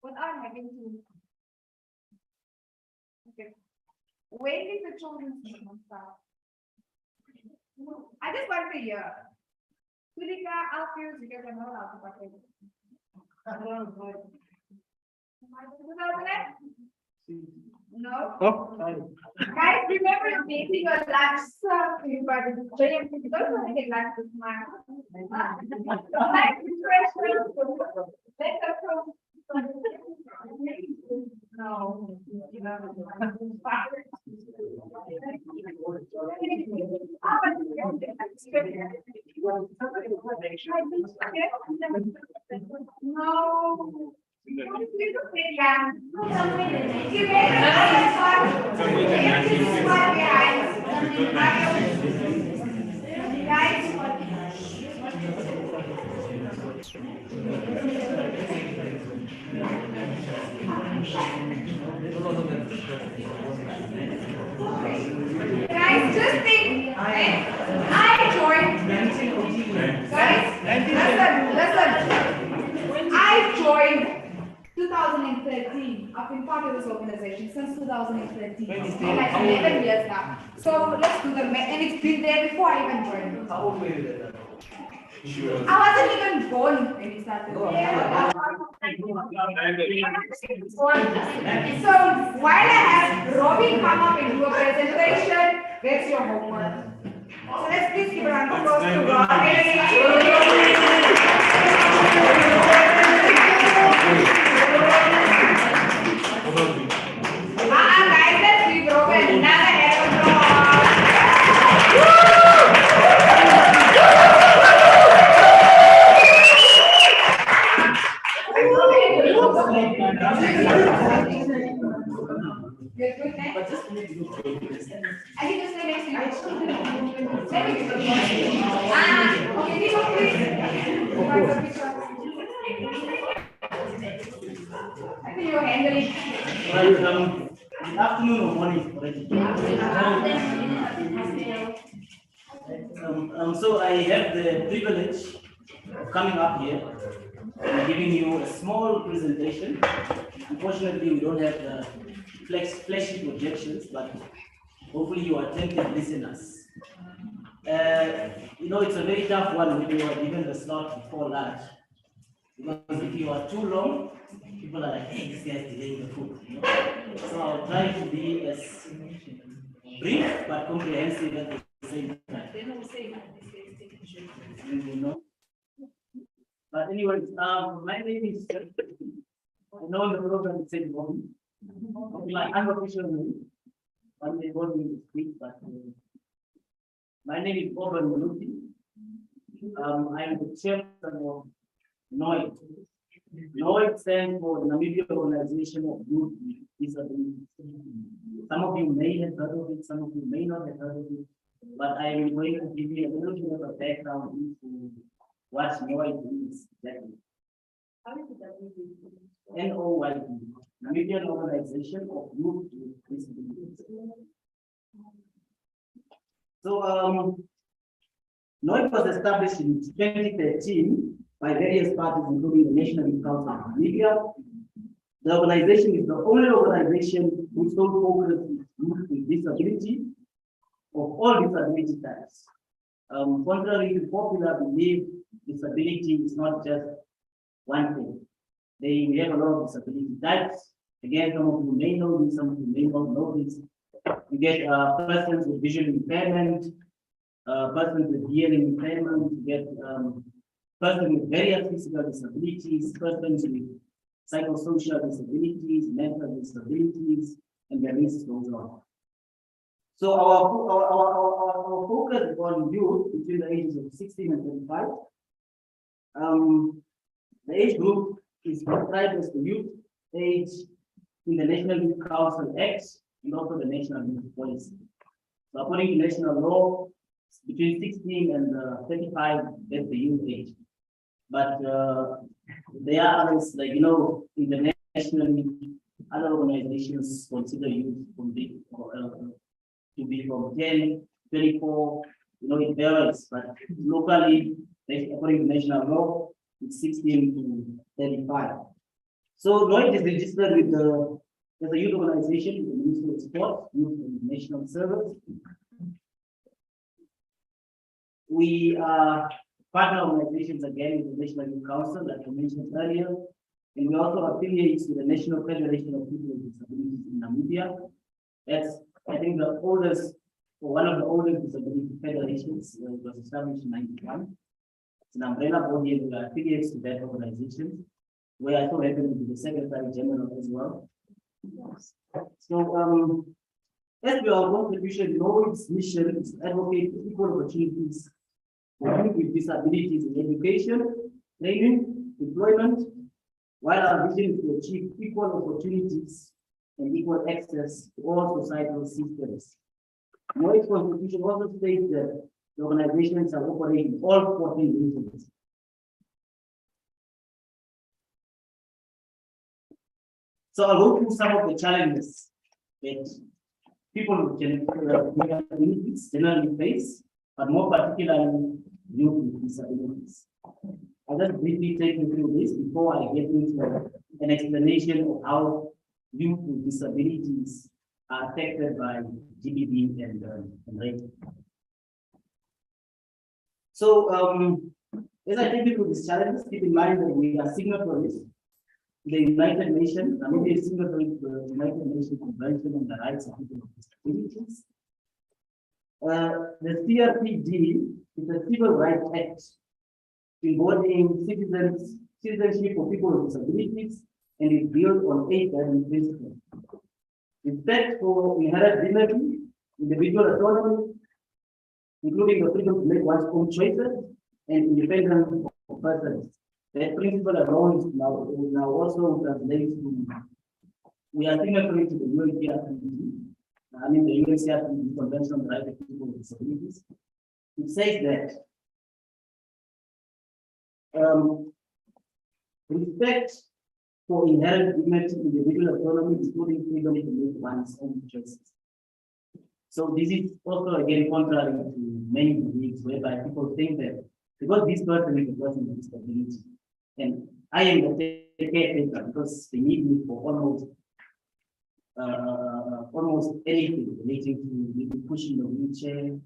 without having to. Okay. When did the children's movement start? I just want to hear. Sulika, Alfius, you guys are not allowed to participate. No. Oh, Guys, remember making your lunch something, but it's very important because when I get lunch with my no. No. Guys, just think, I joined. Guys, listen. I joined 2013. I've been part of this organization since 2013. Like 11 years now. So let's do the math. And it's been there before I even joined. How old were you then? I wasn't even born when it started. So while I have Robin come up and do a presentation, that's your homework. So let's please give a round of applause to Robin. Guys, let's give Robin another hand of applause. You're good, man. I think just say next to you. Okay, people, please. I think you're handling. Good afternoon or morning already. So I have the privilege of coming up here and giving you a small presentation. Unfortunately, we don't have the flashy projections, but hopefully you are attentive listeners. You know, it's a very tough one when you are given the slot before lunch. Because if you are too long, people are like, hey, this guy is delaying the food. You know? So I'll try to be as brief but comprehensive at the same time. You know? But anyways, my name is, I know the program is saying Bobby. My unofficial name, one day Bobby will speak, but my name is Bobby Muluti. I'm the chairman of NOID. NOID stands for the Namibian Organization of Youth with Disabilities. Some of you may have heard of it, some of you may not have heard of it, but I am going to give you a little bit of a background into what NOID is exactly. NOYD, Namibian Organization of Youth with Disabilities. So, NOID was established in 2013 by various parties, including the National Youth Council of Namibia. The organization is the only organization whose sole focus is youth with disability of all disability types. Contrary to popular belief, disability is not just one thing. We have a lot of disability types. Again, some of you may know this, some of you may not know this. You get persons with visual impairment, persons with hearing impairment, you get persons with various physical disabilities, persons with psychosocial disabilities, mental disabilities, and the list goes on. So our focus is on youth between the ages of 16 and 25. The age group is described as the youth age in the National Youth Council Act and also the National Youth Policy. So according to national law, between 16 and 35, that's the youth age. But there are others, like, you know, internationally, other organizations consider youth to be from 10, 24, you know, it varies, but locally, according to national law, it's 16 to 35. So NOIT is registered with as a youth organization, with the Ministry of Sport, Youth and National Service. We are partner organizations again with the National Youth Council, like I mentioned earlier, and we also affiliate with the National Federation of People with Disabilities in Namibia. That's, I think, the oldest, or one of the oldest disability federations. It was established in 1991. It's an umbrella body, and we are affiliates to that organization, where I so happen to be the Secretary General as well. So, as we our contribution, its mission is to advocate equal opportunities for people with disabilities in education, training, employment, while our vision is to achieve equal opportunities and equal access to all societal systems. NOIT's constitution also states that the organizations are operating in all 14 regions. So I'll go through some of the challenges that people with disabilities generally face, but more particularly youth with disabilities. I'll just briefly take you through this before I get into an explanation of how youth with disabilities are affected by GBV and rape. So, as I take you through these challenges, keep in mind that we are signatories the United Nations, Namibia is signatory to the United Nations Convention on the Rights of People with Disabilities. The CRPD is a civil rights act embodying citizenship for people with disabilities and is built on 8 guiding principles. Respect for inherent dignity, individual autonomy, including the freedom to make one's own choices and independence of persons. That principle alone is now also translates to, we are signatory to the UNCRPD, the UNCRPD Convention on the Rights of People with Disabilities. It says that respect for inherent dignity, individual autonomy, including freedom to make one's own choices. So this is also again contrary to many beliefs whereby people think that because this person is a person with disability, and I am the caretaker because they need me for almost anything relating to maybe pushing the wheelchair,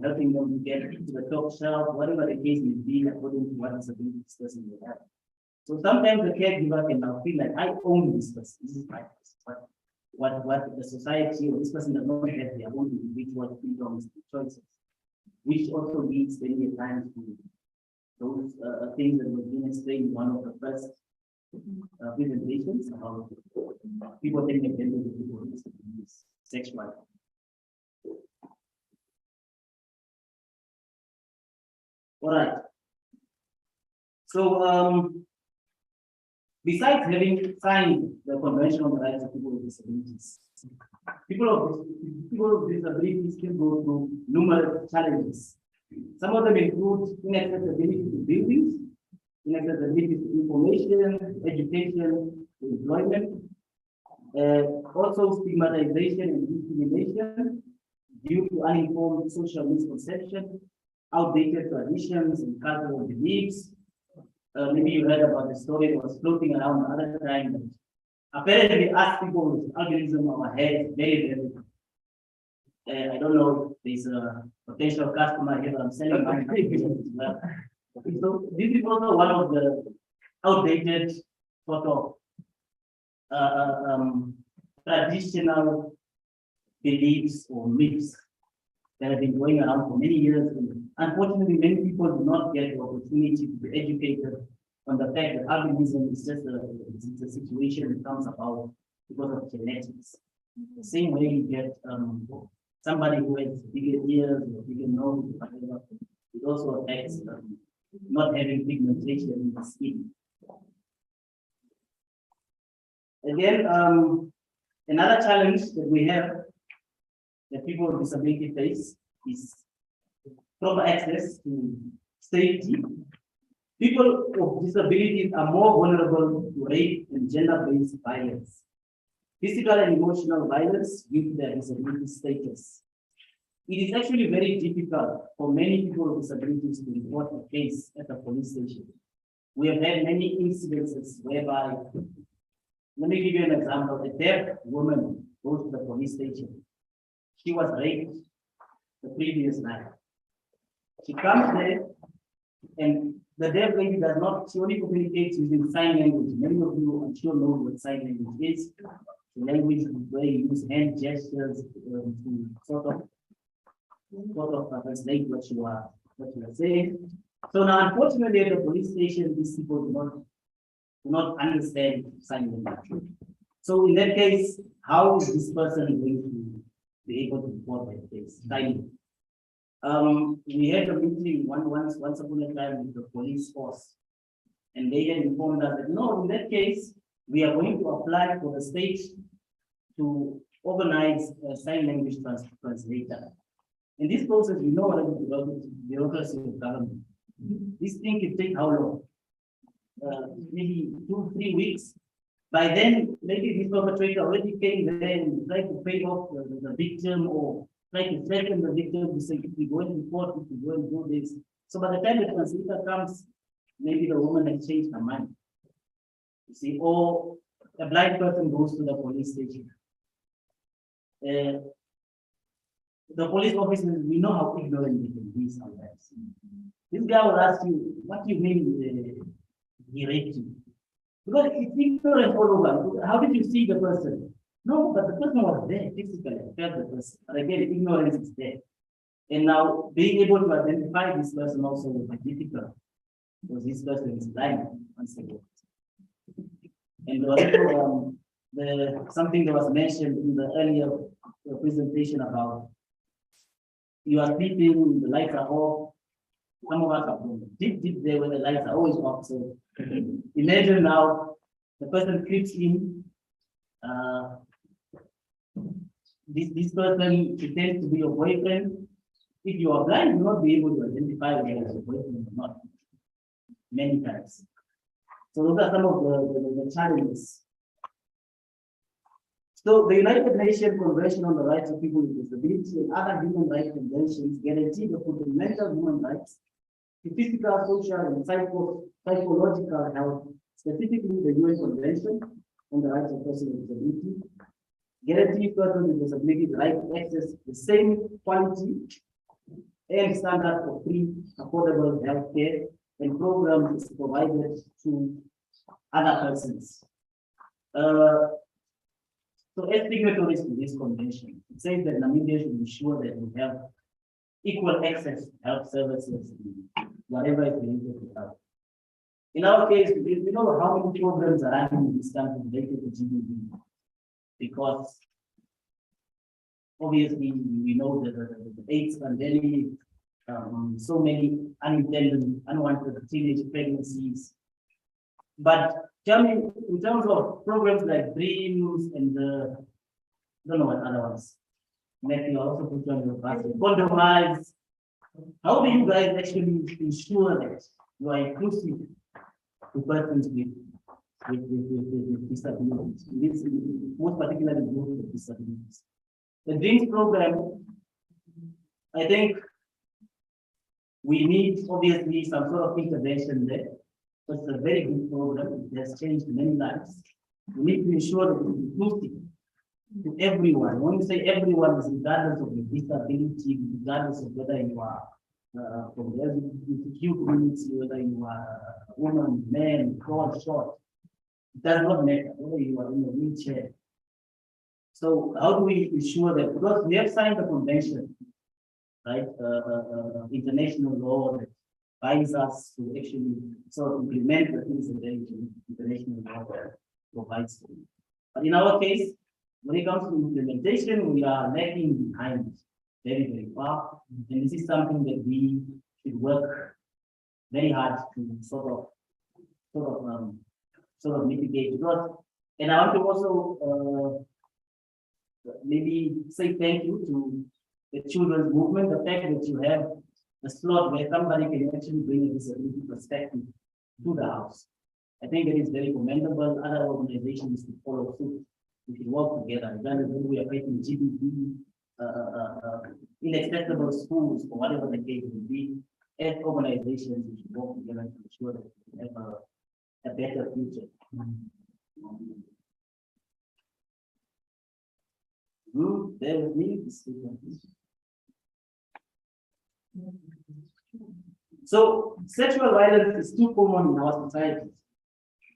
helping them to get to the top shelf, whatever the case may be, according to what disability this person will have. So sometimes the caregiver can now feel like I own this person. This is my person. What the society or this person does not have their own individual freedoms and choices, which also leads many times to those things that were being explained in one of the first presentations about people taking advantage of people with disabilities sexually. All right. So besides having signed the Convention on the Rights of People with Disabilities, people with disabilities still go through numerous challenges. Some of them include inaccessibility to buildings, inaccessibility to information, education, employment, also stigmatization and discrimination due to uninformed social misconception, outdated traditions and cultural beliefs. Maybe you heard about the story that was floating around the other time that apparently us people with albinism our head very, very I don't know if there's a potential customer here, but I'm selling my as well. So this is also one of the outdated sort of traditional beliefs or myths that have been going around for many years. And unfortunately, many people do not get the opportunity to be educated on the fact that albinism is just a situation that comes about because of genetics. The same way you get somebody who has bigger ears or bigger nose, whatever, it also affects not having pigmentation in the skin. Again, another challenge that we have that people with disability face is proper access to safety. People with disabilities are more vulnerable to rape and gender-based violence, physical and emotional violence due to their disability status. It is actually very difficult for many people with disabilities to report a case at a police station we have had many incidences whereby, let me give you an example. A deaf woman goes to the police station. She was raped the previous night. She comes there and the deaf lady does not, she only communicates using sign language. Many of you, I'm sure, know what sign language is. The language where you use hand gestures to sort of translate what you are saying. So now, unfortunately, at the police station, these people do not understand sign language. So in that case, how is this person going to be able to report that case? We had a meeting once upon a time with the police force, and they had informed us that no, in that case, we are going to apply for the state to organize a sign language translator. In this process, we know what the bureaucracy of government. This thing can take how long? Maybe 2-3 weeks. By then, maybe this perpetrator already came there and tried to pay off the victim or try to threaten the victim to say, if we go and report, if we go and do this. So by the time the translator comes, maybe the woman has changed her mind. You see, or a blind person goes to the police station. The police officers, we know how ignorant they can be sometimes. This guy will ask you, what do you mean he raped you? Because it's ignorant all over. How did you see the person? No, but the person was there physically, I felt the person. But again, ignorance is there. And now being able to identify this person also will be difficult because this person is blind once again. And also something that was mentioned in the earlier presentation about you are sleeping, the lights are off. Some of us are deep there where the lights are always off. So imagine now the person creeps in. This person pretends to be your boyfriend. If you are blind, you will not be able to identify whether it's your boyfriend or not. Many times. So those are some of the challenges. So the United Nations Convention on the Rights of People with Disabilities and other human rights conventions guarantee the fundamental human rights to physical, social, and psychological health, specifically the UN Convention on the Rights of Persons with Disability, guarantee persons with disability the right to access the same quality and standard of free, affordable health care and programs provided to other persons. So as signatories to this convention, it says that Namibia should ensure that we have equal access to health services, whatever is related to health. In our case, we know how many programs are running in this country related to GBV, because obviously we know that the AIDS pandemic, so many unintended, unwanted teenage pregnancies. But tell me, in terms of programs like Dreams and I don't know what other ones, maybe also put on your basket, Condomize. How do you guys actually ensure that you are inclusive to persons with disabilities? This most particularly groups with disabilities. The Dreams program, I think we need obviously some sort of intervention there. It's a very good program. It has changed many lives. We need to ensure that it's inclusive to everyone. When we say everyone, is regardless of your disability, regardless of whether you are from the LGBTQ community, whether you are a woman, man, tall, short. It does not matter whether you are in a wheelchair. So how do we ensure that? Because we have signed the convention, right? International law that binds us to actually sort of implement the things that the international law provides. But in our case, when it comes to implementation, we are lagging behind very, very far. And this is something that we should work very hard to sort of mitigate. Because, and I want to also maybe say thank you to the children's movement, the fact that you have a slot where somebody can actually bring a disability perspective to the house. I think it is very commendable. Other organizations to follow suit. We should work together. We are creating GBV, inaccessible schools, or whatever the case will be. As organizations, we should work together to ensure that have a better future. There with me. So sexual violence is too common in our society.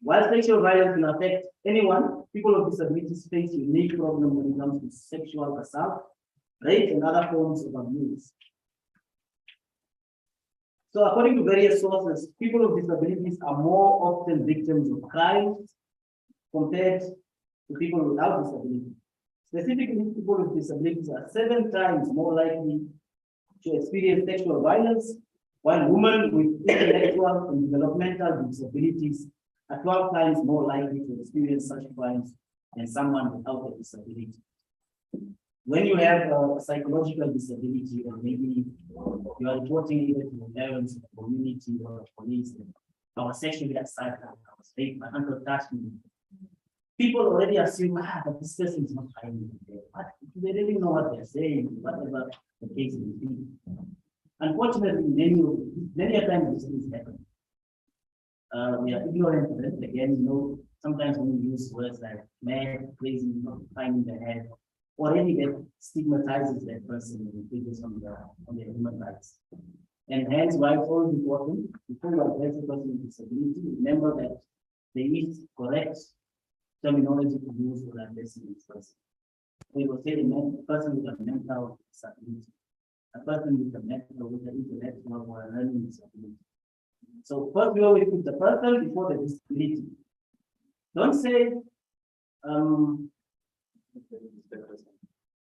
While sexual violence can affect anyone, people with disabilities face unique problems when it comes to sexual assault, rape, and other forms of abuse. So according to various sources, people with disabilities are more often victims of crimes compared to people without disability. Specifically, people with disabilities are 7 times more likely to experience sexual violence, while women with intellectual and developmental disabilities are 12 times more likely to experience such crimes than someone without a disability. When you have a psychological disability, or maybe you are reporting either to your parents, the community, or the police, I was sexually assaulted, I was raped, my uncle touched me. People already assume, that this person is not fine. But they really know what they're saying, whatever the case may be. Unfortunately, many a times these things happen. We are ignorant of it. Again, sometimes when we use words like mad, crazy, finding the head, already that stigmatizes that person and figures on their human rights. And hence why it's always important, before you address a person with disability, remember that there is correct terminology to use for addressing this person. We will say a person with a mental disability, a person with an intellectual or a learning disability. So first we always put the person before the disability. Don't say,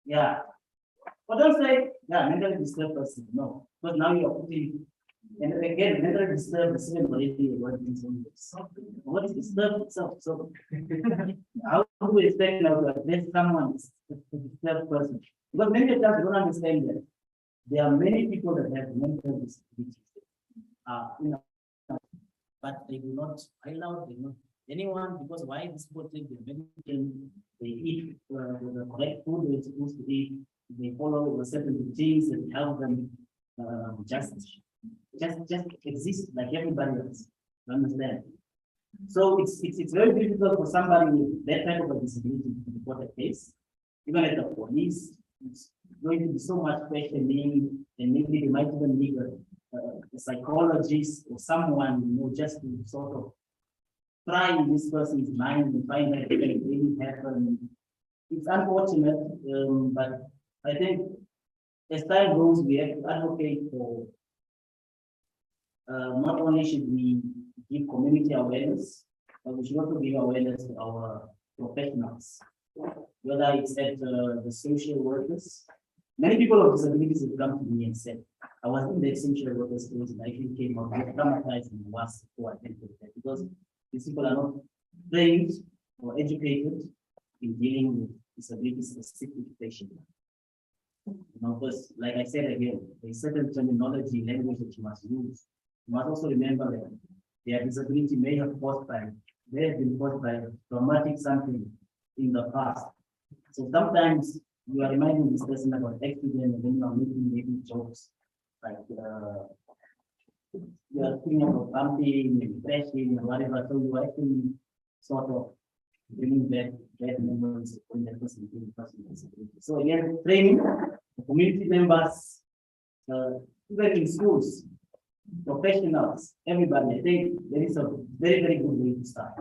yeah. But don't say, yeah, mentally disturbed person. No, because now you are putting, and again, mentally disturbed is already a word in some ways. What is disturbed itself? So, how do we expect now to address someone, a disturbed person? Because many of us don't understand that there are many people that have mental disabilities, but they do not file out, they not anyone, because why this people take their medication, they eat the correct food they're supposed to eat, they follow the certain routines that help them just exist like everybody else. You understand? So it's very difficult for somebody with that type of a disability to report a case, even at the police. It's going to be so much questioning, and maybe they might even need a psychologist or someone, just to sort of try in this person's mind and find out what really happened. It's unfortunate, but I think as time goes, we have to advocate for not only should we give community awareness, but we should also give awareness to our professionals, whether it's at the social workers. Many people with disabilities have come to me and said, I was in the social workers course and I actually came out traumatized and was so attended that because these people are not trained or educated in dealing with disability specific patients. Because like I said again, there's certain terminology, language that you must use. You must also remember that their disability may have been caused by traumatic something in the past. So sometimes you are reminding this person about accident and then you are making jokes like you are thinking about bumping and crashing and whatever. So you actually sort of bringing back bad memories when that person is with disability. So again, training the community members, even in schools, professionals, everybody. I think there is a very, very good way to start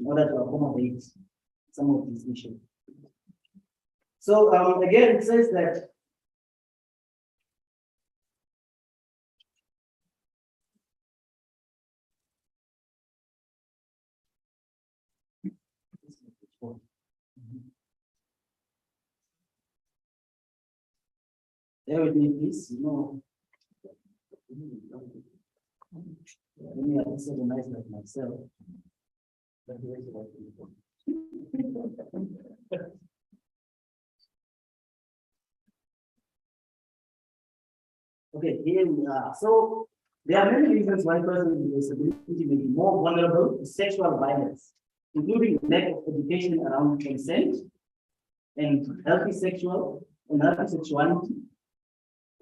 in order to accommodate some of these issues. So again, it says that there with me, please, let me organize like myself. Okay, here we are. So there are many reasons why persons with disability may be more vulnerable to sexual violence, including lack of education around consent and healthy sexuality.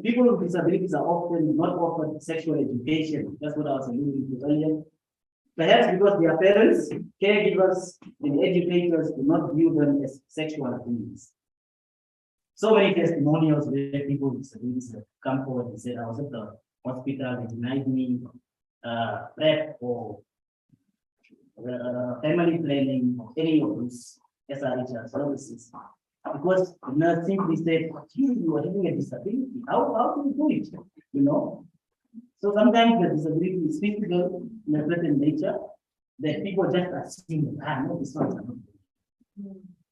People with disabilities are often not offered sexual education. That's what I was alluding to earlier. Perhaps because their parents, caregivers, and educators do not view them as sexual beings. So many testimonials where people with disabilities have come forward and said, I was at the hospital, they denied me PrEP or family planning or any of those SRHR services. Because the nurse simply said, you are having a disability. How do you do it? You know? So sometimes the disability is physical in a certain nature that people just assume, no, this one's not.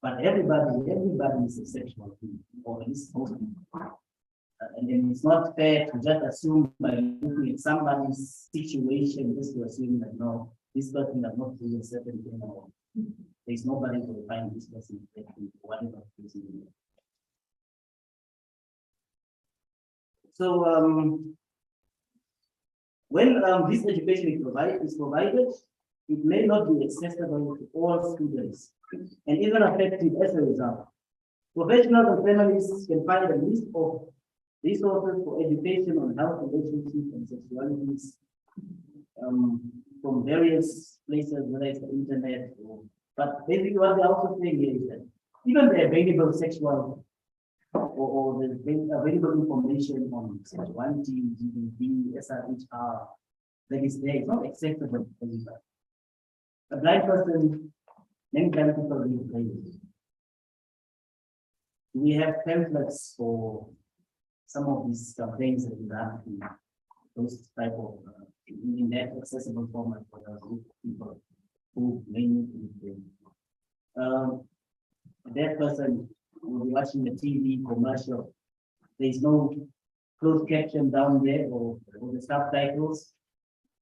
But everybody is a sexual being, or at least most people. And then it's not fair to just assume by looking at somebody's situation, just to assume that no, this person does not do a certain thing, or there's nobody to find this person whatever is in there. So when this education is provided, it may not be accessible to all students and even effective as a result. Professionals and families can find a list of resources for education on health, relationships, and sexualities from various places, whether it's the internet. But basically, what they're also saying here is that even the available sexual or the available information on sexuality, GBV, SRHR, that is there, it's not accessible to everybody. A blind person, many times people read braille. We have pamphlets for some of these campaigns that we run in those type of in that accessible format for the group of people who may need to. That person will be watching the TV commercial. There is no closed caption down there or the subtitles,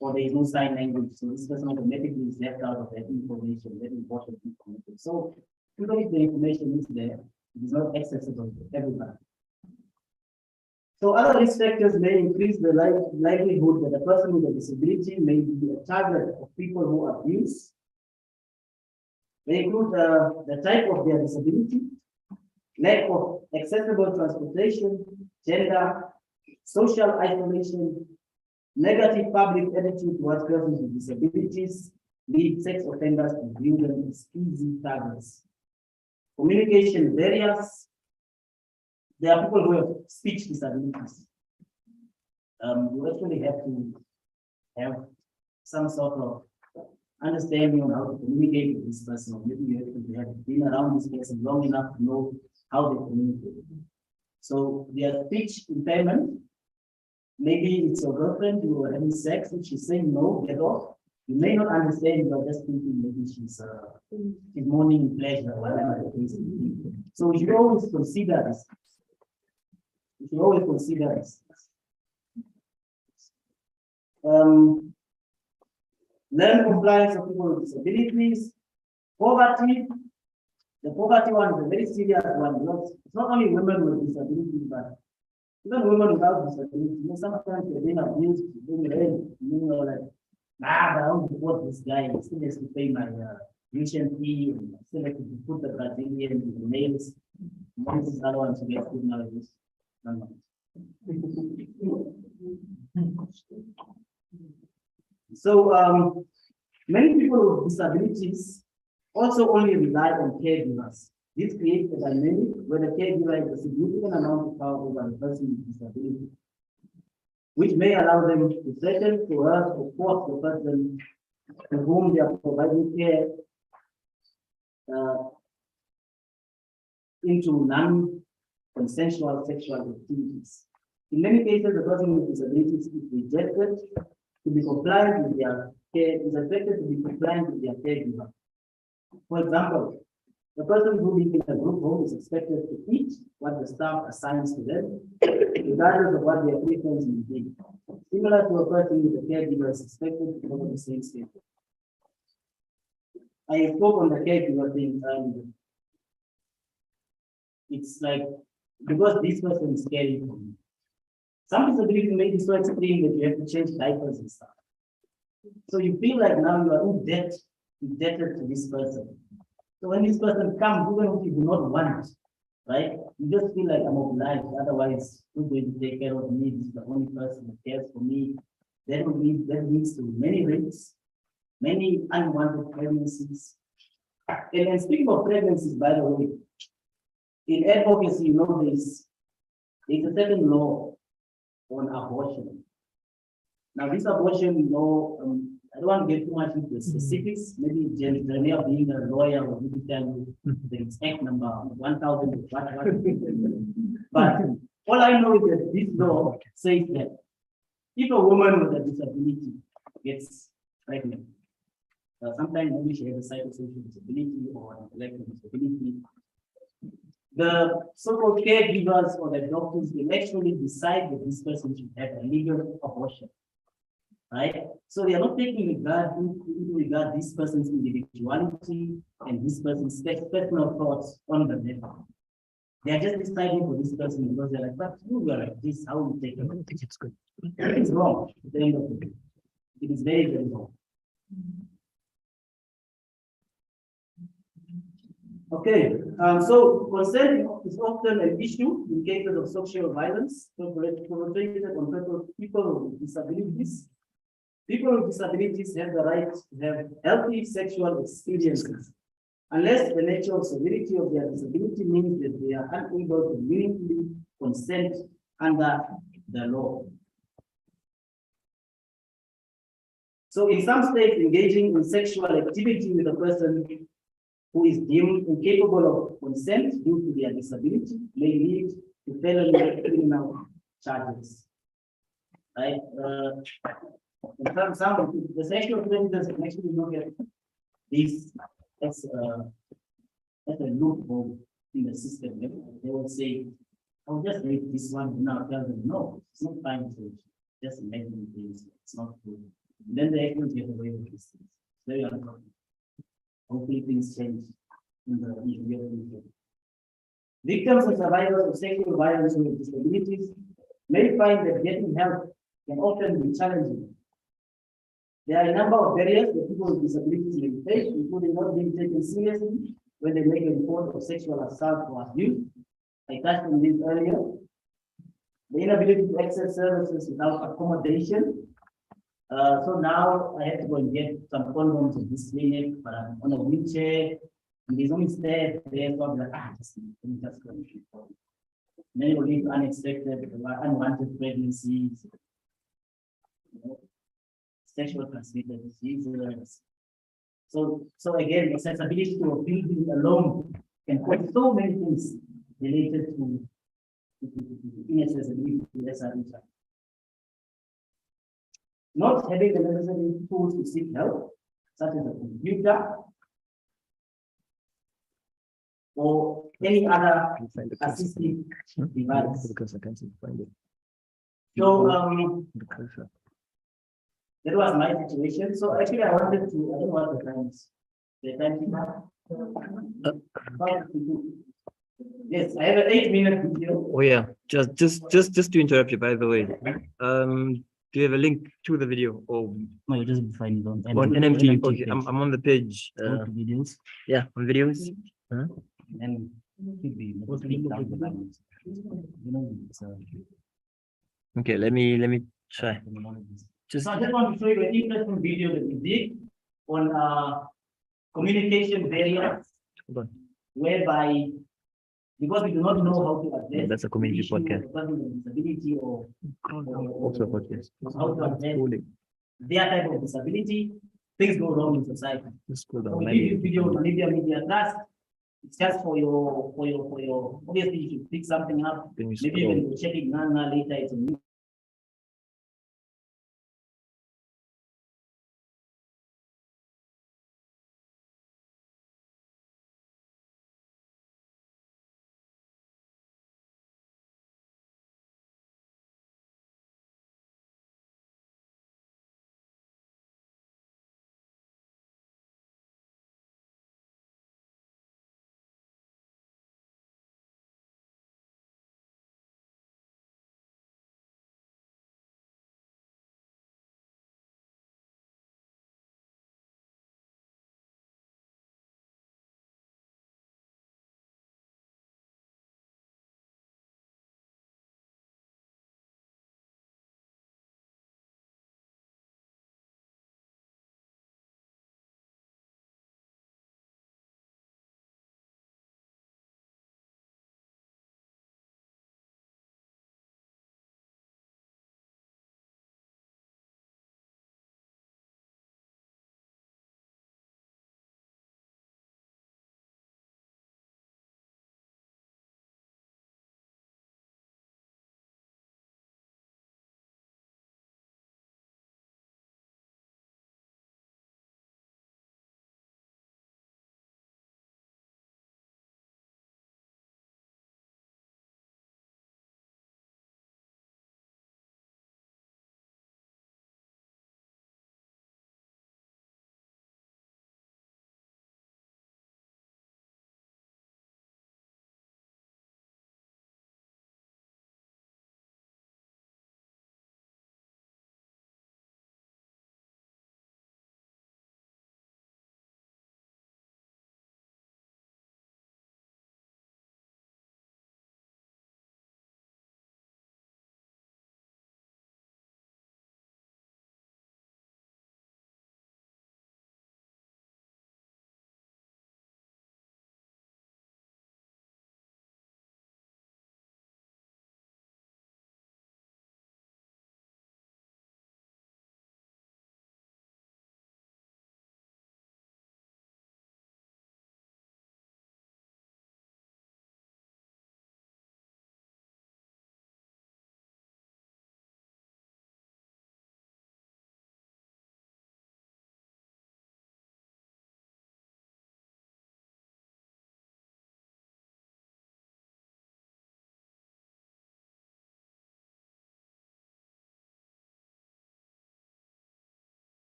or there is no sign language. So this person automatically is left out of that information, that important information. So even if the information is there, it is not accessible to everybody. So other risk factors may increase the likelihood that a person with a disability may be a target of people who abuse. They include the type of their disability, lack of accessible transportation, gender, social isolation, negative public attitude towards persons with disabilities, lead sex offenders to view them as easy targets. Communication barriers. There are people who have speech disabilities. You actually have to have some sort of understanding on how to communicate with this person, or maybe you have been around this person long enough to know how they communicate. So their speech impairment, maybe it's your girlfriend, you are having sex, and she's saying no, get off. You may not understand, but just thinking maybe she's mourning pleasure, whatever the case may be. So you should always consider this. You should always consider this. Learn compliance of people with disabilities, poverty. The poverty one is a very serious one. Because it's not only women with disabilities, but even women without disabilities. You know, sometimes they're being abused, like, but I don't support this guy. I still has to pay my tuition fee, and I still have to put the Brazilian in the nails. This is other one to get good nowadays. So many people with disabilities also only rely on caregivers. This creates a dynamic where the caregiver has a significant amount of power over the person with disability, which may allow them to threaten, coerce, or force the person to whom they are providing care into non-consensual sexual activities. In many cases, the person with disabilities is rejected to be compliant with their care, is expected to be compliant with their caregiver. For example, the person who lives in a group home is expected to eat what the staff assigns to them, regardless of what their preference may be. Similar to a person with a caregiver is expected to follow the same schedule. I spoke on the caregiver thing, and it's like, because this person is caring for me. Some disability may be so extreme that you have to change diapers and stuff. So you feel like now you are indebted to this person. So when this person comes, even if you do not want it, right? You just feel like I'm obliged, otherwise who's going to take care of me? This is the only person that cares for me. That leads to many risks many unwanted pregnancies. And then speaking of pregnancies, by the way, in advocacy, you know, there's a certain law on abortion. Now, this abortion law, I don't want to get too much into the specifics. Maybe Jeremiah being a lawyer will maybe tell you the exact number, 1,000, but all I know is that this law says that if a woman with a disability gets pregnant, sometimes maybe she has a psychosocial disability or an intellectual disability, the so-called caregivers or the doctors will actually decide that this person should have a legal abortion. Right? So they are not taking into regard this person's individuality and this person's personal thoughts on the matter. They are just deciding for this person because they're like, but you are like this, how will you take it? I don't think it's good. It's wrong at the end of the day. It is very, very wrong. Okay, so consent is often an issue in cases of sexual violence perpetrated on people with disabilities. People with disabilities have the right to have healthy sexual experiences, unless the nature or severity of their disability means that they are unable to meaningfully consent under the law. So in some states, engaging in sexual activity with a person who is deemed incapable of consent due to their disability may lead to felony criminal charges. Right? Some of the sexual offenders can actually look at this as a loophole in the system. They will say, "I'll just read this one now." Tell them, "No, it's not fine to just imagine things. It's not true." Then they actually get away with these things. Very unfortunate. Hopefully, things change in the near future. Victims and survivors of sexual violence with disabilities may find that getting help can often be challenging. There are a number of barriers that people with disabilities may face, including not being taken seriously when they make a report of sexual assault or abuse. I touched on this earlier. The inability to access services without accommodation. So now I have to go and get some condoms in this clinic, but I'm on a wheelchair, and there's only stairs there, so I'm like, just go. Many will lead to unexpected, unwanted pregnancies. Sexual transmitted diseases. So again, accessibility to a building alone can cause so many things related to inaccessibility to SRH. Not having the necessary tools to seek help, such as a computer or any other assistive device. Because I can't find it. So that was my situation. So actually, I wanted to, I don't know what the time is. The time yes, I have an 8-minute video. Oh yeah, just to interrupt you, by the way. Do you have a link to the video? Or no, you just find it on NMT. Okay, I'm on the page. Videos. Yeah, on videos. And could be Okay, let me try. So I just want to show you an interesting video that we did on communication barriers, whereby because we do not know how to address that's a community podcast. Disability or Also podcast. how to address their type of disability, things go wrong in society. Scroll So down. we did this video on media class. It's just for your obviously you should pick something up. Then you Maybe you can check it later. It's a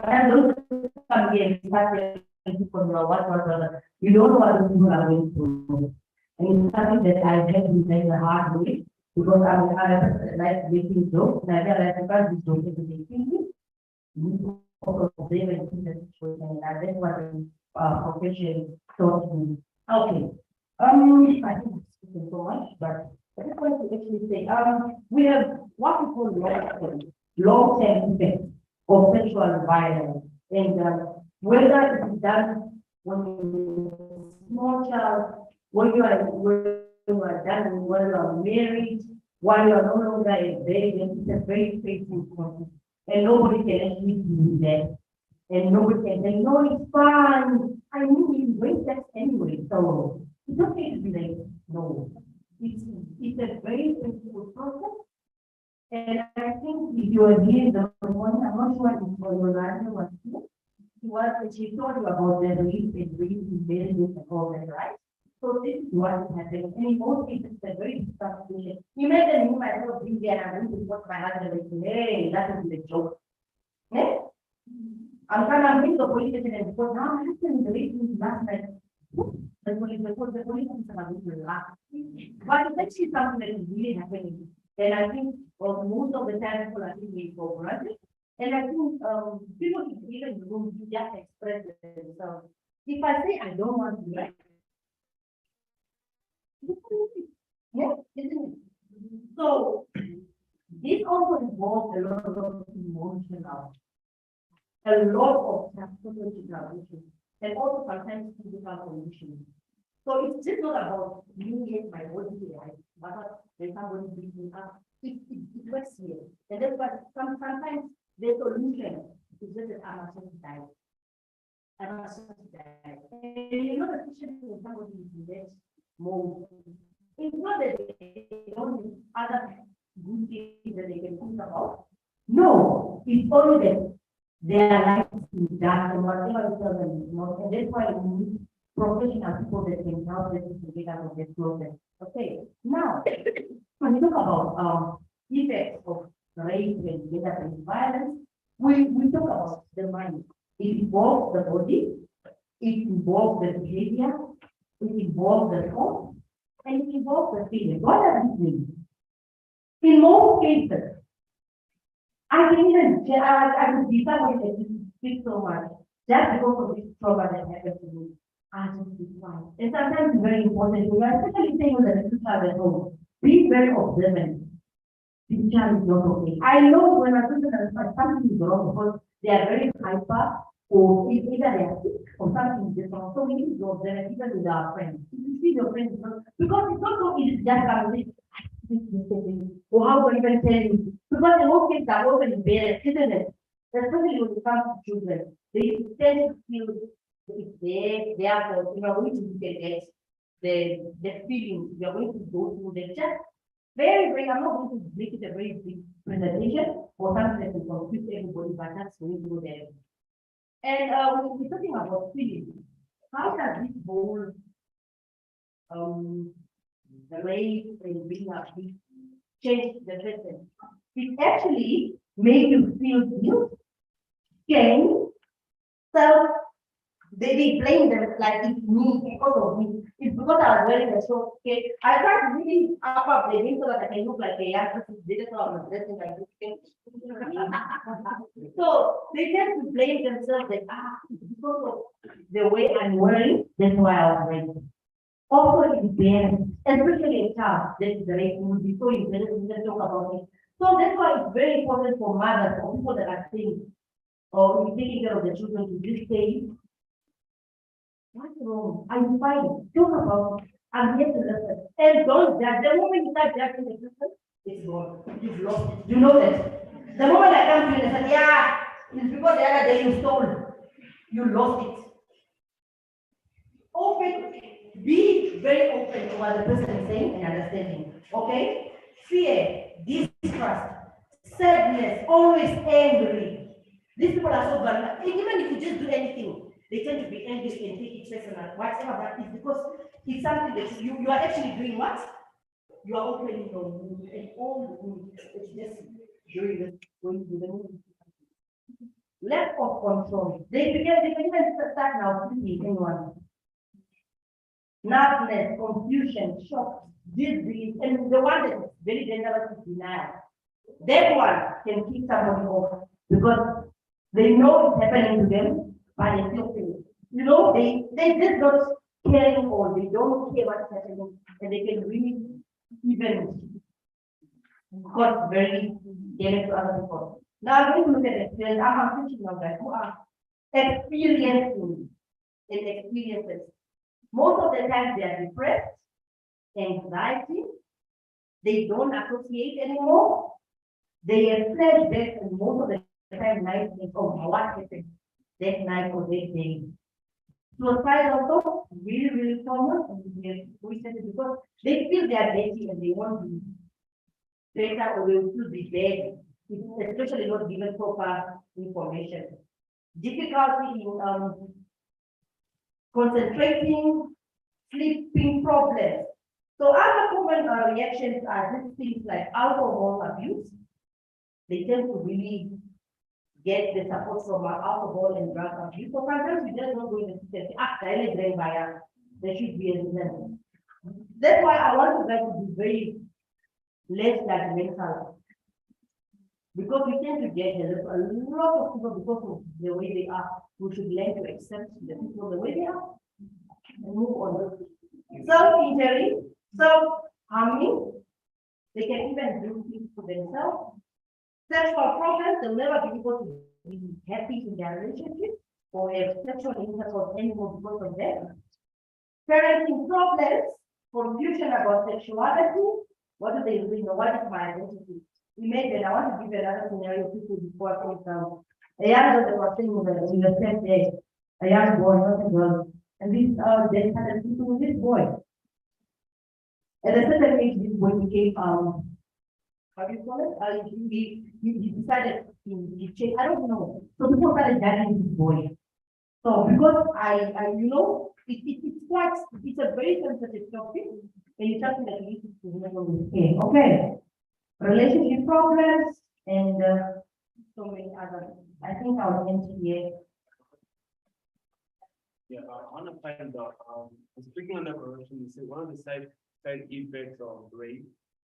and those come here, you don't know what the people are going through. And it's something that I have been very hard way because I like making jokes, and I realize because this joke is making you observe and see the situation, and that's what the profession taught me. Okay. I think I'm speaking so much, but I just want to actually say, we have what we call long-term effects of sexual violence, and whether it is done when you're a small child, when you are done, when you are married, while you are no longer a baby, it's a very painful process, and nobody can actually do that, and nobody can say, no, it's fine. I knew you wait that anyway, so it's okay to be like, no. It's a very painful process. And I think if you are here the morning, I'm not sure if your answer was here. She told you about the release and release in marriages and all that, right? So this is what is happening. And in most cases, it's a very tough situation. Imagine me myself being there and I'm going to watch my husband and say, hey, that would be the joke. Yeah? I'm trying to bring the police station and report, now my husband is releasing last night. The police report, the police is going to laugh. But it's actually something that is really happening. And I think most of the time people are thinking for granted. And I think people should even room to just express themselves. If I say I don't want to, right? Yeah, isn't it? So this also involves a lot of emotional, a lot of psychological issues, and also sometimes physical conditions. So it's just not about me and my body, right? But there's somebody beating up. It works here. And that's why sometimes the solution is just that I'm not die. I'm not die. And you know the situation when somebody is in that mode. It's not that they don't have other good things that they can think about. No, it's only that their life is done and whatever is done, and that's why we need professional people that can help them to get out of this problem. Okay, now when we talk about effects of rape and gender-based violence, we talk about the mind. It involves the body, it involves the behavior, it involves the thought, and it involves the feeling. What does it mean? In most cases, I can even I could be somebody that speaks so much just because of this trauma that happened to me. I just be quiet. And sometimes it's very important, especially saying that the child at home, be very observant. The child is not okay. I know when I think that something is wrong because they are very hyper, or either they are sick or something is wrong. So we need to observe even with our friends. If you see your friends, because it's not so easy to just come with or how do I even tell you? Because the most kids are often embarrassed, isn't it? Especially when it comes to children. They tend to feel if they are going to get the feelings we are going to go through them. Just very, I'm not going to make it a very big presentation or something that will confuse everybody, but that's going to go there. And when we're talking about feelings, how does this whole the race and being up change the person? It actually makes you feel guilt, shame, self. They blame them like it's me because of me. It's because I was wearing a short skirt. I tried really up blaming so that I can look like a young person. They just thought I was dressing like this. So they tend to blame themselves like because of the way I'm wearing, that's why I was wearing. Also in parents, especially a child, that is the rape will be so important to talk about it. So that's why it's very important for mothers or people that are saying or taking care of the children to this stage. What's wrong? Are you fine? Talk about it. I'm here to listen. And don't judge. The moment you start judging the person, it's gone. You've lost it. You know that. The moment I come to you and say, yeah, it's because the other day you stole. You lost it. Open, be very open to what the person is saying and understanding. Okay? Fear, distrust, sadness, always angry. These people are so vulnerable. Even if you just do anything, they tend to be angry and take it personal, whatever, but it's because it's something that you are actually doing what? You are opening your wound and all the wound. It's just doing this when you do the wound. lack of control. They can even start now pleading anyone. Numbness, confusion, shock, disease, and the one that is very dangerous is denial. That one can kick somebody off because they know it's happening to them, but they still feel it. You know, they just not caring or they don't care what's happening, and they can really even got very damage to other people. Now I'm going to look at experience. I'm teaching now guys who are experiencing and experiences. Most of the time they are depressed, anxiety, they don't associate anymore. They have flashbacks and most of the time nightmares of what happened that night or that day. Suicide also really, really common and we said it because they feel they are dirty and they want to be better or they will still be bad, especially not given proper information. Difficulty in concentrating, sleeping problems. So other common reactions are these things like alcohol abuse. They tend to really get the support from alcohol and drug abuse. So sometimes we just don't go in the system, directly by there should be a reason. That's why I want you guys to be very less judgmental. Because we tend to get a lot of people because of the way they are. We should learn to accept the people the way they are and move on. Self-injury, self-harming, they can even do things to themselves. Sexual problems, they'll never be able to be happy in their relationship or have sexual intercourse anymore because of that. Parenting problems, confusion about sexuality, what do they really know? What is my identity? Imagine, I want to give you another scenario people before I think down. A young girl that was saying in the same day, a young boy, not a girl, and this they started speaking with this boy. At a certain age, this boy became how do you call it? He decided to change. I don't know. So people started judging this boy. So because I you know, it's a very sensitive topic, and it's something that we need to remember with care. Okay. Relationship problems and so many other. I think I'll end here. Yeah, I want to find out, speaking on the corruption, you say one of the side effects of rape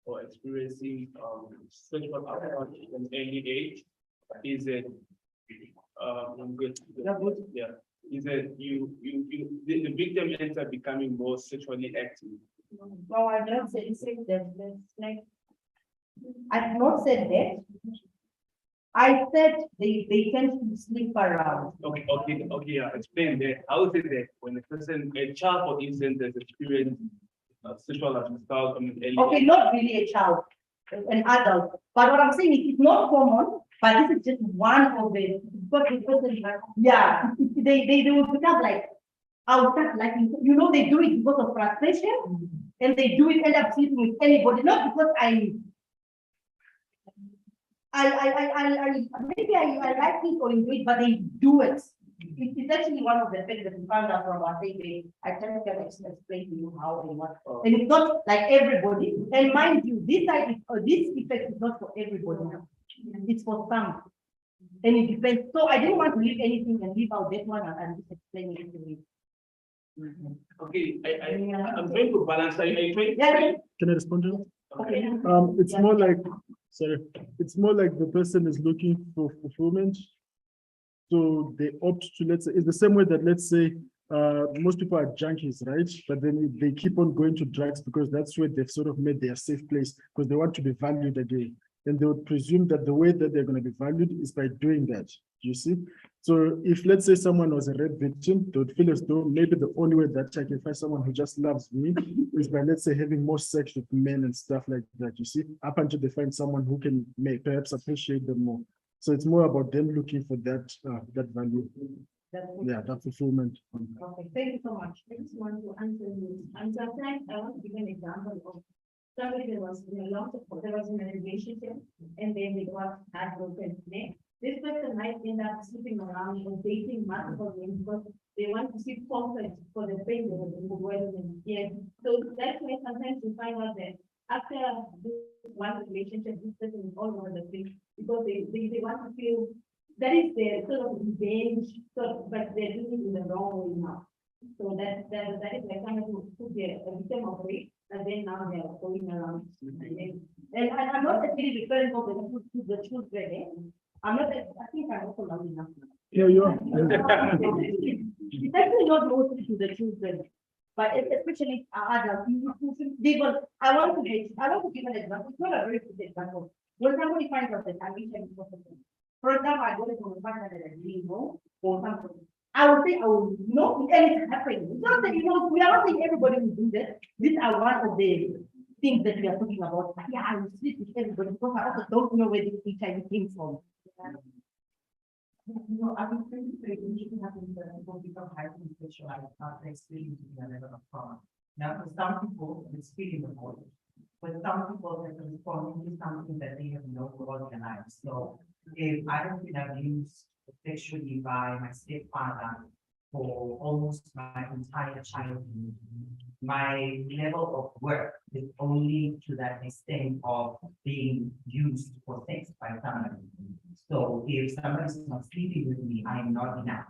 or experiencing sexual assault at an early age is that yeah, is that the victim ends up becoming more sexually active. No, I don't say that. Like, I've not said that. I said they tend to sleep around. Okay, yeah, explain that. I would say that when a child, for instance, has experienced sexual assault from an early Okay, age. not really a child, an adult. But what I'm saying is it's not common, but this is just one of the because yeah, they will become like I would start liking, you know, they do it because of frustration and they do it end up sleeping with anybody, not because maybe I like it or enjoy it, but they do it. It's actually one of the things that we found out from our thing. I can explain to you how and what. And it's not like everybody. And mind you, this side this effect is not for everybody. It's for some. And it depends. So I didn't want to leave anything and leave out that one and just explain it to you. Okay, I'm trying to balance. Can I respond to it? Okay. It's more like, sorry, it's more like the person is looking for fulfillment. So they opt to, let's say, it's the same way that, let's say, most people are junkies, right? But then they keep on going to drugs because that's where they've sort of made their safe place because they want to be valued again. And they would presume that the way that they're going to be valued is by doing that. You see? So if, let's say, someone was a rape victim, they would feel as though maybe the only way that I can find someone who just loves me is by, let's say, having more sex with men and stuff like that. You see? Up until they find someone who can perhaps appreciate them more. So it's more about them looking for that that value. Yeah, that fulfillment. Okay, thank you so much. I just want to answer you. And sometimes I want to give an example of somebody that was in a lot of, there was in a relationship and then they got heartbroken. This person might end up sleeping around or dating multiple men because they want to seek comfort for the pain that they were in. Yeah. So that's why sometimes you find out that after this one relationship, this person is all over the place because they want to feel that is their sort of revenge, but they're doing it in the wrong way now. So that is like kind of put their a victim of rape, and then now they are going around. And I'm not actually referring to the children. I'm not, I think I'm also loud enough now. Yeah, you are. It's actually not mostly to the children, but especially adults. I want to give an example. It's not a very good example. When somebody finds out that I'm HIV, for example, I go to find out that I'm being wrong or something. I will say, and it's happening. It's not that, we are not saying everybody will do that. These are one of the things that we are talking about. Yeah, I will sleep with everybody because I also don't know where this HIV came from. I would think that we should have people become highly specialized after experiencing a level of trauma. Now, for some people, it's feeling the void. But some people that respond to something that they have no organized. So if I have been abused sexually by my stepfather for almost my entire childhood, my level of work is only to that extent of being used for sex by somebody. So if somebody is not sleeping with me, I am not enough.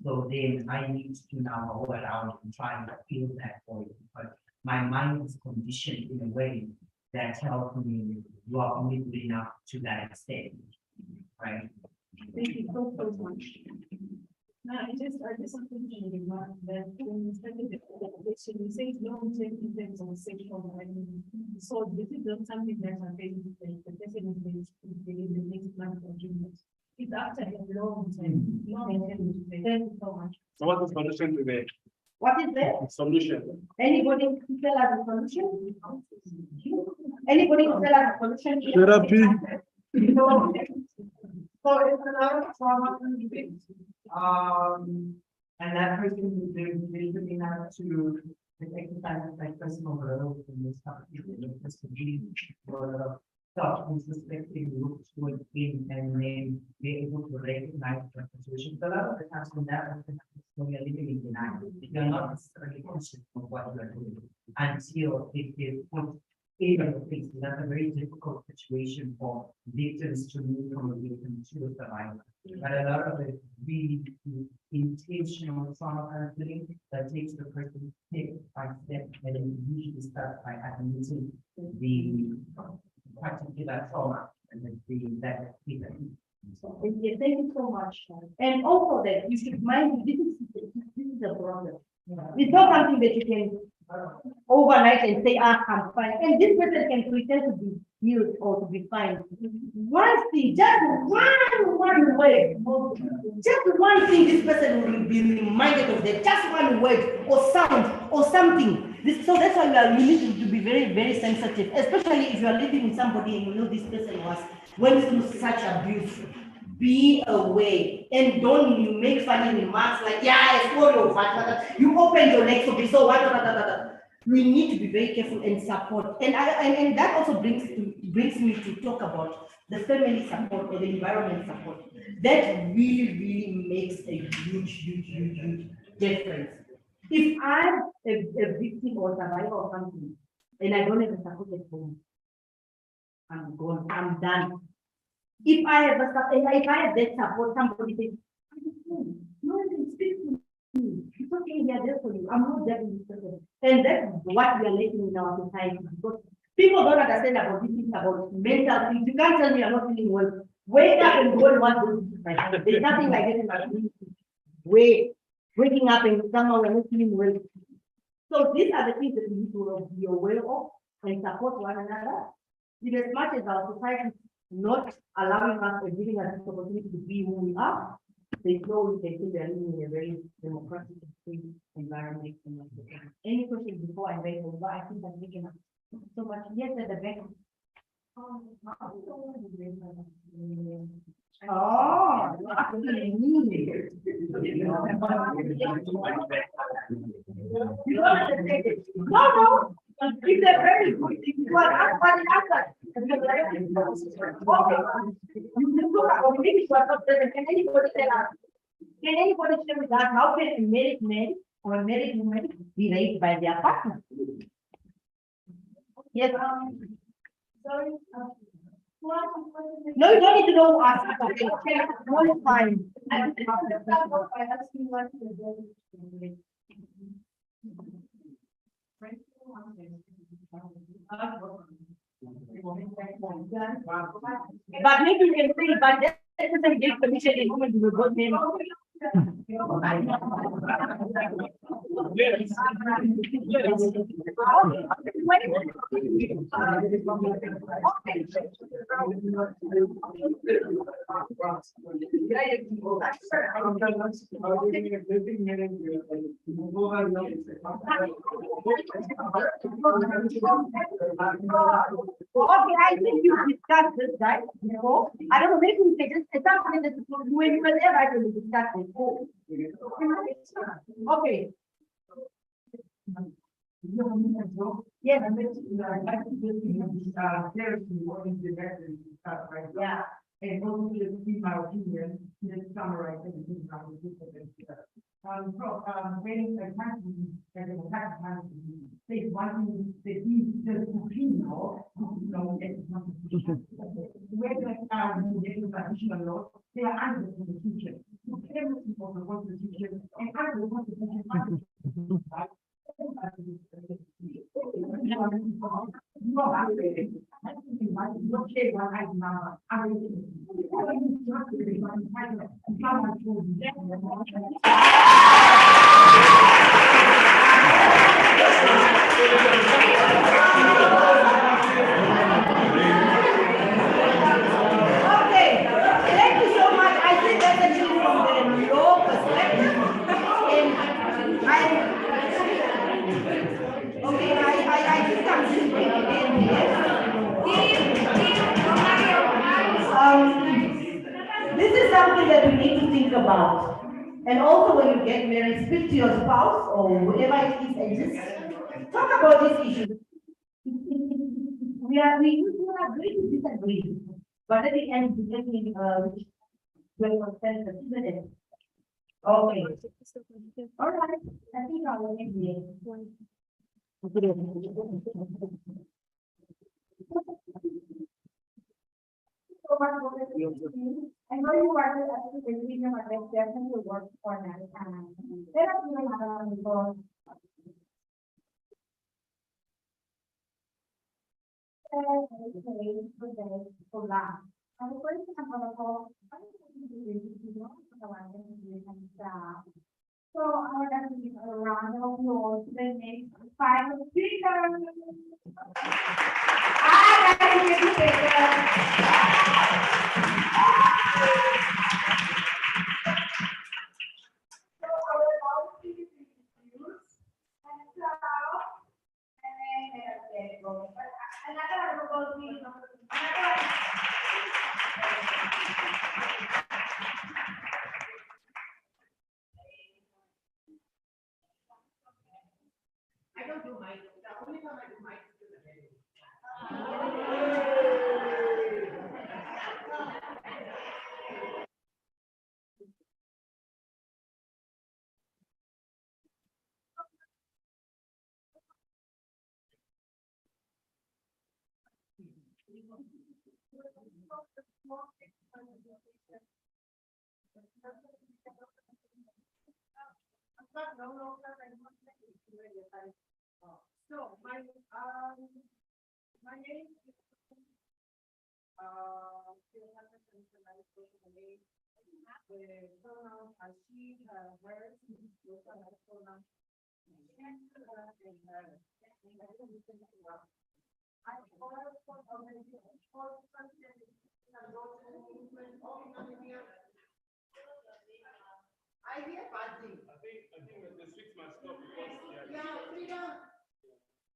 So then I need to now go around and try to feel that void. But my mind is conditioned in a way that tells me you are only good enough to that extent, right? Thank you so much. No, I just want to remark that when we started the conversation, we say don't take in terms of sexual violence. So this is not something that happens the person is the next month or 2 months. It's after a long time. Thank you so much. So what's the solution to that? What is that? Solution. Anybody can tell us the solution? Anybody can tell us the solution? Therapy. So it's another trauma and that person who did really have to exercise like personal growth and this stuff, just to be stop disrespecting groups who have been and then be able to recognize the situation. So a lot of the times when that happens, when you're living in denial, you're not necessarily conscious of what you're doing until it is put in your face. That's a very difficult situation for victims to move from a victim to a survivor. But a lot of it really intentional trauma counseling that takes the person step by step, and it usually starts by admitting the particular trauma and that feeling. Thank you so much. And also that you should mind, this is a problem. It's not something that you can overnight and say, I'm fine. And this person can pretend to be healed or to be fine. One thing, just one word, just one thing, this person will be reminded of that, just one word or sound or something. So that's why you need to be very, very sensitive, especially if you are living with somebody and you know this person went through such abuse. Be aware and don't make funny remarks like, yeah, it's for your father. You open your legs to be so what. We need to be very careful and support. And that also brings me to talk about the family support and the environment support. That really makes a huge difference. If I'm a victim or survivor or something, and I don't have a support at home, I'm gone, I'm done. If I have that support, somebody says, no one can speak to me. It's okay, we are there for you. I'm not judging this person. And that's what we are letting in our society, because people don't understand about this thing, about mental things. You can't tell me I'm not feeling well. Wake up and go and want to do this. There's nothing like this in my community. Waking up and somehow we're not feeling well. So these are the things that we need to be aware of and support one another. In as much as our society not allowing us or giving us the opportunity to be who we are, they know we can see they're living in a very democratic and free environment. Any questions before I wait over? I think I'm making up so much. Yes, at the back. Oh, no. It's a very good thing. You are not one another. Can anybody tell us? Can anybody share with us how can a married man or a married woman be raised by their partner? Yes. Sorry. No, you don't need to know us. Okay, no, it's fine. But maybe you can say, but that doesn't give permission in moment to go name. Okay, I think you discussed this, right? Before. I don't know, maybe we can just, it's something that we will ever discuss before. Okay. Yes. Yeah. And also just give my opinion, just summarize everything I was looking at. When a country, as a country, say one thing, that is just opinion, it's not. When you get a traditional law, they are under the constitution. Everything of the constitution and under the constitution. Okay, thank you so much. I think that's actually from the law perspective. And I think I'm thinking again this is something that we need to think about. And also when you get married, speak to your spouse or whoever it is and just talk about this issue. We agree to disagree. But at the end, we definitely will consent, isn't it? Okay. All right. I think I will end here. So much for the team. I know you are the actually definitely work for that. Let us do another one before. So I would like to give a round of applause to the next 5 speakers. I don't do mic. The only time I do mic is to the video. So my name is the pronouns are she, her, hers, those are my pronouns. I hear buzzing. I think the switch must stop because Yeah, freedom.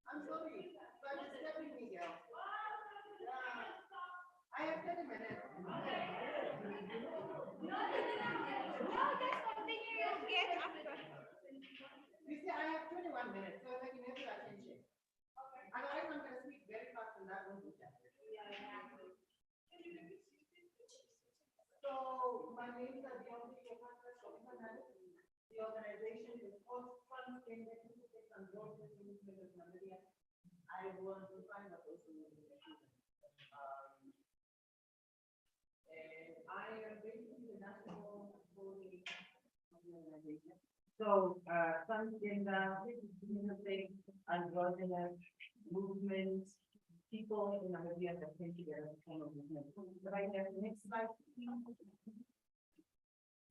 I'm sorry, but it's stepping me here. Yeah. I have 30 minutes. No, that's something you get after. You see, I have 21 minutes, so like you have your attention. Okay. Otherwise, I'm going to speak very fast and that won't do that. So, my name is Untitled Chapter. The organization is also fun in the and growth in Namibia. I want to find out also So, transgender, androgynous movements, people in Namibia that came together to form a movement. Right there, next slide.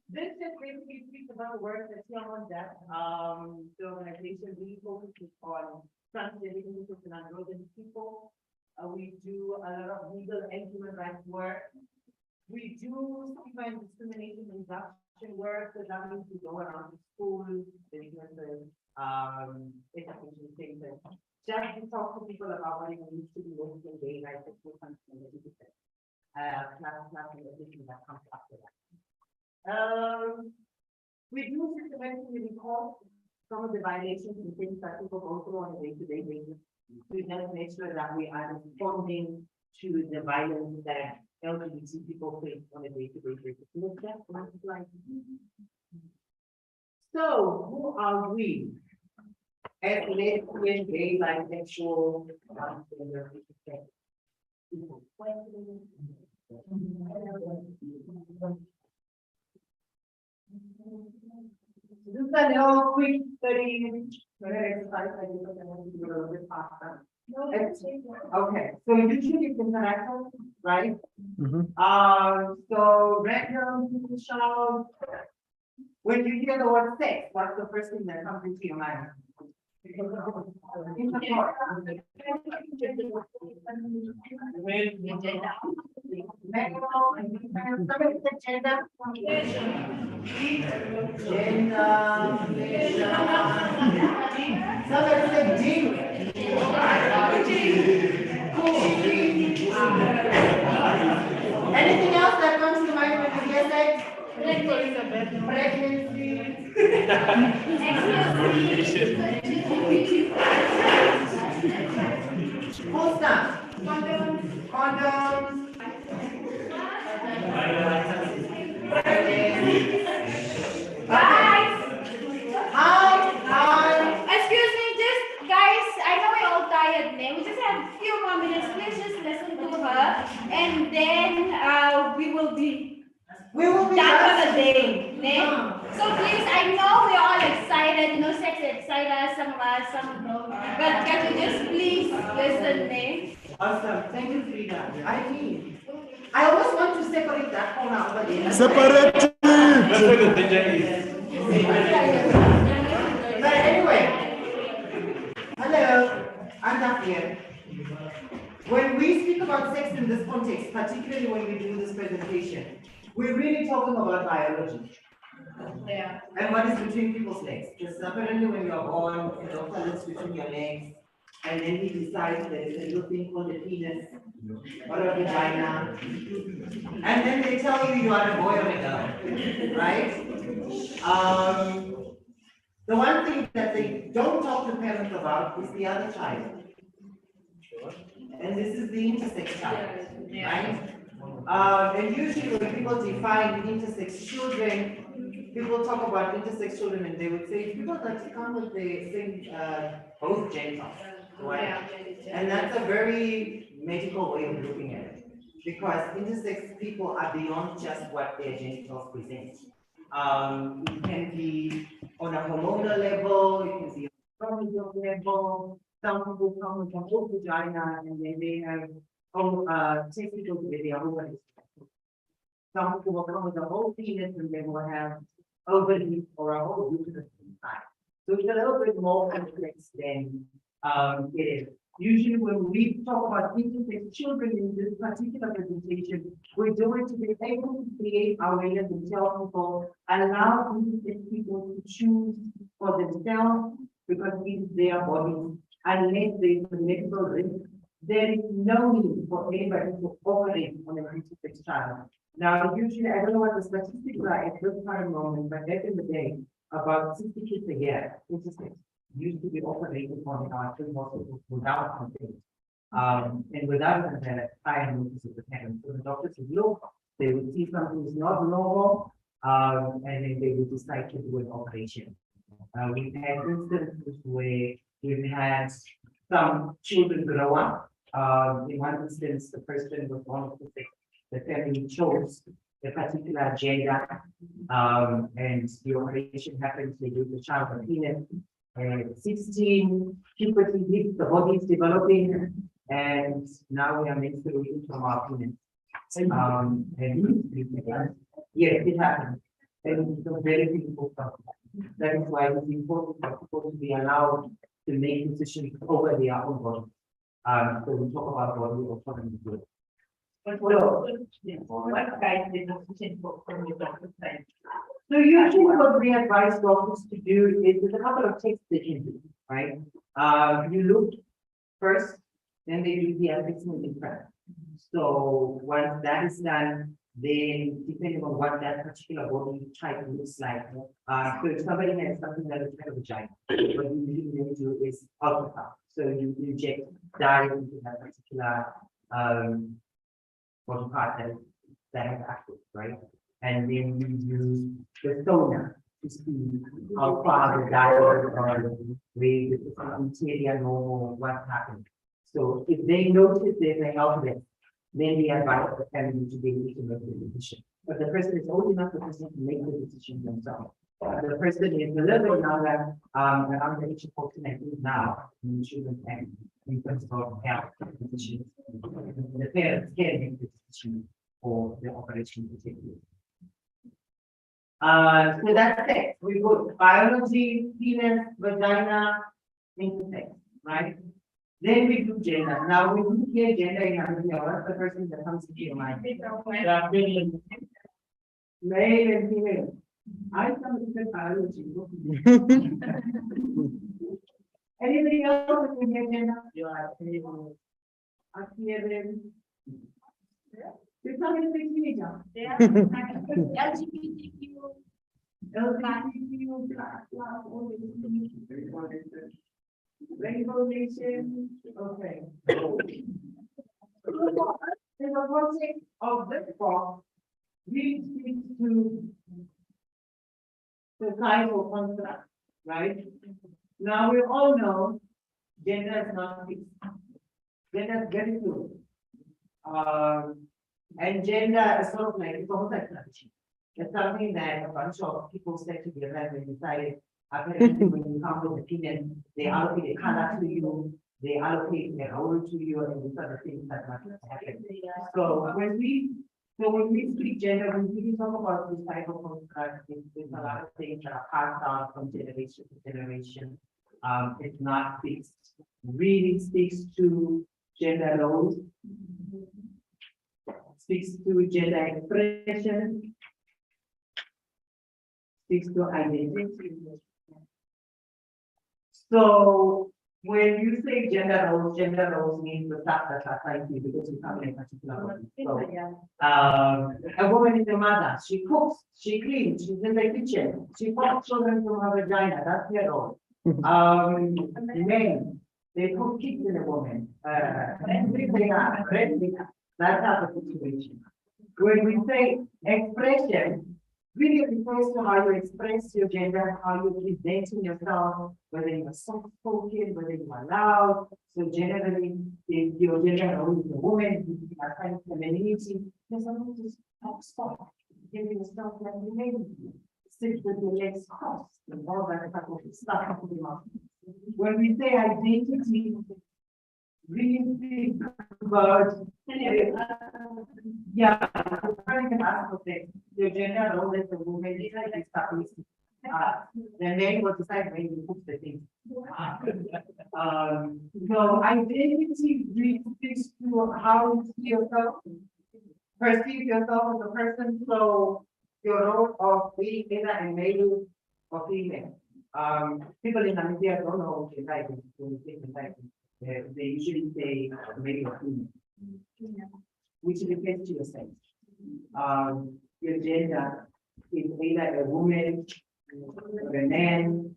This just basically speaks about the work that's here on that. The organization really focuses on transgender individuals and androgynous people. We do a lot of legal and human rights work. We do stigma and discrimination reduction work, so that means we go around the schools, businesses, education centers, just to talk to people about what it means to be lesbian, gay, bisexual, transgender, class, and everything that comes after that. We do systematically record some of the violations and things that people go through on a day-to-day basis. We just make sure that we are responding to the violence that LGBT people face on a day-to-day basis. Next slide. So, who are we? As lesbian, gay, bisexual, transgender people. This is a little quick 30-minute exercise. I think I'm going to do a little bit faster. Okay, so usually it's interactive, right? So random shout. When you hear the word sex, what's the first thing that comes into your mind? Anything else that comes to mind when you hear sex? Pregnancy. Full stop. Condoms. Guys! Hi. Excuse me, just guys, I know we're all tired now. We just have a few more minutes. Please just listen to her, and then we will be done for the day. Ne? So please, I know we're all excited. You know, sex excites us, some of us, some don't. But can you just please listen, ne? Awesome. Thank you, Frida. I almost want to separate that corner over there. Separate it. That's where the danger is. But anyway, hello, I'm not here. When we speak about sex in this context, particularly when we do this presentation, we're really talking about biology. Yeah. And what is between people's legs. Because apparently when you're born, the doctor looks between your legs, and then he decides that there's a little thing called a penis or a vagina. And then they tell you you are a boy or a girl, right? The one thing that they don't talk to parents about is the other child. And this is the intersex child, right? And usually when people define intersex children, people talk about intersex children and they would say people that come with the same, both genders, right? And that's a very medical way of looking at it, because intersex people are beyond just what their genitals present. It can be on a hormonal level, it can be on a chromosome level. Some people come with a whole vagina and then they have testicles with their ovaries. Some people will come with a whole penis and they will have ovaries or a whole uterus inside. So it's a little bit more complex than it is. Usually when we talk about intersex children in this particular presentation, we do it to be able to create awareness and tell people, allow intersex people to choose for themselves because it is their bodies, unless there is a medical risk. There is no need for anybody to operate on an intersex child. Now, usually, I don't know what the statistics are at this current moment, but back in the day, about 60 kids a year, intersex, used to be operated on in our children's hospitals without consent. And without consent, prior notice of the parents. So the doctors would look, they would see something is not normal, and then they would decide to do an operation. We've had instances where we've had some children grow up. In one instance, the person was born of the family chose a particular gender, and the operation happens to do the child of penis. 16, puberty hits, the body is developing, and now we are menstruating from our penis. And yes, it happens. And it's a very difficult topic. That is why it's important for people to be allowed to make decisions over their own body. So we talk about body autonomy. But what guides the decision from the doctor's side? So usually what we advise doctors to do is there's a couple of tests they can do, right? You look first, then they do the assessment in front. So once that is done, then depending on what that particular body type looks like, so if somebody has something that is kind of vagina, what you usually do is ultrasound. So you inject dye into that particular body part that has active, right? And then you use the sonar to see how far the dye or where the interior normal, what happened. So if they notice there's an outlet, then they advise the family to be able to make the decision. But the person is old enough, the person to make the decision themselves. The person is a little bit younger, around the age of 14, I think now, in children and in terms of health decisions. The parents can make the decision for the operation to take place. So that's it. We go biology, penis, vagina, intersex, right? Then we do gender. Now we do here gender in what's the person that comes to your mind? Male and female. I come to biology. Anything else in your gender? You are you're coming to teenager. LGBTQ, Rainbow Nation, okay. There's a project of this box, really speaks to societal construct, right? Now we all know gender is not fixed. Gender is very fluid. And gender is sort of like, it's almost like touching. It's something that a bunch of people said together and they decided, apparently when you come with opinion, they allocate a color to you, they allocate a role to you, and these are the things that must happen. So when we speak gender, we really talk about this type of construct. There's a lot of things that are passed down from generation to generation. It's not fixed. Really speaks to gender roles, speaks to gender expression, speaks to identity. So when you say gender roles means the stuff that are assigned to you because you come in a particular way. So, a woman is a mother, she cooks, she cleans, she's in the kitchen, she pops children from her vagina, that's their role. Men, they put kids in a woman, that's how the situation. When we say expression, really refers to how you express your gender, how you present yourself, whether you are soft-spoken, whether you are loud. So generally, if your gender role is a woman, you are kind of femininity, there's something to stop, give yourself like you may sit with your legs crossed, and all that type of stuff. When we say identity, really think about yeah, your gender role as a woman is like established. The men will decide when you put the things. So identity really speaks to how you see yourself, perceive yourself as a person. So your role of being either a male or female. People in Namibia don't know gender identity. They usually say male or female, which refers to yourself. Your gender is either a woman or a man,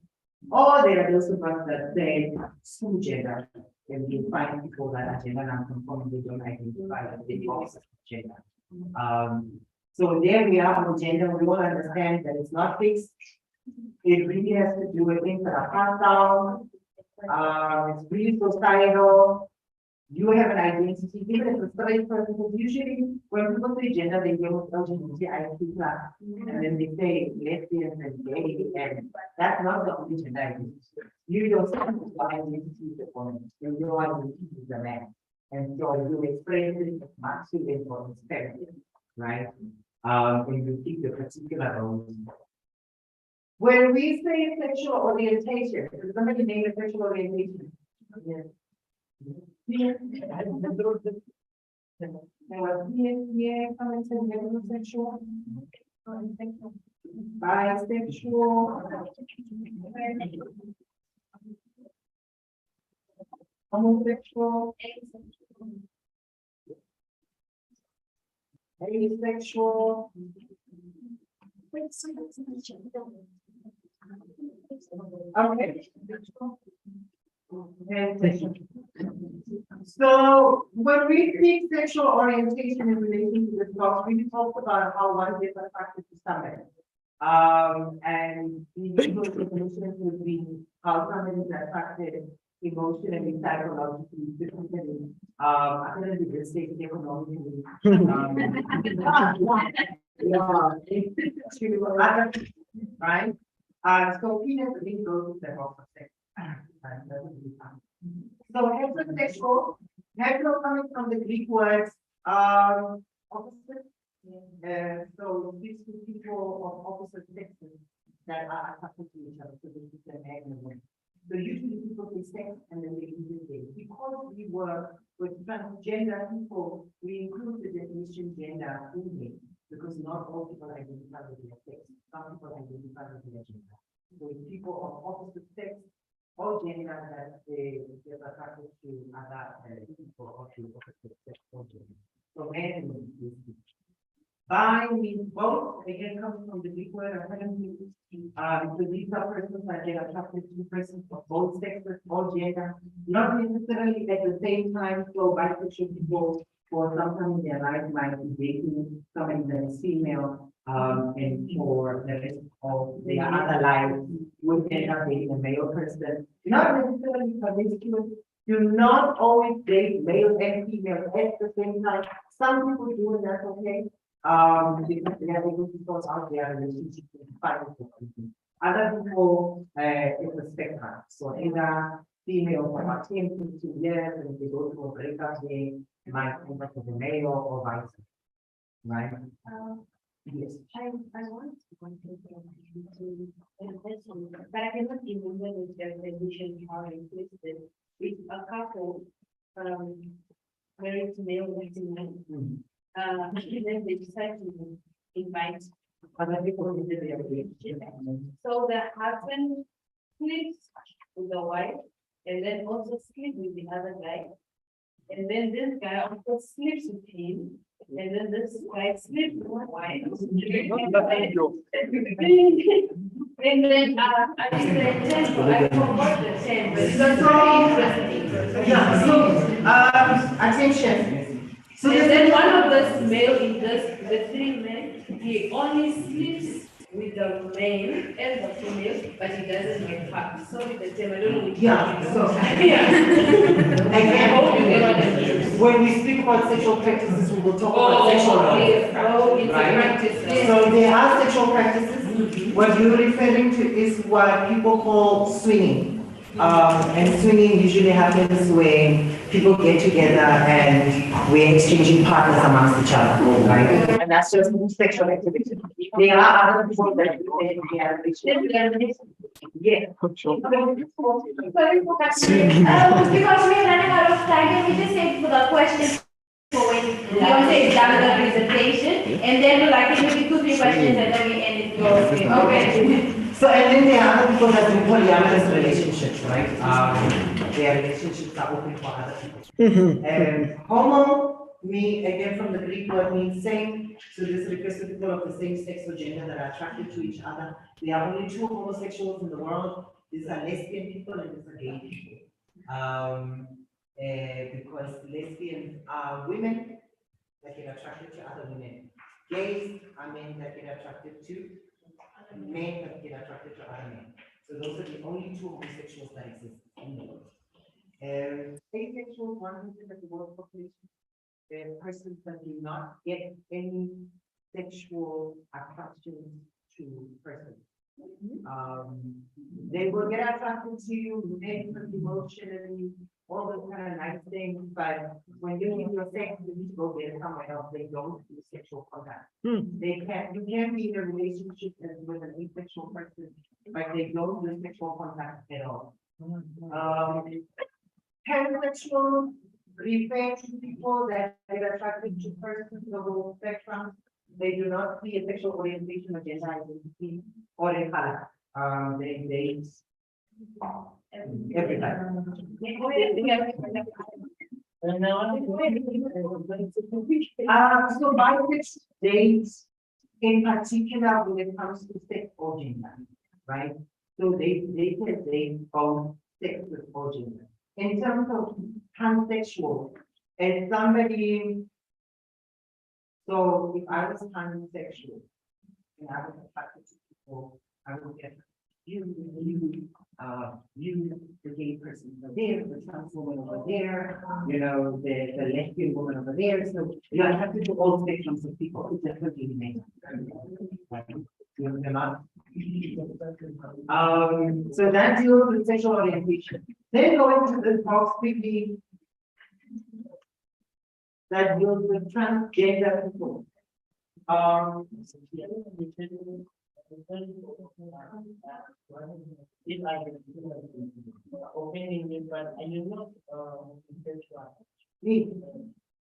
or there are those of us that say school gender, and you find people that are gender non-conforming, they don't identify as the opposite gender. So there we are on gender. We all understand that it's not fixed. It really has to do with things that are passed down. It's pretty societal. You have an identity, even as a straight person, because usually when people say gender, they go with LGBTIQ plus, and then they say lesbians and gay, and that's not the only gender identity. You yourself, your identity is the woman, and your identity is the man. And so you express it as masculine or feminine, right? And you keep the particular roles. When we say sexual orientation, does somebody name a sexual orientation? Yes. There was here, comments on heterosexual, bisexual, homosexual, asexual. Okay. So when we speak sexual orientation in relation to this talk, we talked about how one is attracted to somebody. And the usual definition would be how somebody is attracted emotionally, psychologically, physically, academically, economically. Right? So penis really goes to the opposite. So heterosexual, hetero coming from the Greek words, opposite. So these two people of opposite sexes that are attracted to each other. So this is the man and woman. So usually people say sex and then they use it. Because we work with transgender people, we include the definition gender in here because not all people identify with their sex. Some people identify with their gender. So people of opposite sex or gender that they are attracted to other people or to opposite sex or gender. So men and women. Bi means both, again comes from the Greek word apparently. So these are persons that get attracted to persons of both sexes or gender, not necessarily at the same time. So bisexual people for sometimes in their life might be dating somebody that is female, and for the rest of their other life would end up dating a male person. Not necessarily promiscuous. Do not always date male and female at the same time. Some people do, and that's okay. Because they are able to sort out their relationship with other people, it's a spectrum. So either female for about 10, 15 years, and if they go through a breakup, they might end up with a male or vice versa. Right? Yes. I want to investment, but I cannot remember the definition how it is that with a couple, married to male, and then they decide to invite other people into their relationship. So the husband sleeps with the wife and then also sleeps with the other guy. And then this guy also sleeps with him. And then this guy sleeps with the wife. And then I think the example, I forgot the term, but it's very interesting. Yeah, so attention. So then one of those male in this, the three men, he only sleeps with the male and the female, but he doesn't get fucked. Sorry, the term, I don't know which. Yeah, so again, when we speak about sexual practices, we will talk about sexual roles. Right? So there are sexual practices. What you're referring to is what people call swinging. And swinging usually happens when people get together and we're exchanging partners amongst each other, right? And that's just sexual activity. There are other people that do it. Yeah. Sorry for that. Because we're running out of time, can we just say for the question for when Beyonce is done with the presentation, and then we'll like maybe 2-3 questions and then we end it. Okay. So, and then there are other people that do polyamorous relationships, right? Their relationships are open for other people. And homo, again from the Greek word means same. So this refers to people of the same sex or gender that are attracted to each other. There are only 2 homosexuals in the world. These are lesbian people and these are gay people. Because lesbians are women that get attracted to other women. Gays are men that get attracted to men that get attracted to other men. So those are the only 2 homosexuals that exist in the world. Asexual 1% of the world population, persons that do not get any sexual attraction to persons. They will get attracted to you mentally, emotionally, all those kind of nice things, but when you give your sex, you need to go there somewhere else. They don't do sexual contact. They can't. You can be in a relationship with an asexual person, but they don't do sexual contact at all. Pansexual refer to people that are attracted to persons of the whole spectrum. They do not see a sexual orientation or gender identity or a color. They every time. So bisexual dates in particular when it comes to sex or gender, right? So they can date both sex or gender. In terms of transsexual, as somebody, so if I was transsexual and I was attracted to people, I would get you, the gay person over there, the trans woman over there, you know, the lesbian woman over there. So you're attracted to all spectrums of people. It's definitely amazing. You're not. So that deals with sexual orientation. Then going to the box quickly that deals with transgender people.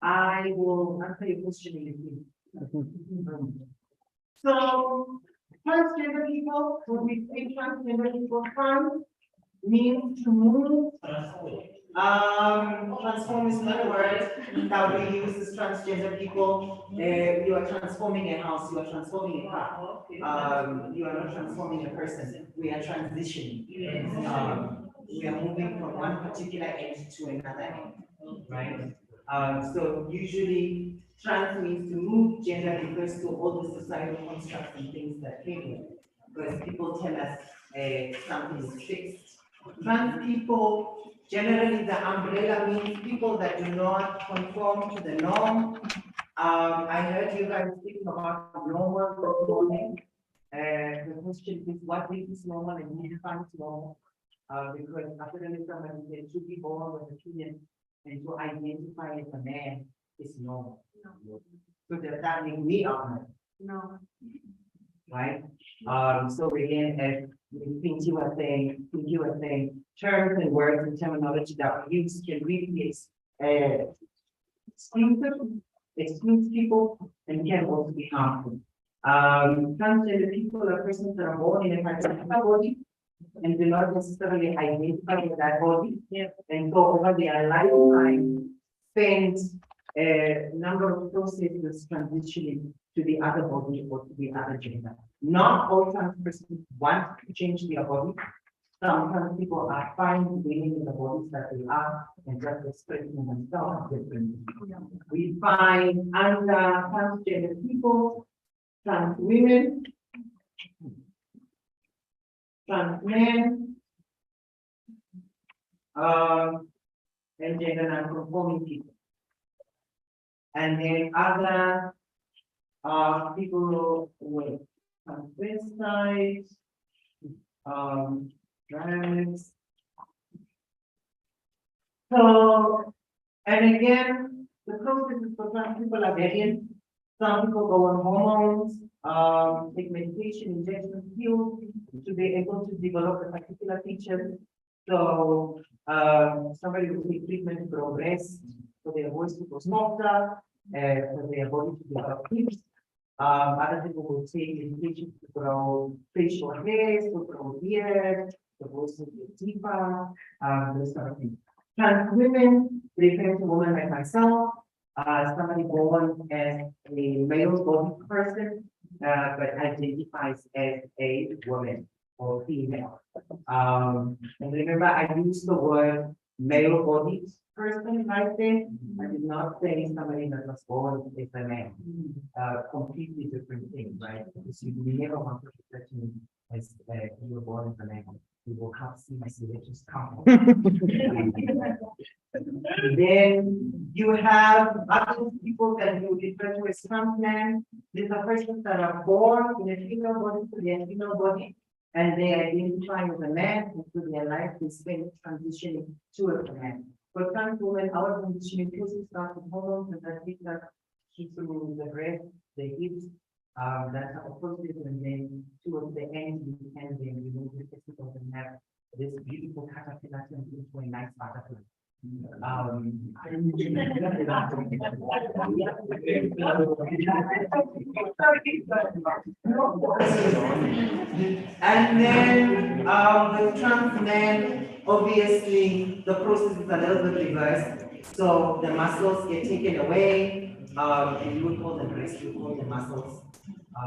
I will answer your question in a few. So transgender people, when we say transgender people, trans means to move. Transform is not a word that we use as transgender people. You are transforming a house, you are transforming a car. You are not transforming a person. We are transitioning. We are moving from one particular end to another end, right? So usually trans means to move. Gender refers to all the societal constructs and things that came with it. Because people tell us something is fixed. Trans people, generally the umbrella means people that do not conform to the norm. I heard you guys speaking about normal this morning. The question is, what is normal and who defines normal? Because academic somebody said to be born with a penis and to identify as a man is normal. No. So does that make me abnormal? No. Right? So again, as things you are saying, terms and words and terminology that we use can really exclude people and can also be harmful. Transgender people are persons that are born in a particular body and do not necessarily identify with that body. Yeah. And so over their lifetime spend a number of processes transitioning to the other body or to the other gender. Not all trans persons want to change their body. Some trans people are fine being in the bodies that they are and just expressing themselves differently. We find under transgender people, trans women, trans men, and gender non-conforming people. And then other people with transvestites, trans. So, and again, the processes for trans people are variant. Some people go on hormones, take medication, injection pills to be able to develop a particular feature. So, somebody will take treatment to grow breast, for their voice to go softer, for their body to develop hips. Other people will take medication to grow facial hairs, to grow beard, the voice will get deeper, those sort of things. Trans women refer to women like myself, somebody born as a male body person, but identifies as a woman or female. And remember, I used the word male bodied person right there. I did not say somebody that was born as a man. Completely different thing, right? Because you never want to refer to me as you were born as a man. we will have serious religious come. Then you have other people that you refer to as trans men. These are persons that are born in a female body to their female body, and they identify as a man, and through their life they spend transitioning to a man. For trans women, our conditioning process starts with hormones, and that takes us through the breast, the hips, that's our process, and then towards the end, we can then remove the testicles and have this beautiful caterpillar turn into a nice butterfly. And then with trans men, obviously the process is a little bit reversed. So the muscles get taken away, and you would call them breast, you call them muscles,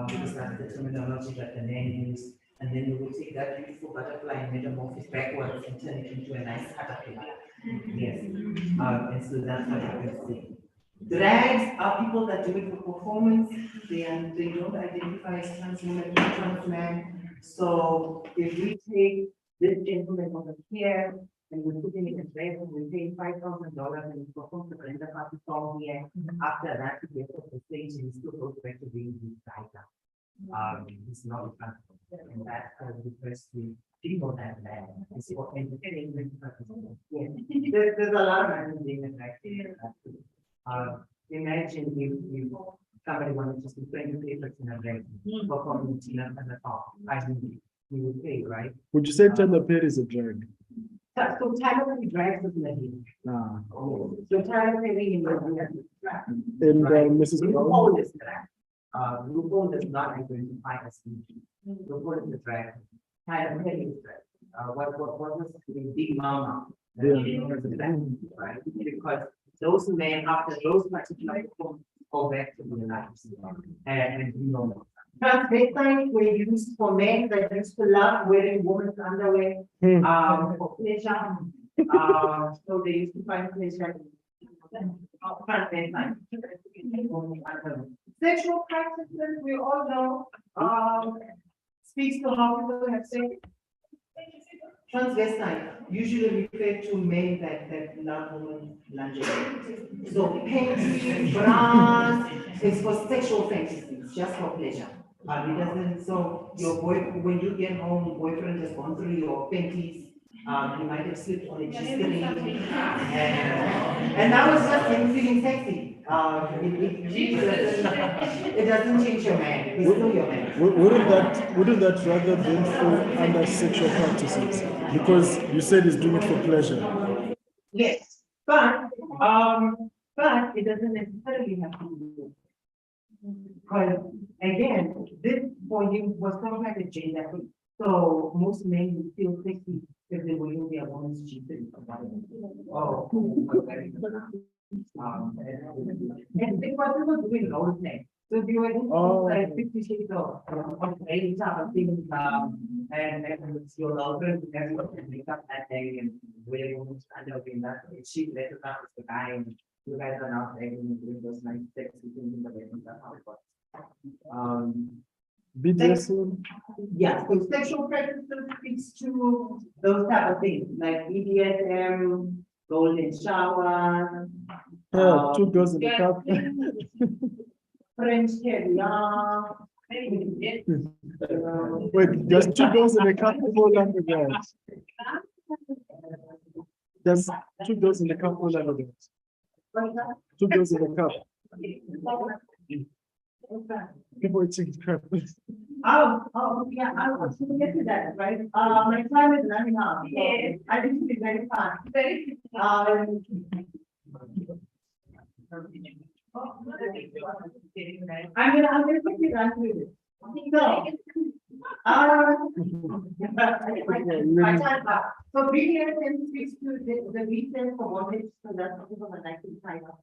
because that's the terminology that the men use. And then you will take that beautiful butterfly and metamorph it backwards and turn it into a nice caterpillar. Yes. And so that's what you can see. Drags are people that do it for performance. They don't identify as trans women, trans men. So if we take this gentleman over here and we put him in a dress and we pay $5,000 and he performs the Brenda Party song here, after that he gets off the stage and he still goes back to being his writer. It's not a and that's the first thing people have that. It's for entertainment purposes. Yeah. There's a lot of entertainment here. Imagine if somebody wanted to spend the papers in a day, performing Tina at the top. I mean, you would pay, right? Would you say Tyler Perry is a drag? So Tyler Perry drags us in the heat. So Tyler Perry in the And Mrs. RuPaul is drag. RuPaul does not identify as female. RuPaul is the drag. Tyler Perry is drag. What was the Big Mama? Right? Because those men after those particular performances go back to their lives and you know. Transvestites were used for men that used to love wearing women's underwear for pleasure. So they used to find pleasure. Sexual practices, we all know, speaks to how people have sex. Transvestite usually refer to men that love women lingerie. So panties, bras, it's for sexual fantasies, just for pleasure. It doesn't, so your boy, when you get home, your boyfriend has gone through your panties, you might have slipped on a G-string, and that was just him feeling sexy. It doesn't change your man, he's still your man. Wouldn't that rather than fall under sexual practices? Because you said he's doing it for pleasure. Yes, but it doesn't necessarily have to be. Because again, this for him was some kind of gender thing. So most men would feel sexy if they were in their woman's G-string. Oh, and they were people doing all the time. So if you were like 50 shades of any type of thing, and it's your girlfriend and make up that day and wear women's underwear in that, she let it out with the guy and you guys are now doing those nice sexy things in the bedroom. That's how it works. BDSM? Yeah, so sexual practices speaks to those type of things like BDSM, golden shower. Two girls in the cup. French caviar. Wait, there's two girls in the cup, four languages. There's two girls in the cup, four languages. Two girls in the cup. People eating crap. Yeah, I was going to get to that, right? My time is running out. Yeah. I need to be very fast. I'm gonna quickly run through this. So BDSM speaks to the reason for bondage, so that's what people would like to find out.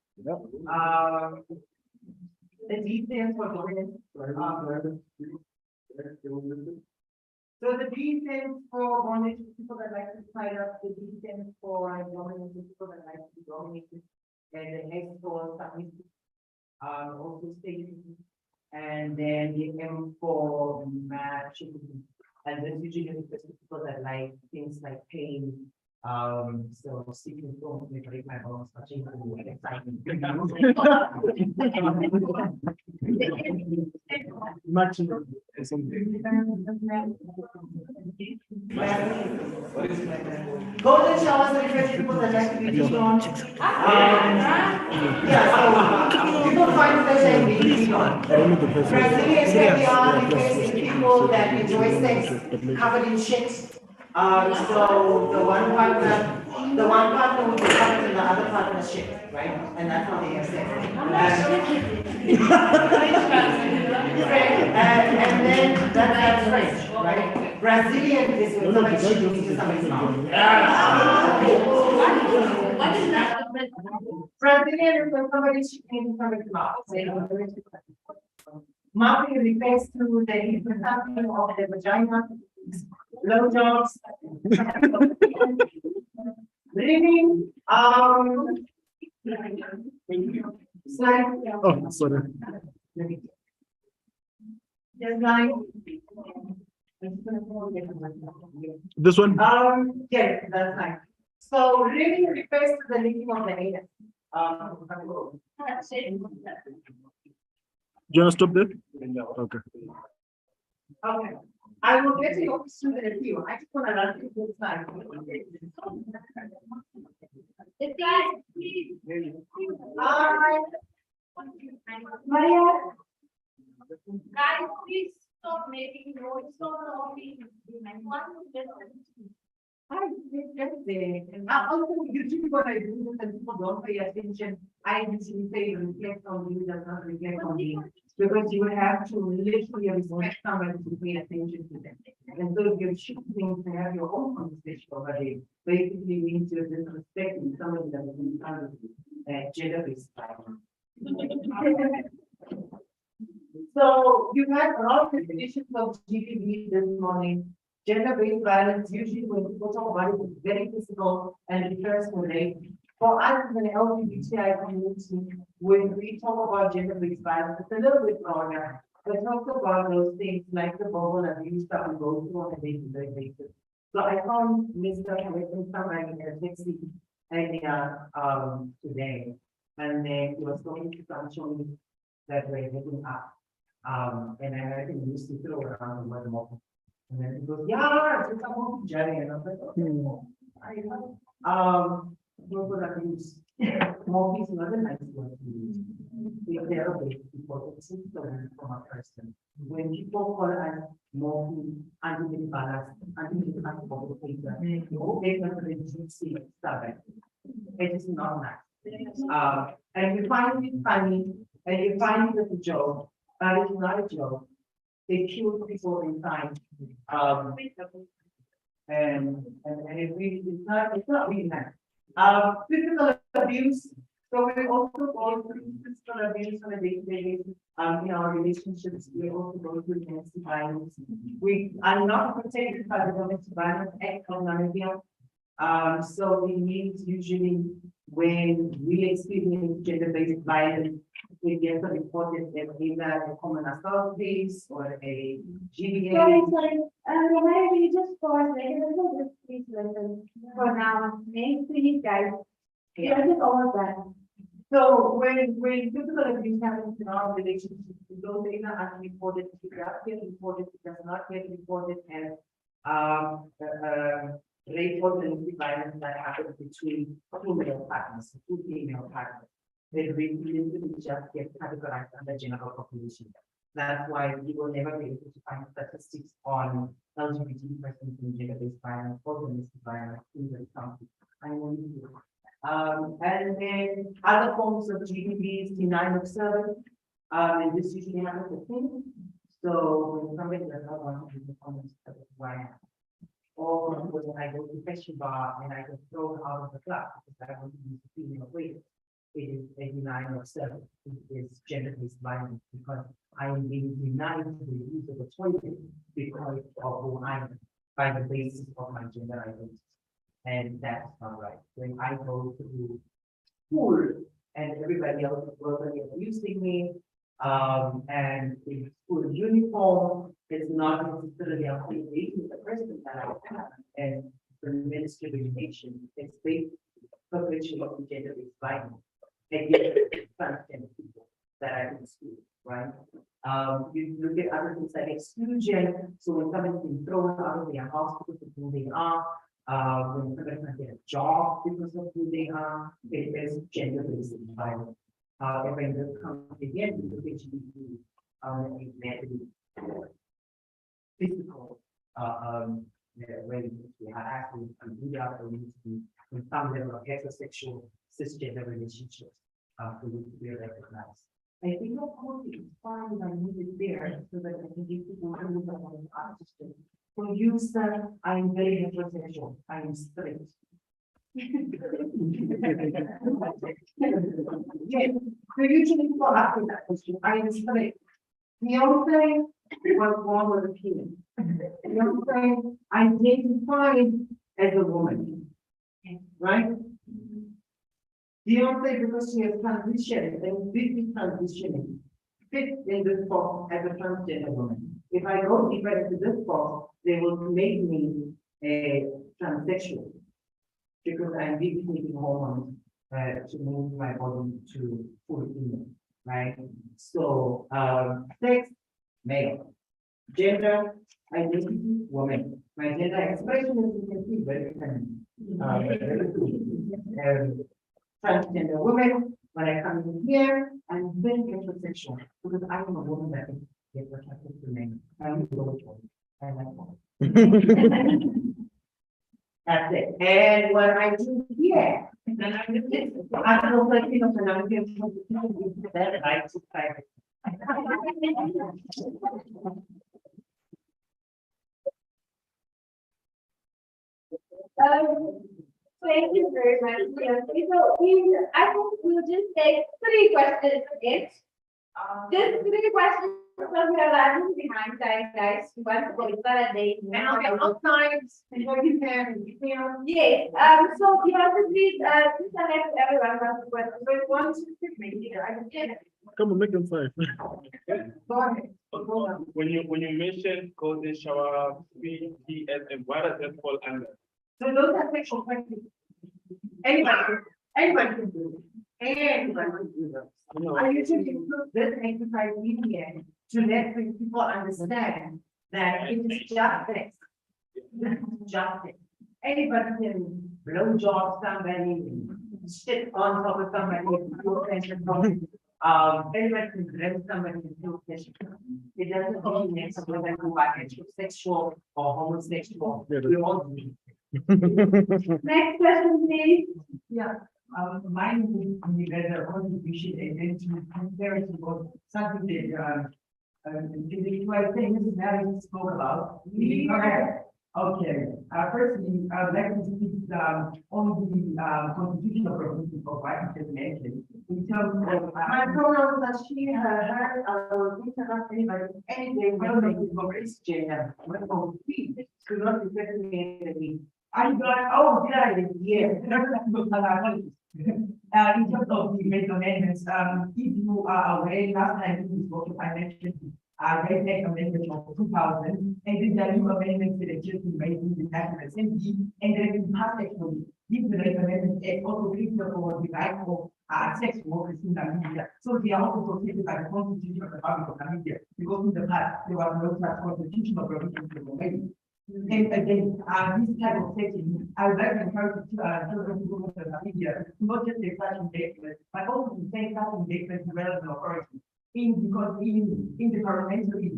The reason for bondage. So the reason for bondage is people that like to sign up, the reason for dominance is people that like to be dominated, and the X for submission, also stated, and then the M for matching. And this usually refers to people that like things like pain, so seeking don't break my bones, touching the excitement. Much. Golden showers refer to people that like to be drawn. Yeah, so people find pleasure in being drawn. Brazilian KPR refers to people that enjoy sex covered in shit. So the one partner will be covered in the other partner's shit, right? And that's how they have sex. And then that's French, right? Brazilian is when somebody shits into somebody's mouth. What is that? Brazilian is when somebody shits into somebody's mouth. Mouthing refers to the implantation of the vagina, blowjobs, breathing, slide. Oh, sorry. Just like. This one? Yes, that's right. So reading refers to the licking of the anus. Do you want to stop there? Okay. Okay. I will get you up to the review. I just want to run through this slide. Maria, guys, please stop making noise. Stop talking. Also, usually what I do is when people don't pay attention, I usually say reflect on you, does not reflect on me. Because you have to literally respect somebody to pay attention to them. And so if you're choosing to have your own conversation over there, basically means you're disrespecting somebody that is in front of you, gender-based violence. So you had a lot of definitions of GBV this morning. Gender-based violence, usually when people talk about it, it's very physical and it refers to rape. For us in the LGBTI community, when we talk about gender-based violence, it's a little bit broader. We talk about those things like the verbal abuse that we go through on a day-to-day basis. So I found Mr. Hamilton somewhere in a taxi earlier today, and then he was going to some showing that we're getting up. And I heard him used to throw around the word more. And then he goes, yeah, it's a whole journey. And I was like, okay, verbal abuse. More is not a nice word to use. We are there before it's from a person. When people call us morphine, anti-balance, anti-balance, it is not nice. And you find it funny, and you find it a joke, but it's not a joke. They kill people in time. And it really, it's not really nice. Physical abuse. So we also go through physical abuse on a day-to-day basis. In our relationships, we also go through domestic violence. We are not protected by the Domestic Violence Act of Namibia. So it means usually when we experience gender-based violence, we get a report as either a common assault case or a GBV. Sorry. Maybe you just pause like please listen for now. Maybe please guys. Yeah. Just all of that. So when physical abuse happens in our relationships, those data are reported, it does get reported, it does not get reported as rape or domestic violence that happens between two male partners, two female partners. They really just get categorized under general population. That's why we will never be able to find statistics on LGBT persons in gender-based violence or domestic violence in the country. And then other forms of GBVs, denial of service, and this usually happens at home. So when somebody does not want to be performance, that's why. Or when I go to fashion bar and I get thrown out of the club because I want to use the female waiter. It is a denial of service. It is gender-based violence because I am being denied the use of the toilet because of who I am by the basis of my gender identity. And that's not right. When I go to school and everybody else is verbally abusing me, and in school uniform, It's not necessarily affiliated with the person that I have and the ministry of education. It's based perpetually on gender-based violence against transgender people that are in school, right? You look at other things like exclusion. So when somebody's been thrown out of their house because of who they are, when somebody can't get a job because of who they are, it is gender-based violence. However, in this country, again, because HBV is meant to be physical, when we are actually we are going to be in some level of heterosexual cisgender relationships for which we are recognized. I think of course it's fine if I move it there so that I can give people who look at the art system. For you, sir, I am very heterosexual. I am straight. Yes, so usually people ask me that question. I am straight. Beyonce was born with a penis. Beyonce identified as a woman, right? Beyonce, because she has transitioned, and this is transitioning, fits in this box as a transgender woman. If I go deeper into this box, they will make me a transsexual because I'm busy taking hormones to move my body to full female, right? So, sex, male. Gender, identity, woman. My gender expression, as you can see, very feminine. Transgender woman, when I come in here, I'm very heterosexual because I am a woman that is attracted to men. I'm a low choice. I like that. That's it. And what I do here, then I do this. I don't know if you know, and I'm going to that I took private. Thank you very much. So I think we'll just take 3 questions again. Just 3 questions because we are lagging behind time, guys. We want to go and they now times and what you can. Yes. So you have to please select everyone has the question. So if one to make it, I can get it. Come on, make them 5. Go ahead. When you mention golden shower, BDSM, what does that fall under? So those are sexual practices. Anybody can do it. Anybody can do that. I usually include this exercise in here to let people understand that it is just sex. This is just sex. Anybody can blow job somebody, sit on top of somebody, anybody can grab somebody and do pleasure. It doesn't mean somebody who are heterosexual or homosexual. We all do it. Next question, please. Yeah, mine would be better contribution and to compare it to something that I think Mrs. Mary spoke about. Okay, firstly, I'd like to speak on the constitutional provisions of white mentioned in terms of my pronouns that she, her, interrupt anybody, anything, whether it is Christian, whether it is could not be anything. I got, yeah. In terms of the major amendments, if you are aware, last time we spoke to financial, Red Amendment of 2000, and then the new amendments that just been made in the National Assembly, and then in past actually, this Red Amendment also gives for the right of sex workers in Namibia. So they are also protected by the Constitution of the Republic of Namibia, because in the past, there was no such constitutional provision to the made. And again, this type of setting, I would like to encourage children to go to Namibia, not just the such engagement, but also to take such engagement to relevant authorities. Because in the parliamentary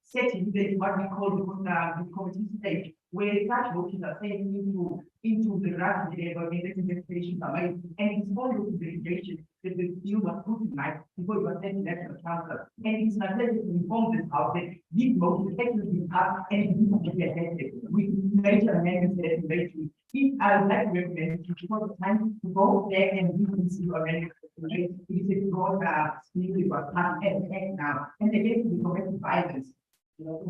setting, there is what we call the committee stage, where such motions are sent into the draft level, and the investigations are made, and it's followed to the litigation that the deal was scrutinized before it was sent to National Council. And it's necessary to inform this house that this motion technically passed and it needs to be attended with major amendments that have been made to it. If I would like to recommend you before the time to go there and do this amendment. It is a broad spirit was passed and now, and again, the domestic violence.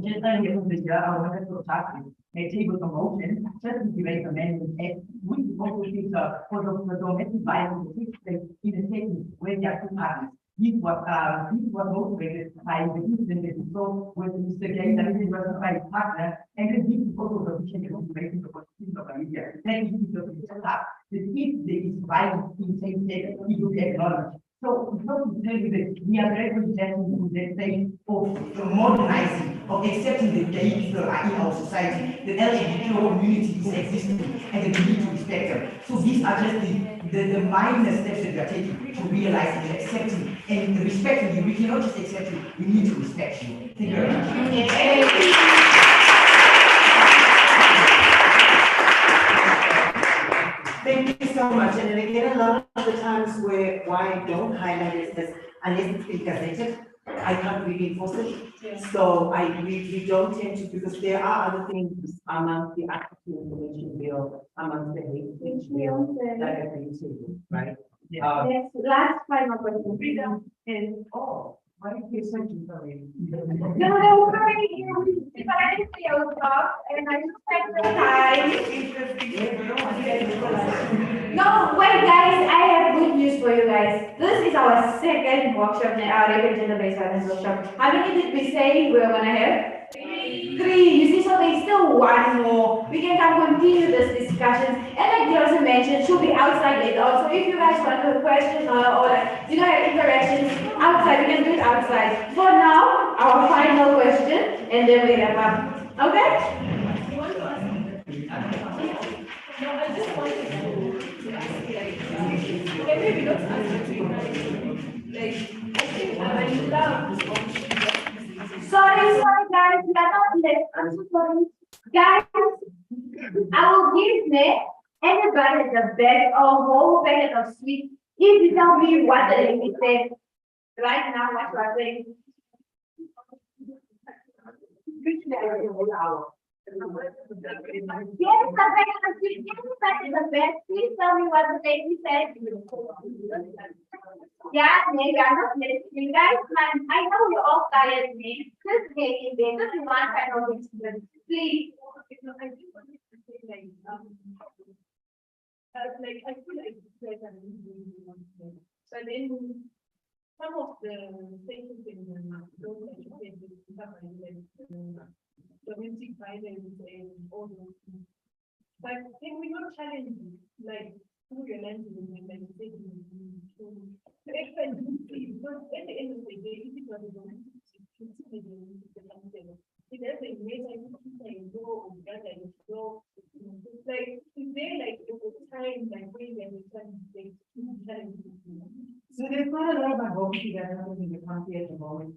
Just earlier in the year, I wanted to talk a table of motion, just to debate amendment, and we also think for the domestic violence that takes place in the setting where there are 2 parties. this was motivated by the incident that we saw with Mr. Gay, that he was by his partner, and then this is also the vision of the rating of the media. Then he is the if there is violence in same sex, he will get acknowledged. So it's not to tell you that we are representing the thing of modernizing, of accepting the gay people are in our society, the LGBTQ community is existing, and we need to respect them. So these are just the minor steps that we are taking to realizing and accepting and respecting you. We cannot just accept you, we need to respect you. Thank you very much. Thank you so much. And again, a lot of the times why I don't highlight it is unless it's been gazetted, I can't really enforce it. Yeah. So we don't tend to, because there are other things amongst the access to information bill, amongst the hate speech bill that have been taken, right? Yeah. Yes, last final question. Freedom is all. Why did you say to sorry? No, sorry. If I didn't see your talk and I spent the time. No, wait, guys, I have good news for you guys. This is our second workshop, our gender-based violence workshop. How many did we say we were gonna have? Three. You see, so there's still one more. We can continue this discussion. And like you also mentioned, she'll be outside later. Also, if you guys want to question her or like, have interactions outside, we can do it outside. For now, our final question, and then we wrap up. Okay? No, I just wanted to ask you, maybe not ask you, like, I think I love Sorry, guys, we are not late. I'm so sorry. Guys, I will give anybody the bag or whole packet of sweets if you tell me what the limit said right now, what you are saying. Yes, the packet of sweets. Anybody the bag, please tell me what the lady said. Yeah, maybe I'm not listening. Guys, man, I know you're all tired, me. Just making this. This is one kind of experience. Please. I just wanted to say, like, I feel like guys are really but then some of the things in those educated stuff like domestic violence and all those things. But can we not challenge like through your language and like say to expand because at the end of the day, if it was a domestic it doesn't matter if you go or gather and go. Like, is there like a time like when we can take challenges? So there's not a lot of advocacy that happens in the country at the moment.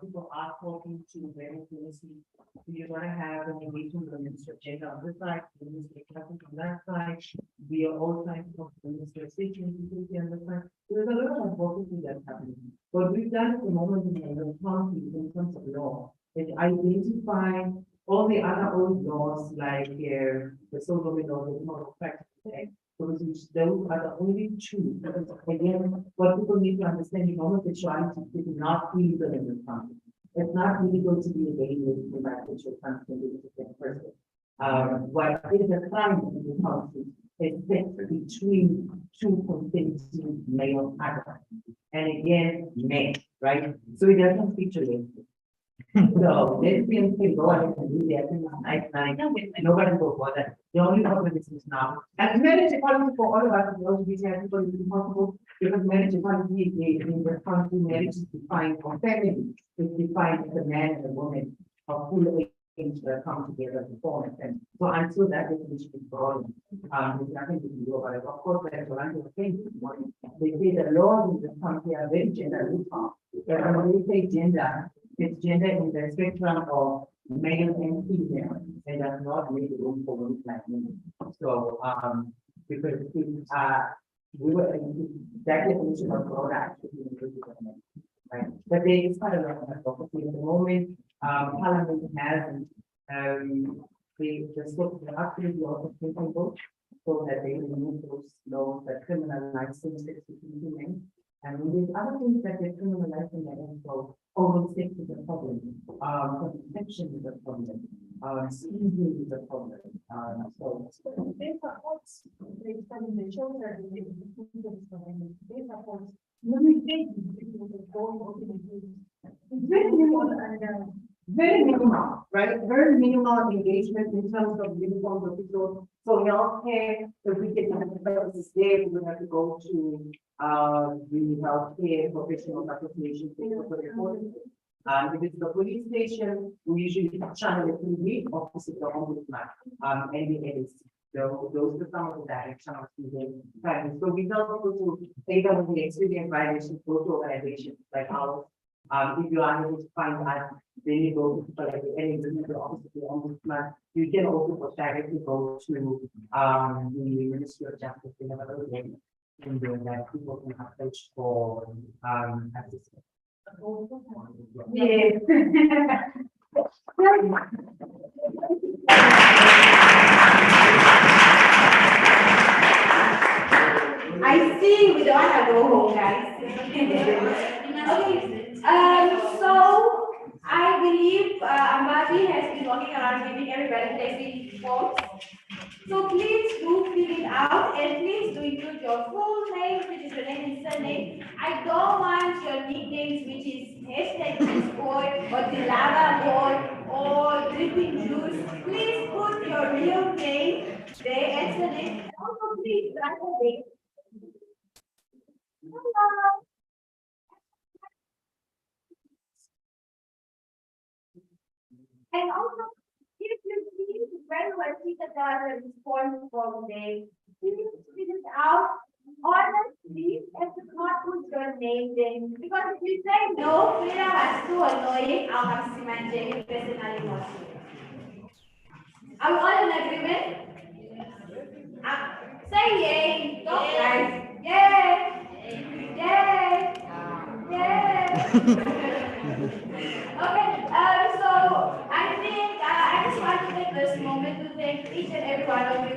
People are talking to very closely. You're going to have an engagement with the Minister of Gender on this side, the Minister of Traffic on that side. We are all trying to talk to the Minister of Safety and Security on this side. There's a lot of advocacy that's happening. What we've done at the moment in the county in terms of law is identify all the other old laws like the civil law, the moral practice, because those are the only two. Again, what people need to understand is homosexuality is not illegal in this country. It's not illegal to be a gay lesbian bisexual transgender person. What is a crime in the country is sex between two consenting male adults. And again, men, right? So it doesn't feature lesbians. So lesbians can go ahead and do their thing on night night. Nobody will bother. The only problem is now. And marriage equality for all of us LGBT people is impossible because marriage equality in the country, marriage is defined for family. It's defined as a man and a woman of full age that come together to form a family. So until that definition is broad, there's nothing to do about it. Of course, that's what I'm saying. They say the laws in this country are very gender neutral. But when we say gender, it's gender in the spectrum of male and female, and does not make room for women like me. So, because we were that definition of God actually right? But there is quite a lot of advocacy at the moment. Parliament has the absolutely also thinking vote so that they remove those laws that criminalize same-sex between men. And there's other things that they criminalize in the end. So oral sex is a problem. Contraception is a problem. Sneezing is a problem. So they study the children, they support limiting people going Very minimal, right? Very minimal engagement in terms of uniform officials. So healthcare, if we can have the services there, we would have to go to the healthcare professional association. If it's the police station, we usually channel it to the office of the ombudsman, and the NAC. So those are some of the direct channels to the. So we tell people to take on the experience violations, go to organizations like ours. If you are able to find out, then you go to like any the office of the ombudsman. You can also directly go to the Ministry of Justice. They have a little link in there that people can approach for assistance. Yes. I see we don't want to go home, guys. Okay, so I believe Ambaji has been walking around giving everybody basic forms. So please do fill it out and please do include your full name, which is your name and surname. I don't want your nicknames, which is hashtag this boy or the lava boy or dripping juice. Please put your real name there and surname. And also please write a date. And also, if you see very well the response for the day, please fill it out honestly and do not put your name there. Because if you say no, Frida was too annoying, I'll have Simanjani personally not. Are we all in agreement? Say yay, don't guys. Yay! Yay! Yay! Okay, so I think I just want to take this moment to thank each and every one of you